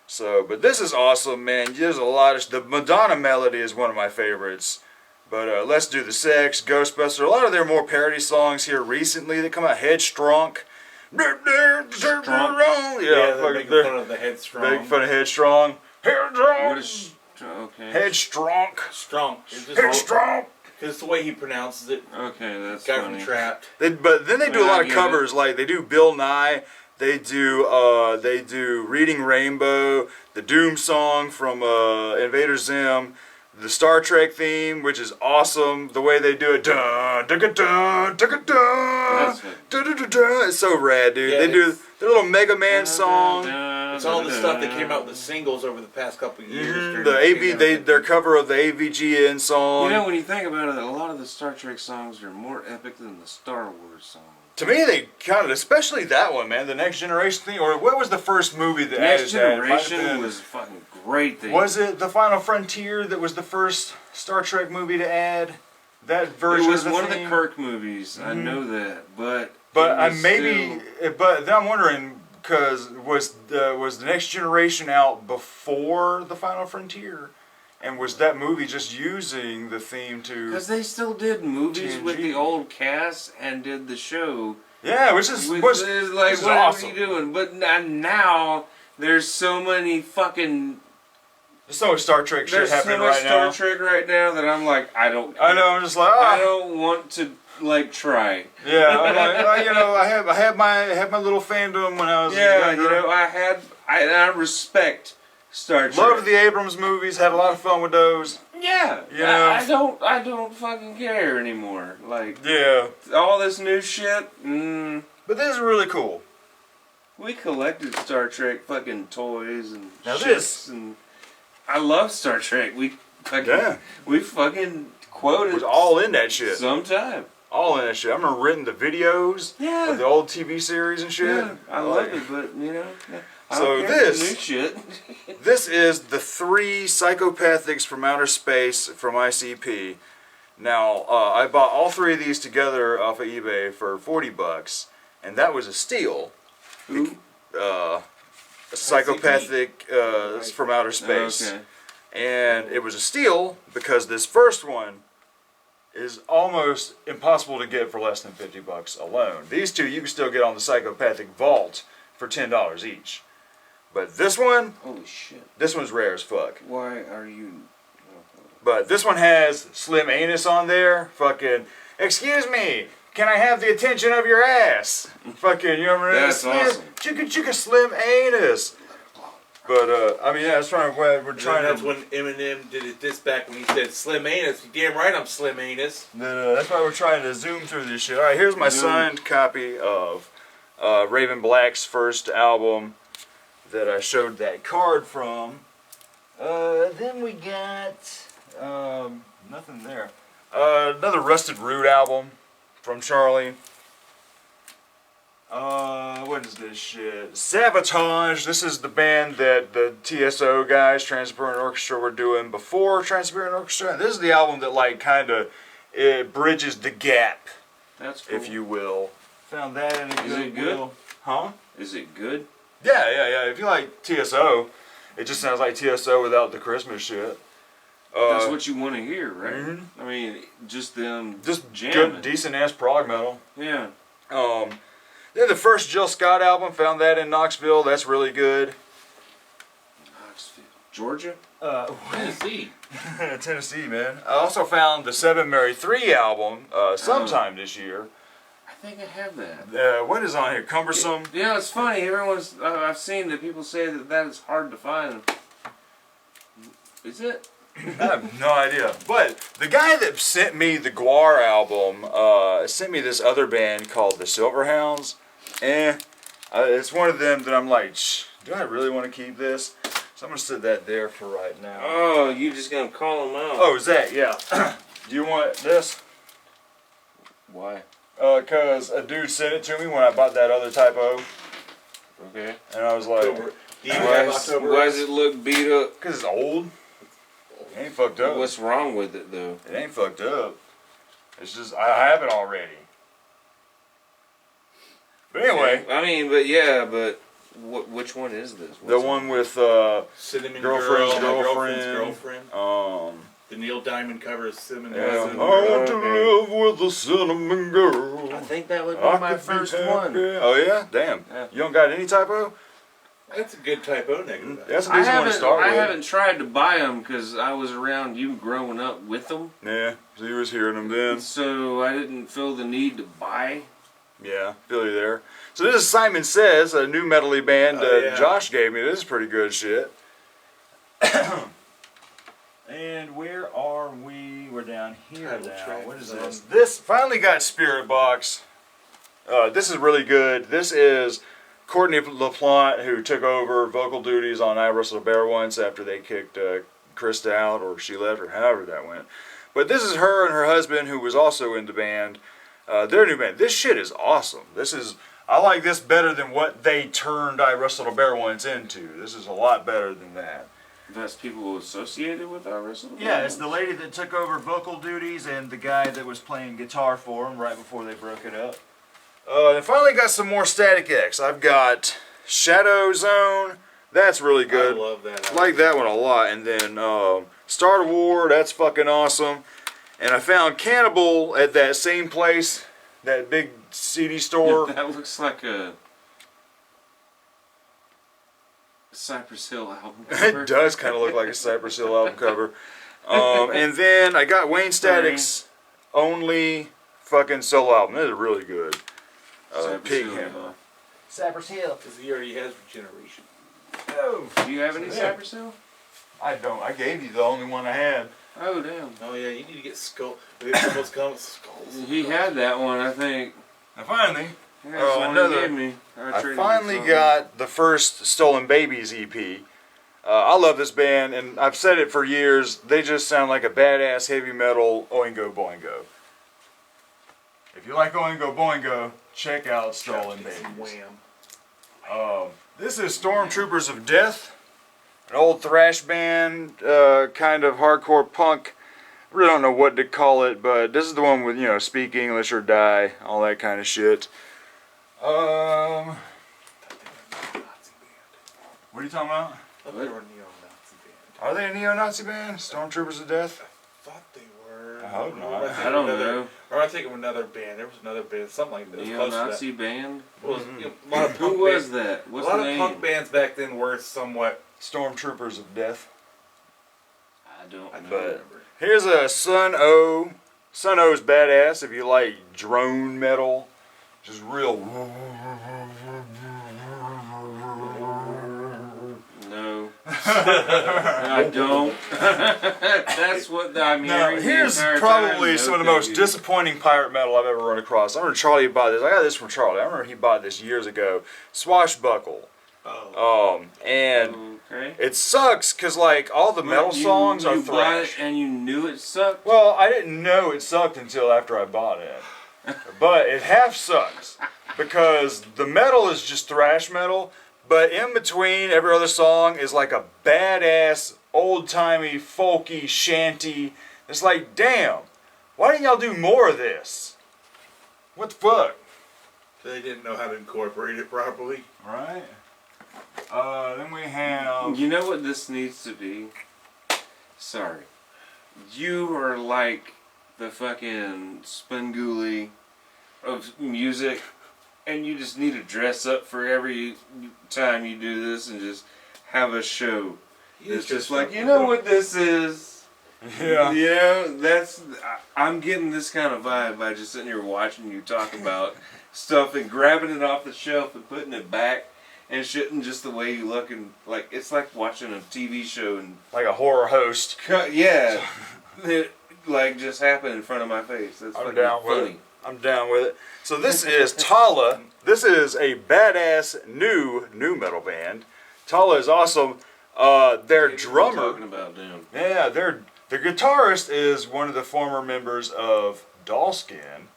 So, but this is awesome, man. There's a lot of the Madonna melody is one of my favorites. But Let's Do the Sex, Ghostbuster, a lot of their more parody songs here recently that come out. Headstrong. Yeah, Yeah, they're making fun of the Headstrong. making fun of Headstrong. Headstrong. What is. Okay. Headstrong. Strong. It's just Headstrong. it's the way he pronounces it. Okay, that's Guy funny. from Trapped. But then they do a Yeah, lot I of get covers. Like they do Bill Nye. They do Reading Rainbow, the Doom song from Invader Zim, the Star Trek theme, which is awesome. The way they do it, dun dun dun dun dun dun dun dun. It's so rad, dude. Yeah, They do their little Mega Man song. It's all the stuff that came out with the singles over the past couple of years. during The AV, pandemic. their cover of the AVGN song. You know, when you think about it, a lot of the Star Trek songs are more epic than the Star Wars songs. To me, they kind of, especially that one, man, the Next Generation thing. Or what was the first movie that Next added that? It might have Generation been- was a fucking great thing. Was it The Final Frontier that was the first Star Trek movie to add that version? It was of the one of the theme? Kirk movies. I know that, but But it I was maybe, still- but then I'm wondering because was the Next Generation out before The Final Frontier, and was that movie just using the theme to? Because they still did movies with TNG. the old cast and did the show. Yeah, which is With, was like, this is what awesome. are you doing? But now there's so many fucking. There's so much Star Trek shit There's so happening much right Star now. Trek right now that I'm like, I don't. I know. I'm just like, I ah. don't want to like try. Yeah, I'm like, well, you know, I had my little fandom when I was Yeah, younger. you know, I respect Star Trek. Loved the Abrams movies. Had a lot of fun with those. Yeah, You know. I don't fucking care anymore. Like Yeah, all this new shit. but this is really cool. We collected Star Trek fucking toys and Now ships this- and I love Star Trek. We fucking quoted Was all in that shit. sometime. All in that shit. I remember renting the videos Yeah. of the old TV series and shit. Yeah, I love it, but you know, I So don't care for this- new shit. This is the Three Psychopathics from Outer Space from ICP. Now, I bought all three of these together off of eBay for $40, and that was a steal. Who? A psychopathic from outer space. Okay. And it was a steal because this first one is almost impossible to get for less than $50 alone. These two you can still get on the Psychopathic Vault for $10 each. But this one, Holy shit! this one's rare as fuck. Why are you? But this one has Slim Anus on there. Fucking, excuse me, can I have the attention of your ass? Fucking, you remember that? That's Slim, awesome. Chicka chicka Slim Anus. But I mean, yeah, that's trying. We're trying That's to. when Eminem did it this back when he said Slim Anus. You damn right I'm Slim Anus. That's why we're trying to zoom through this shit. All right, here's my signed copy of Raven Black's first album that I showed that card from. Then we got nothing there. Another Rusted Root album from Charlie. What is this shit? Sabotage. This is the band that the TSO guys, Transparent Orchestra, were doing before Transparent Orchestra. And this is the album that like kind of bridges the gap, That's cool. if you will. Found that in a Is it good? Huh? Is it good? Yeah. If you like TSO, it just sounds like TSO without the Christmas shit. That's what you want to hear, right? Mm-hmm. I mean, just them Just jamming. good, decent ass prog metal. Yeah. Then the first Jill Scott album, found that in Knoxville. That's really good. Knoxville, Georgia. Tennessee. Tennessee, man. I also found the Seven Mary 3 album sometime this year. I think I have that. What is on here? Cumbersome. Yeah, it's funny. Everyone's. I've seen that people say that is hard to find. Is it? I have no idea. But the guy that sent me the Guar album sent me this other band called the Silverhounds. It's one of them that I'm like, do I really want to keep this? So I'm going to set that there for right now. Oh, you just gonna call them out? Oh, is that? Yeah. Do you want this? Why? Because a dude sent it to me when I bought that other typo. Okay. And I was like, Why does it look beat up? because it's old. It ain't fucked up. What's wrong with it though? It ain't fucked up. It's just, I have it already. But anyway, I mean, but which one is this? the one with Cinnamon Girlfriend's Girl, My Girlfriend. Girlfriend. The Neil Diamond cover is Cinnamon Yeah, I Girl. want to live with a cinnamon girl. I think that would be I my could be first happy. one. Oh yeah, damn. Yeah. You don't got any typo? That's a good typo negative. That's a decent one to start I with. haven't tried to buy them because I was around you growing up with them, Yeah, so you was hearing them then. so I didn't feel the need to buy. Yeah, feel you there. So this is Simon Says, a new metal-y band yeah. Josh gave me. This is pretty good shit. And where are we? We're down here Title now. track What is is this? on. This finally got Spirit Box. This is really good. This is Courtney LaPlante, who took over vocal duties on I Wrestled a Bear once after they kicked Krista out, or she left, or however that went. But this is her and her husband, who was also in the band. Their new band. This shit is awesome. I like this better than what they turned I Wrestled a Bear once into. This is a lot better than that. That's people associated with our wrestling. Yeah, it's the lady that took over vocal duties and the guy that was playing guitar for them right before they broke it up. And finally got some more Static X. I've got Shadow Zone. That's really good. I love that. I like that one a lot. And then Star War. That's fucking awesome. And I found Cannibal at that same place, that big CD store. That looks like a Cypress Hill album cover. It does kind of look like a Cypress Hill album cover. And then I got Wayne Static's only fucking solo album. That is really good. Cypress Pig Hill, Hammer. Cypress Hill. Because he already has Regeneration. Oh, Do you have any Cypress Hill? I don't. I gave you the only one I had. Oh damn. Oh yeah, you need to get Skull. Almost come with Skulls. He had that one, I think. I finally. Yeah, Oh, the one another- he gave me. I traded finally it for got the first Stolen Babies EP. I love this band, and I've said it for years. They just sound like a badass heavy metal Oingo Boingo. If you like Oingo Boingo, check out Stolen Babies. Wham. This is Stormtroopers of Death, an old thrash band, kind of hardcore punk. I really don't know what to call it, but this is the one with, you know, Speak English or Die, all that kind of shit. What are you talking about? I thought they were a neo-Nazi band. Are they a neo-Nazi band? Stormtroopers of Death? I thought they were. I hope not. Or I don't know. Or I think of another band. There was another band, something like that. It was close to that. Neo-Nazi band? Well, it was, you know, a lot of punk Who was bands. that? What's a lot the of name? punk bands back then were somewhat. Stormtroopers of Death. I don't know. But here's a Sun O. Sun O's badass if you like drone metal. Just real. No. I don't. That's what I'm Now, hearing. here's the entire probably time. some of the No, most thank you. disappointing pirate metal I've ever run across. I remember Charlie bought this. I got this from Charlie. I remember he bought this years ago. Swashbuckle. Oh. And Okay. it sucks because like all the metal But you- songs are you bought it thrash. and you knew it sucked. Well, I didn't know it sucked until after I bought it. But it half sucks because the metal is just thrash metal, but in between every other song is like a badass, old-timey, folky, shanty. It's like, damn, why didn't y'all do more of this? What the fuck? They didn't know how to incorporate it properly. Right? Then we have... You know what this needs to be? Sorry. You are like the fucking Spangoolie of music, and you just need to dress up for every time you do this and just have a show. It's just like, you know what this is? Yeah. You know, I'm getting this kind of vibe by just sitting here watching you talk about stuff and grabbing it off the shelf and putting it back and shitting just the way you look, and like it's like watching a TV show and Like a horror host. yeah, it like just happened in front of my face. That's I'm fucking down with funny. it. I'm down with it. So this is Tala. This is a badass new metal band. Tala is awesome. Their What are you drummer, talking about them? yeah, their guitarist is one of the former members of Dollskin.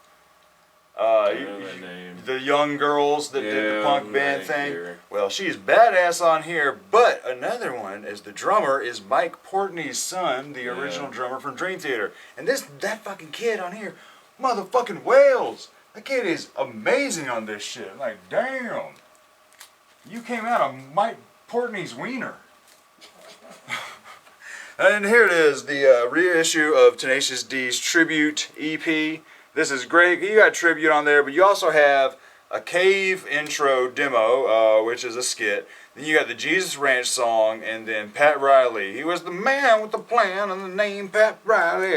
I know that name. The young girls that did the punk band right thing. here. Well, she's badass on here, but another one is the drummer is Mike Portney's son, the original drummer from Dream Theater. And that fucking kid on here, motherfucking wails. That kid is amazing on this shit. I'm like, damn. You came out of Mike Portney's wiener. And here it is, the reissue of Tenacious D's Tribute EP. This is great. You got Tribute on there, but you also have a Cave intro demo, which is a skit. Then you got the Jesus Ranch song, and then Pat Riley. He was the man with the plan and the name Pat Riley.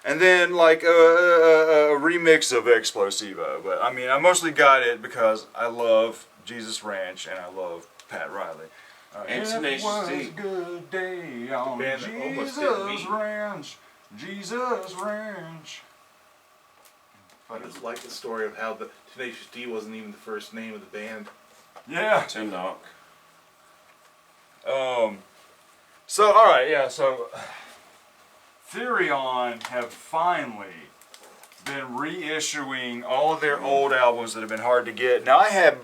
And then like a remix of Explosivo. But I mean, I mostly got it because I love Jesus Ranch and I love Pat Riley. And It Tenacious was D. a good day on band that almost didn't Jesus meet. Ranch. Jesus Ranch. I just like the story of how the Tenacious D wasn't even the first name of the band. Yeah. Tim Knock. So all right, yeah. So Therion have finally been reissuing all of their old albums that have been hard to get. Now I have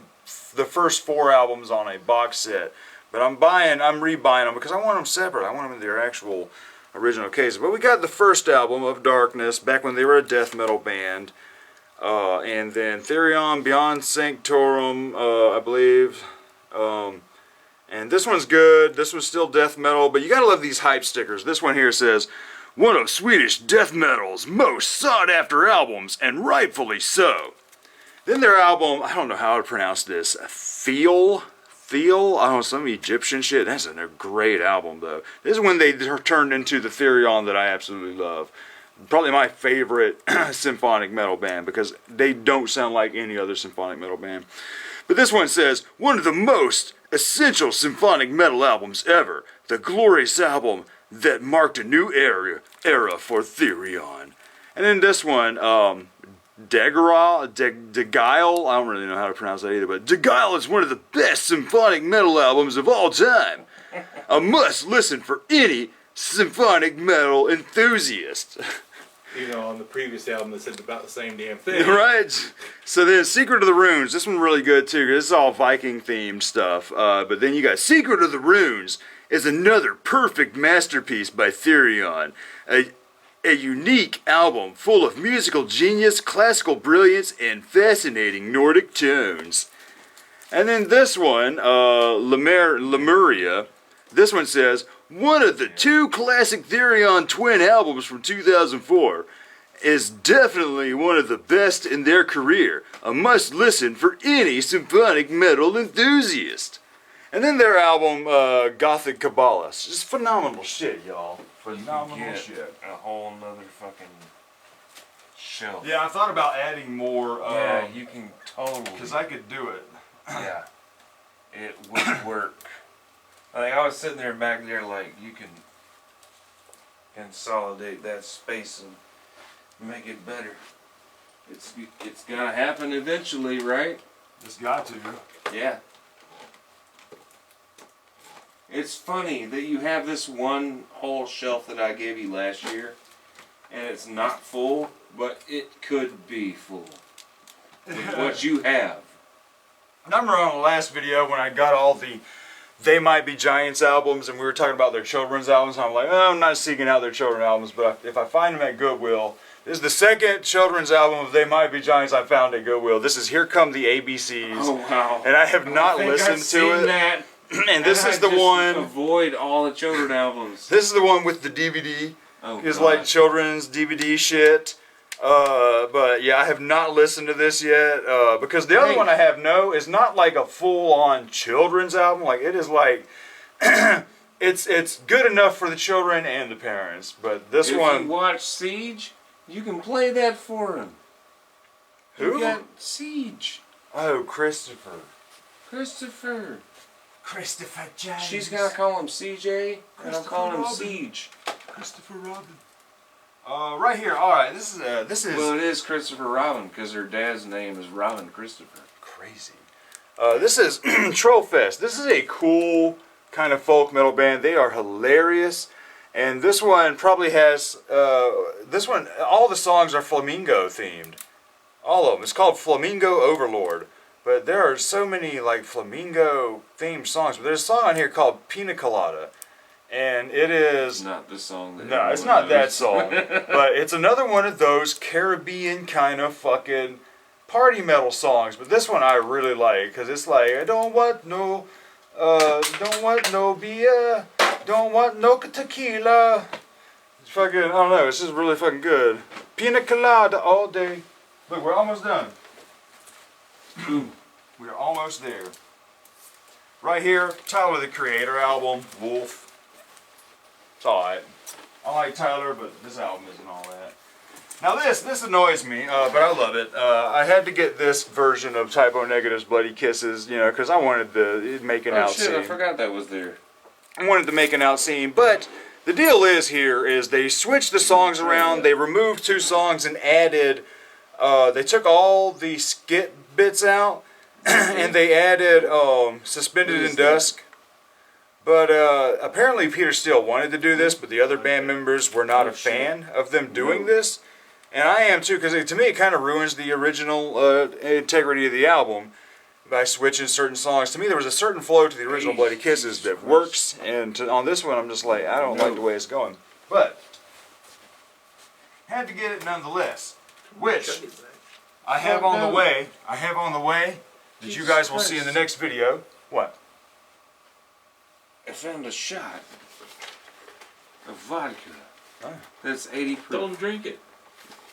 the first 4 albums on a box set, but I'm rebuying them because I want them separate. I want them in their actual original case. But we got the first album of Darkness back when they were a death metal band, and then Therion Beyond Sanctorum, I believe. And this one's good. This one's still death metal, but you gotta love these hype stickers. This one here says, "One of Swedish death metal's most sought-after albums, and rightfully so." Then their album, I don't know how to pronounce this, Feel, I don't know, some Egyptian shit. That's a great album, though. This is when they turned into the Therion that I absolutely love. Probably my favorite symphonic metal band, because they don't sound like any other symphonic metal band. But this one says, "One of the most essential symphonic metal albums ever. The glorious album that marked a new era for Therion." And then this one, Deguile, I don't really know how to pronounce that either, but Deguile is one of the best symphonic metal albums of all time. A must listen for any symphonic metal enthusiast. You know, on the previous album, they said about the same damn thing. Right? So then Secret of the Runes, this one really good too, 'cause this is all Viking themed stuff. But then you got Secret of the Runes is another perfect masterpiece by Therion. A unique album full of musical genius, classical brilliance, and fascinating Nordic tones. And then this one, Lemuria, this one says, "One of the 2 classic Therion twin albums from 2004 is definitely one of the best in their career. A must listen for any symphonic metal enthusiast." And then their album, Gothic Kabbalah. Just phenomenal shit, y'all. Phenomenal Get shit. a whole nother fucking shelf. Yeah, I thought about adding more. Yeah, you can totally. Because I could do it. Yeah, it would work. Like I was sitting there back there, like you can consolidate that space and make it better. It's gonna happen eventually, right? It's got to. Yeah. It's funny that you have this one whole shelf that I gave you last year, and it's not full, but it could be full with what you have. And I remember on the last video when I got all the They Might Be Giants albums, and we were talking about their children's albums, and I'm like, oh, I'm not seeking out their children's albums, but if I find them at Goodwill, this is the second children's album of They Might Be Giants I found at Goodwill. This is Here Come the ABCs. Oh wow! And I have not I think listened I've to seen it. That. And this is the just one. Avoid all the children albums. This is the one with the DVD. Oh, It's God. like children's DVD shit. But yeah, I have not listened to this yet. Because the other one I have is not like a full-on children's album. Like it is like it's good enough for the children and the parents. But this one. If you watch Siege, you can play that for him. Who? You got Siege. Oh, Christopher. Christopher James. She's gonna call him CJ, and I'm calling him Robin. Siege. Christopher Robin. Right here. All right. This is. Well, it is Christopher Robin because her dad's name is Robin Christopher. Crazy. This is Trollfest. This is a cool kind of folk metal band. They are hilarious. And this one probably has, all the songs are flamingo themed. All of them. It's called Flamingo Overlord. But there are so many like flamingo themed songs. But there's a song on here called Pina Colada. And it is... It's not the song that No, it's everyone not that knows. song. But it's another one of those Caribbean kind of fucking party metal songs. But this one I really like. Because it's like, I don't want no beer. Don't want no tequila. It's fucking, I don't know, it's just really fucking good. Pina colada all day. Look, we're almost done. We're almost there. Right here, Tyler the Creator album, Wolf. It's alright. I like Tyler, but this album isn't all that. Now this annoys me, but I love it. I had to get this version of Typo Negative's Bloody Kisses, you know, because I wanted to make an out shit, I scene. forgot that was there. I wanted to make an out scene, but the deal is they switched the songs around, they removed 2 songs and added, they took all the skit bits out, and they added Suspended in Dusk. But apparently Peter Steele wanted to do this, but the other band members were not a fan of them doing this. And I am too, because to me it kind of ruins the original integrity of the album by switching certain songs. To me there was a certain flow to the original Bloody Kisses that works, and on this one I'm just like, I don't like the way it's going. But, had to get it nonetheless. Which, I have on the way, that you guys will see in the next video. What? I found a shot of vodka. Oh. That's 80 proof. Don't drink it.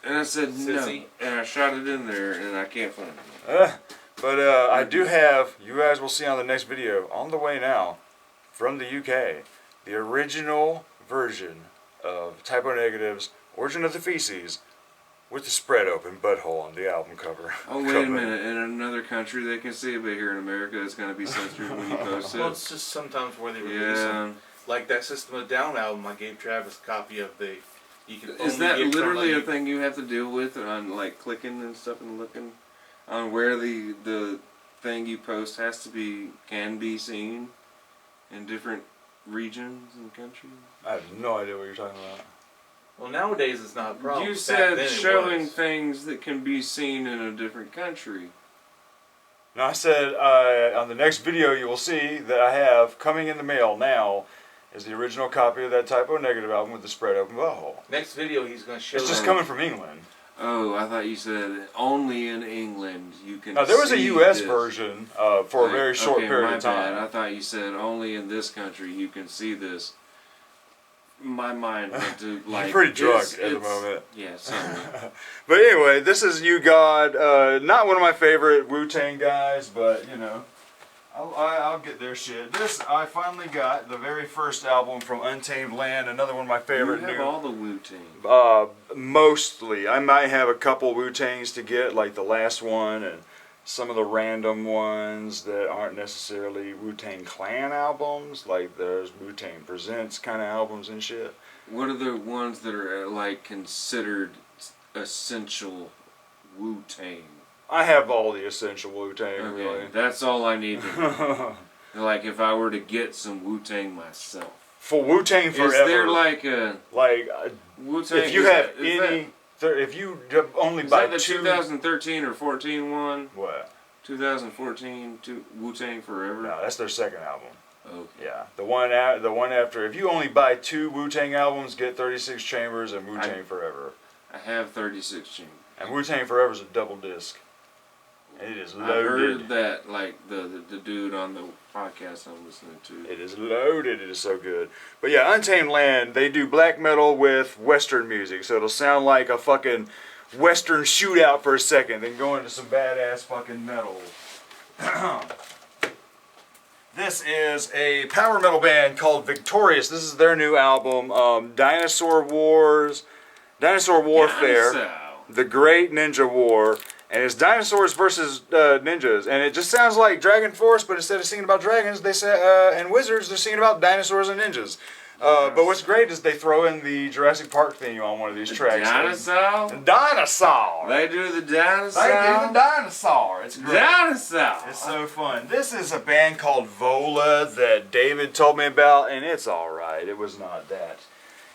And I said Sissy. no. And I shot it in there and I can't find it. But I do have, you guys will see on the next video, on the way now, from the UK, the original version of Typo Negative's Origin of the Feces with the spread open butthole on the album cover. Oh, wait a minute. In another country they can see it, but here in America it's going to be censored when you post it. Well, it's just sometimes where they release Yeah. them. Like that System of a Down album, I gave Travis a copy of the. You can Is only that get from, literally a like, thing you have to deal with on like clicking and stuff and looking on where the thing you post can be seen in different regions and countries? I have no idea what you're talking about. Well, nowadays it's not a problem. You Back said then it showing was. things that can be seen in a different country. No, I said on the next video you will see that I have coming in the mail now is the original copy of that Typo Negative album with the spread open butthole. Next video he's going to show. It's just them. coming from England. Oh, I thought you said only in England you can. Now there was a see US this. version for a very short period my of time. Bad. I thought you said only in this country you can see this. My mind went to like. You're pretty drunk it's- at the it's- moment. Yeah, something. But anyway, this is You God. Not one of my favorite Wu-Tang guys, but you know, I'll get their shit. This, I finally got the very first album from Untamed Land, another one of my favorite You have new. all the Wu-Tang. Mostly. I might have a couple Wu-Tangs to get, like the last one, and some of the random ones that aren't necessarily Wu-Tang Clan albums, like there's Wu-Tang Presents kind of albums and shit. What are the ones that are like considered essential Wu-Tang? I have all the essential Wu-Tang, Okay, really. that's all I need to know. Like if I were to get some Wu-Tang myself. For Wu-Tang Forever. Is there like a Wu-Tang? if you have any, if you only buy that the two. 2013 or 14 one? What? 2014 Wu-Tang Forever? No, that's their second album. Okay. Yeah, the one after. If you only buy 2 Wu-Tang albums, get 36 Chambers and Wu-Tang Forever. I have 36 Chambers. And Wu-Tang Forever is a double disc. And it is loaded. I heard that, like, the dude on the podcast I'm listening to. It is loaded. It is so good. But yeah, Untamed Land, they do black metal with Western music. So it'll sound like a fucking Western shootout for a second, then go into some badass fucking metal. This is a power metal band called Victorious. This is their new album, Dinosaur Warfare, The Great Ninja War. And it's dinosaurs versus ninjas, and it just sounds like Dragon Force, but instead of singing about dragons, they say and wizards, they're singing about dinosaurs and ninjas. But what's great is they throw in the Jurassic Park theme on one of these tracks. Dinosaur? Dinosaur. They do the dinosaur. They do the dinosaur. It's great. Dinosaur. It's so fun. This is a band called Vola that David told me about, and it's all right. It was not that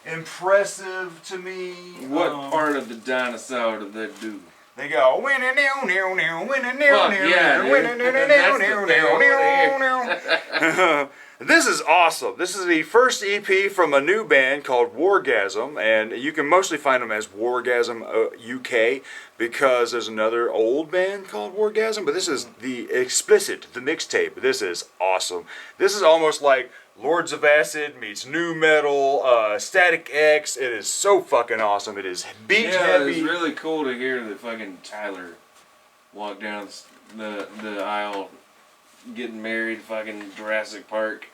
impressive to me. What part of the dinosaur did they do? They go winning new new new winning new Fuck new yeah, new dude. winning new new That's new the new thing new. This is awesome. This is the first EP from a new band called Wargasm, and you can mostly find them as Wargasm UK because there's another old band called Wargasm, but this is the explicit, the mixtape. This is awesome. This is almost like Lords of Acid meets new metal, Static X. It is so fucking awesome. It is beat heavy. It's really cool to hear that fucking Tyler walk down the aisle getting married fucking Jurassic Park.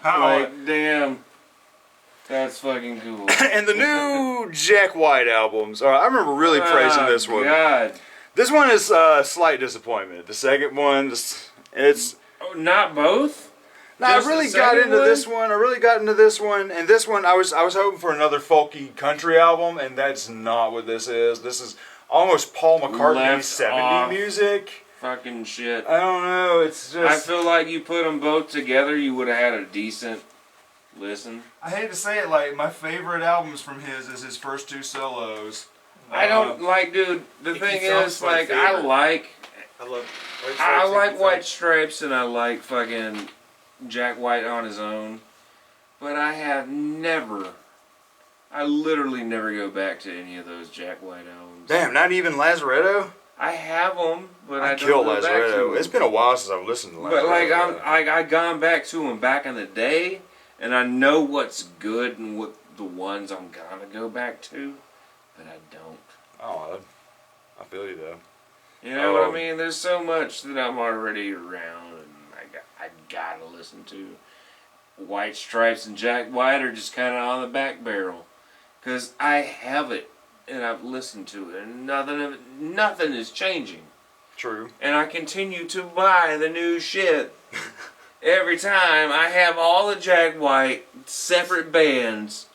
Like, damn. That's fucking cool. And the new Jack White albums. I remember really praising this one. God. This one is a slight disappointment. The second one, it's... Oh, not both? No, I really got into this one. And this one, I was hoping for another folky country album, and that's not what this is. This is almost Paul McCartney 70 music. Fucking shit. I don't know. It's just. I feel like you put them both together, you would have had a decent listen. I hate to say it, like my favorite albums from his is his first 2 solos. I don't like, dude. The thing is, like, I like White Stripes and I like fucking Jack White on his own, but I literally never go back to any of those Jack White albums. Damn, not even Lazaretto? I have them, but I don't kill go back to Lazaretto. them. It's been a while since I've listened to Lazaretto. But like I gone back to them back in the day, and I know what's good and what the ones I'm gonna go back to, but I don't. Oh, I feel you though. You know what I mean? There's so much that I'm already around, and I gotta listen to. White Stripes and Jack White are just kind of on the back barrel, cause I have it and I've listened to it, and nothing is changing. True. And I continue to buy the new shit every time. I have all the Jack White separate bands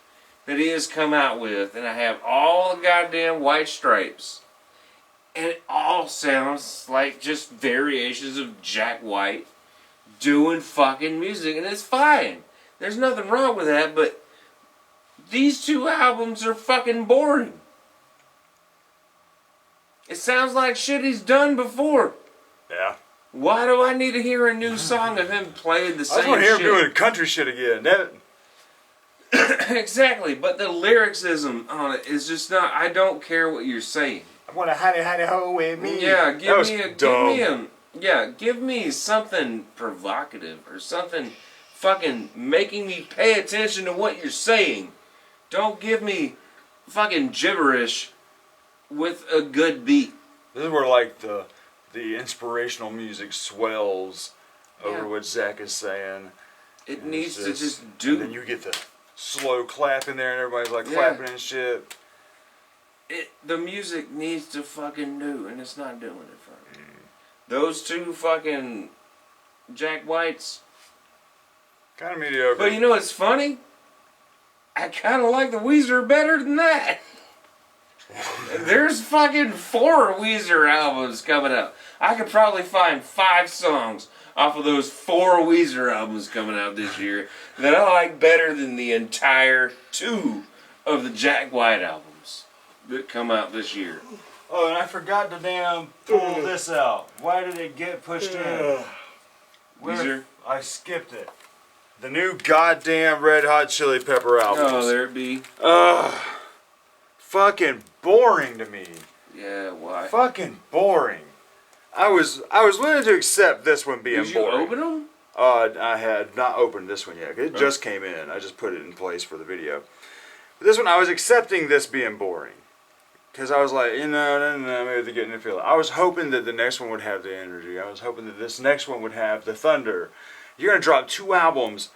that he has come out with, and I have all the goddamn White Stripes. And it all sounds like just variations of Jack White doing fucking music, and it's fine. There's nothing wrong with that, but these 2 albums are fucking boring. It sounds like shit he's done before. Yeah. Why do I need to hear a new song of him playing the same shit? I just want to hear him doing country shit again. Exactly, but the lyricism on it is just not. I don't care what you're saying. I want a honey ho with me. Yeah, give me something provocative or something fucking making me pay attention to what you're saying. Don't give me fucking gibberish with a good beat. This is where like the inspirational music swells over what Zach is saying. It needs to just do. And then you get the slow clap in there, and everybody's like clapping and shit. The music needs to fucking do, and it's not doing it for me. Those two fucking Jack Whites. Kind of mediocre. But you know what's funny? I kind of like the Weezer better than that. There's fucking 4 Weezer albums coming out. I could probably find 5 songs off of those 4 Weezer albums coming out this year that I like better than the entire 2 of the Jack White albums that come out this year. Oh, and I forgot to damn pull this out. Why did it get pushed in? Weezer? I skipped it. The new goddamn Red Hot Chili Pepper album. Oh, there it be. Fucking boring to me. Yeah, why? Fucking boring. I was willing to accept this one being Did you boring. open them? I had not opened this one yet. It just came in. I just put it in place for the video. But this one, I was accepting this being boring. Because I was like, no, maybe they're getting the feel. I was hoping that the next one would have the energy. I was hoping that this next one would have the thunder. You're going to drop 2 albums,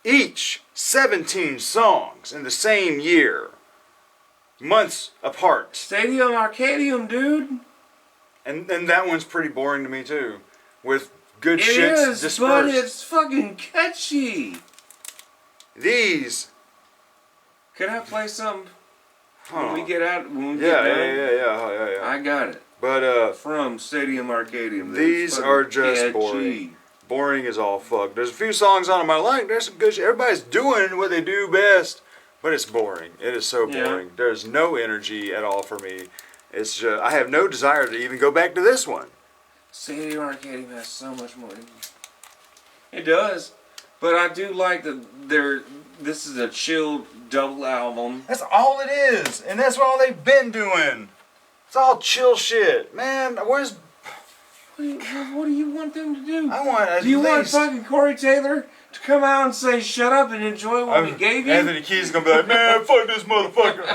each 17 songs in the same year. Months apart. Stadium Arcadium, dude. And that one's pretty boring to me too. With good It shits is, dispersed. but it's fucking catchy. These. Can I play some Huh. when we get out? When we Yeah, get done? yeah. I got it. But From Stadium Arcadium. these are just boring. Boring as all fuck. There's a few songs on them I like. There's some good shit. Everybody's doing what they do best, but it's boring. It is so boring. Yeah. There's no energy at all for me. It's just, I have no desire to even go back to this one. Stadium Arcadium has so much more. It does, but I do like that. This is a chill double album. That's all it is, and that's all they've been doing. It's all chill shit, man. Where's? What do you want them to do? I want at Do you want least. fucking Corey Taylor to come out and say, "Shut up and enjoy what we gave you"? Anthony Kiedis gonna be like, man, fuck this motherfucker.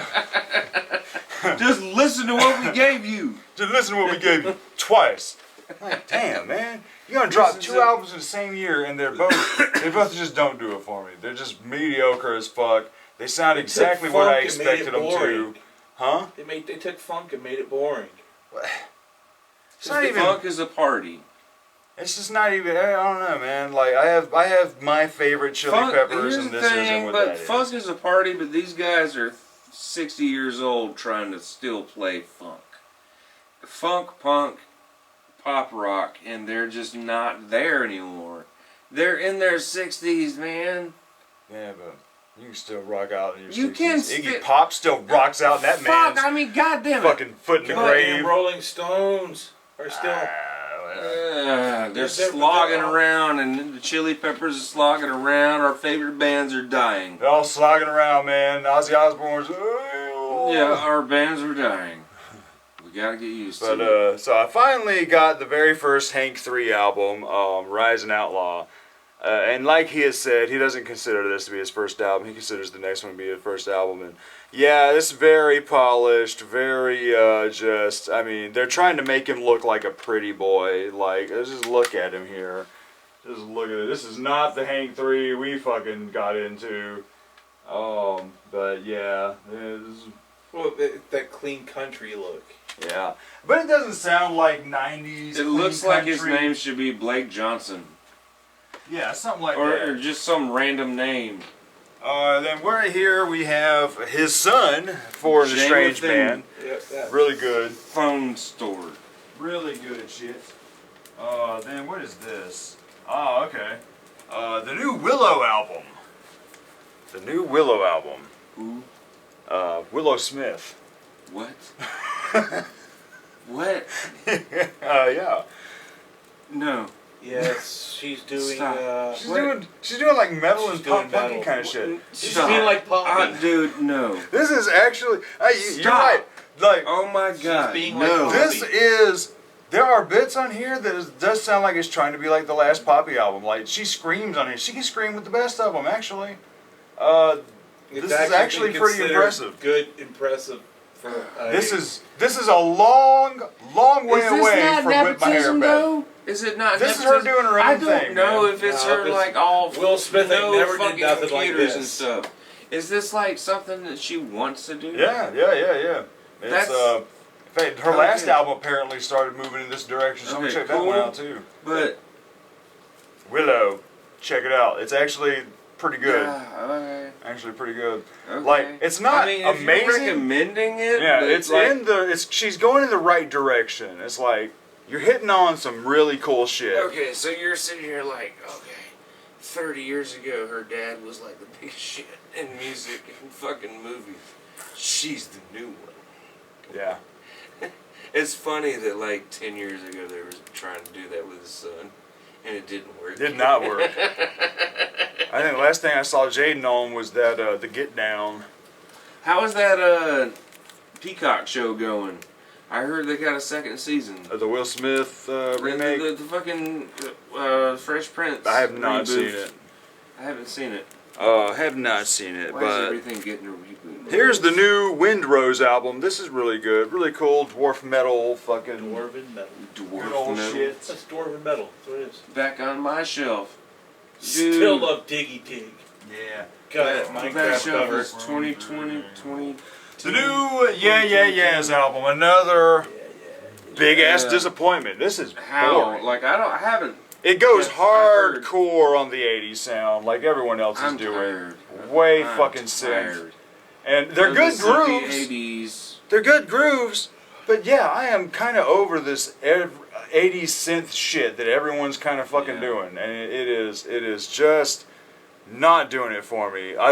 Just listen to what we gave you. Just listen to what we gave you twice. Like, damn, man. You're gonna drop 2 albums in the same year, and they both just don't do it for me. They're just mediocre as fuck. They sound exactly what I expected them to. Huh? They took funk and made it boring. It's not even. Funk is a party. It's just not even. I don't know, man. Like I have my favorite Chili Peppers, Here's and the this thing, isn't what but that is. funk is a party, but these guys are 60 years old trying to still play funk. Funk, punk, pop rock, and they're just not there anymore. They're in their 60s, man. Yeah, but you can still rock out in your You 60s. can Iggy Pop still rocks out. That Fuck, man's I mean, goddamn it. fucking foot in the grave. Rolling Stones are still. They're slogging around, and the Chili Peppers are slogging around. Our favorite bands are dying. They're all slogging around, man. Ozzy Osbourne's. Yeah, our bands are dying. We gotta get used to it. But so I finally got the very first Hank 3 album, Rise and Outlaw. And like he has said, he doesn't consider this to be his first album. He considers the next one to be his first album. And yeah, it's very polished, very I mean, they're trying to make him look like a pretty boy. Like, let's just look at him here. Just look at it. This is not the Hank 3 we fucking got into. But yeah, Well, that clean country look. yeah. But it doesn't sound like 90s. It looks like his name should be Blake Johnson. Yeah, something like Or that. just some random name. Then we're here. We have his son for the Strange Man. Yep, that. Really good. Phone store. Really good shit. Then what is this? Oh, okay. The new Willow album. The new Willow album. Who? Willow Smith. What? What? Yeah. No. Yes, she's doing. Stop. She's doing like metal and She's pop doing punky metal. kind of shit. She's Stop. being like Poppy. Dude, no. This is actually. You're Stop. right. Like. Oh my god. being like no. Poppy. This is. There are bits on here that does sound like it's trying to be like the last Poppy album. Like she screams on here. She can scream with the best of them, actually. This is actually been pretty considered impressive. Good, impressive. For This is a long way Is this away not from Whip My Hair nepotism Back. though? Is it not This is nepotism? her doing her own I don't thing, know man. if it's No, her it's- like all Will Smith ain't never did fucking nothing like computers and this. stuff. Is this like something that she wants to do? Yeah. It's That's- if Her last Okay. album apparently started moving in this direction, so I'm gonna Okay, check that cool. one out too. But Willow, check it out. It's actually pretty good. okay. Actually, pretty good. Okay. Like, it's not I mean, if amazing. you're recommending it, Yeah, but it's like, in the. It's she's going in the right direction. It's like you're hitting on some really cool shit. Okay, so you're sitting here like, okay, 30 years ago, her dad was like the biggest shit in music and fucking movies. She's the new one. Yeah. It's funny that like 10 years ago they were trying to do that with his son, and it didn't work. Did not work. I think the last thing I saw Jaden on was that the Get Down. How is that Peacock show going? I heard they got a second season. The Will Smith remake. The fucking Fresh Prince. I have not reboot. seen it. I haven't seen it. Have not seen it, Why is but everything getting a reboot? here's the new Windrose album. This is really good. Really cool dwarf metal fucking Dwarven metal. good old Dwarf metal. shit. That's dwarven metal. That's what it is. Back on my shelf. Still love Diggy Dig. Yeah. Got That that back Minecraft shelf cover. is 2020, 20. The new Yeah Yeah Yeahs album. Another big ass Yeah. disappointment. This is How? boring. Like I haven't. It goes Yeah, I heard. hardcore on the 80s sound like everyone else is I'm doing. tired. Way I'm fucking synth. tired. And they're Those good sucky grooves. 80s. They're good grooves. But yeah, I am kind of over this 80s synth shit that everyone's kind of fucking Yeah. doing. And it is just not doing it for me. I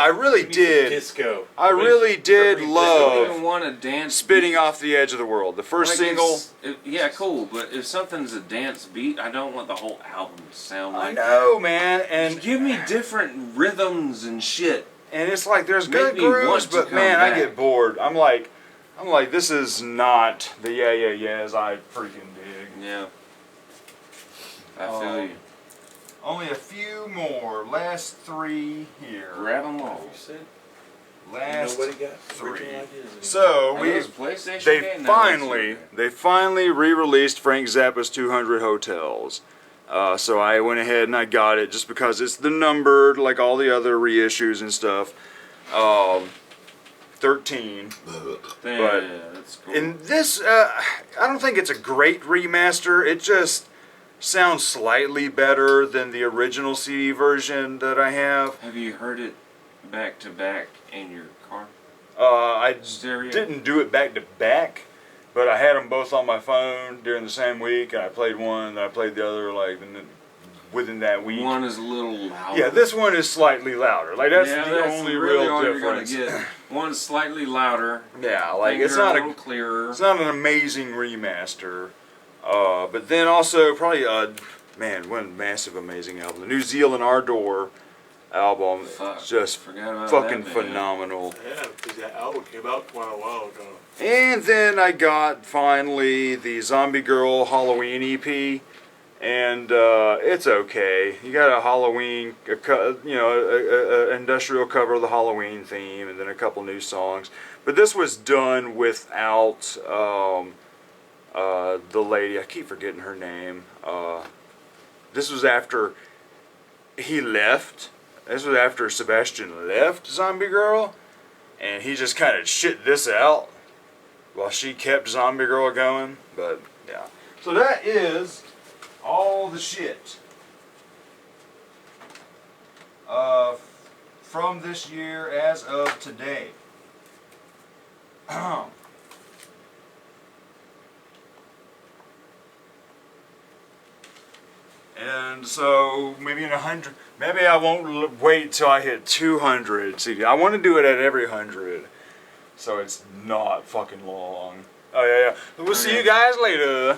really did. Disco. I really did I don't love even want to dance. Spitting beat. Off the Edge of the World. The first Like, single. yeah, cool. But if something's a dance beat, I don't want the whole album to sound I like. know, man. That. And Give me different rhythms and shit. And it's like there's Make good me want grooves, to but come man, I back. get bored. I'm like, this is not the Yeah Yeah Yeahs I freaking dig. Yeah. I Oh. feel you. Only a few more. Last three here. Grab them all. You said Last nobody got three. original ideas. So Hey, it's a PlayStation they game now, they finally re-released Frank Zappa's 200 Hotels. So I went ahead and I got it just because it's the numbered like all the other reissues and stuff. 13. Yeah, that's cool. In this, I don't think it's a great remaster. It just sounds slightly better than the original CD version that I have. Have you heard it back to back in your car? I Stereo? didn't do it back to back, but I had them both on my phone during the same week, and I played one, and I played the other within that week. One is a little louder. Yeah, this one is slightly louder. Like that's Yeah, the that's only really real all difference. You're gonna get. One's slightly louder. Yeah, like it's finger not a little a clearer. It's not an amazing remaster, but then also probably one massive amazing album, the New Zealand Ardor album, Fuck, just forgot about fucking that band. phenomenal. Yeah, because that album came out quite a while ago. And then I got finally the Zombie Girl Halloween EP, and it's okay. You got a Halloween, a industrial cover of the Halloween theme, and then a couple new songs. But this was done without the lady. I keep forgetting her name. This was after he left. This was after Sebastian left Zombie Girl, and he just kind of shit this out while she kept Zombie Girl going. But yeah, so that is all the shit from this year as of today. And so maybe in 100, maybe I won't wait till I hit 200 CD. I want to do it at every 100, so it's not fucking long. Oh yeah, yeah. We'll see you guys later.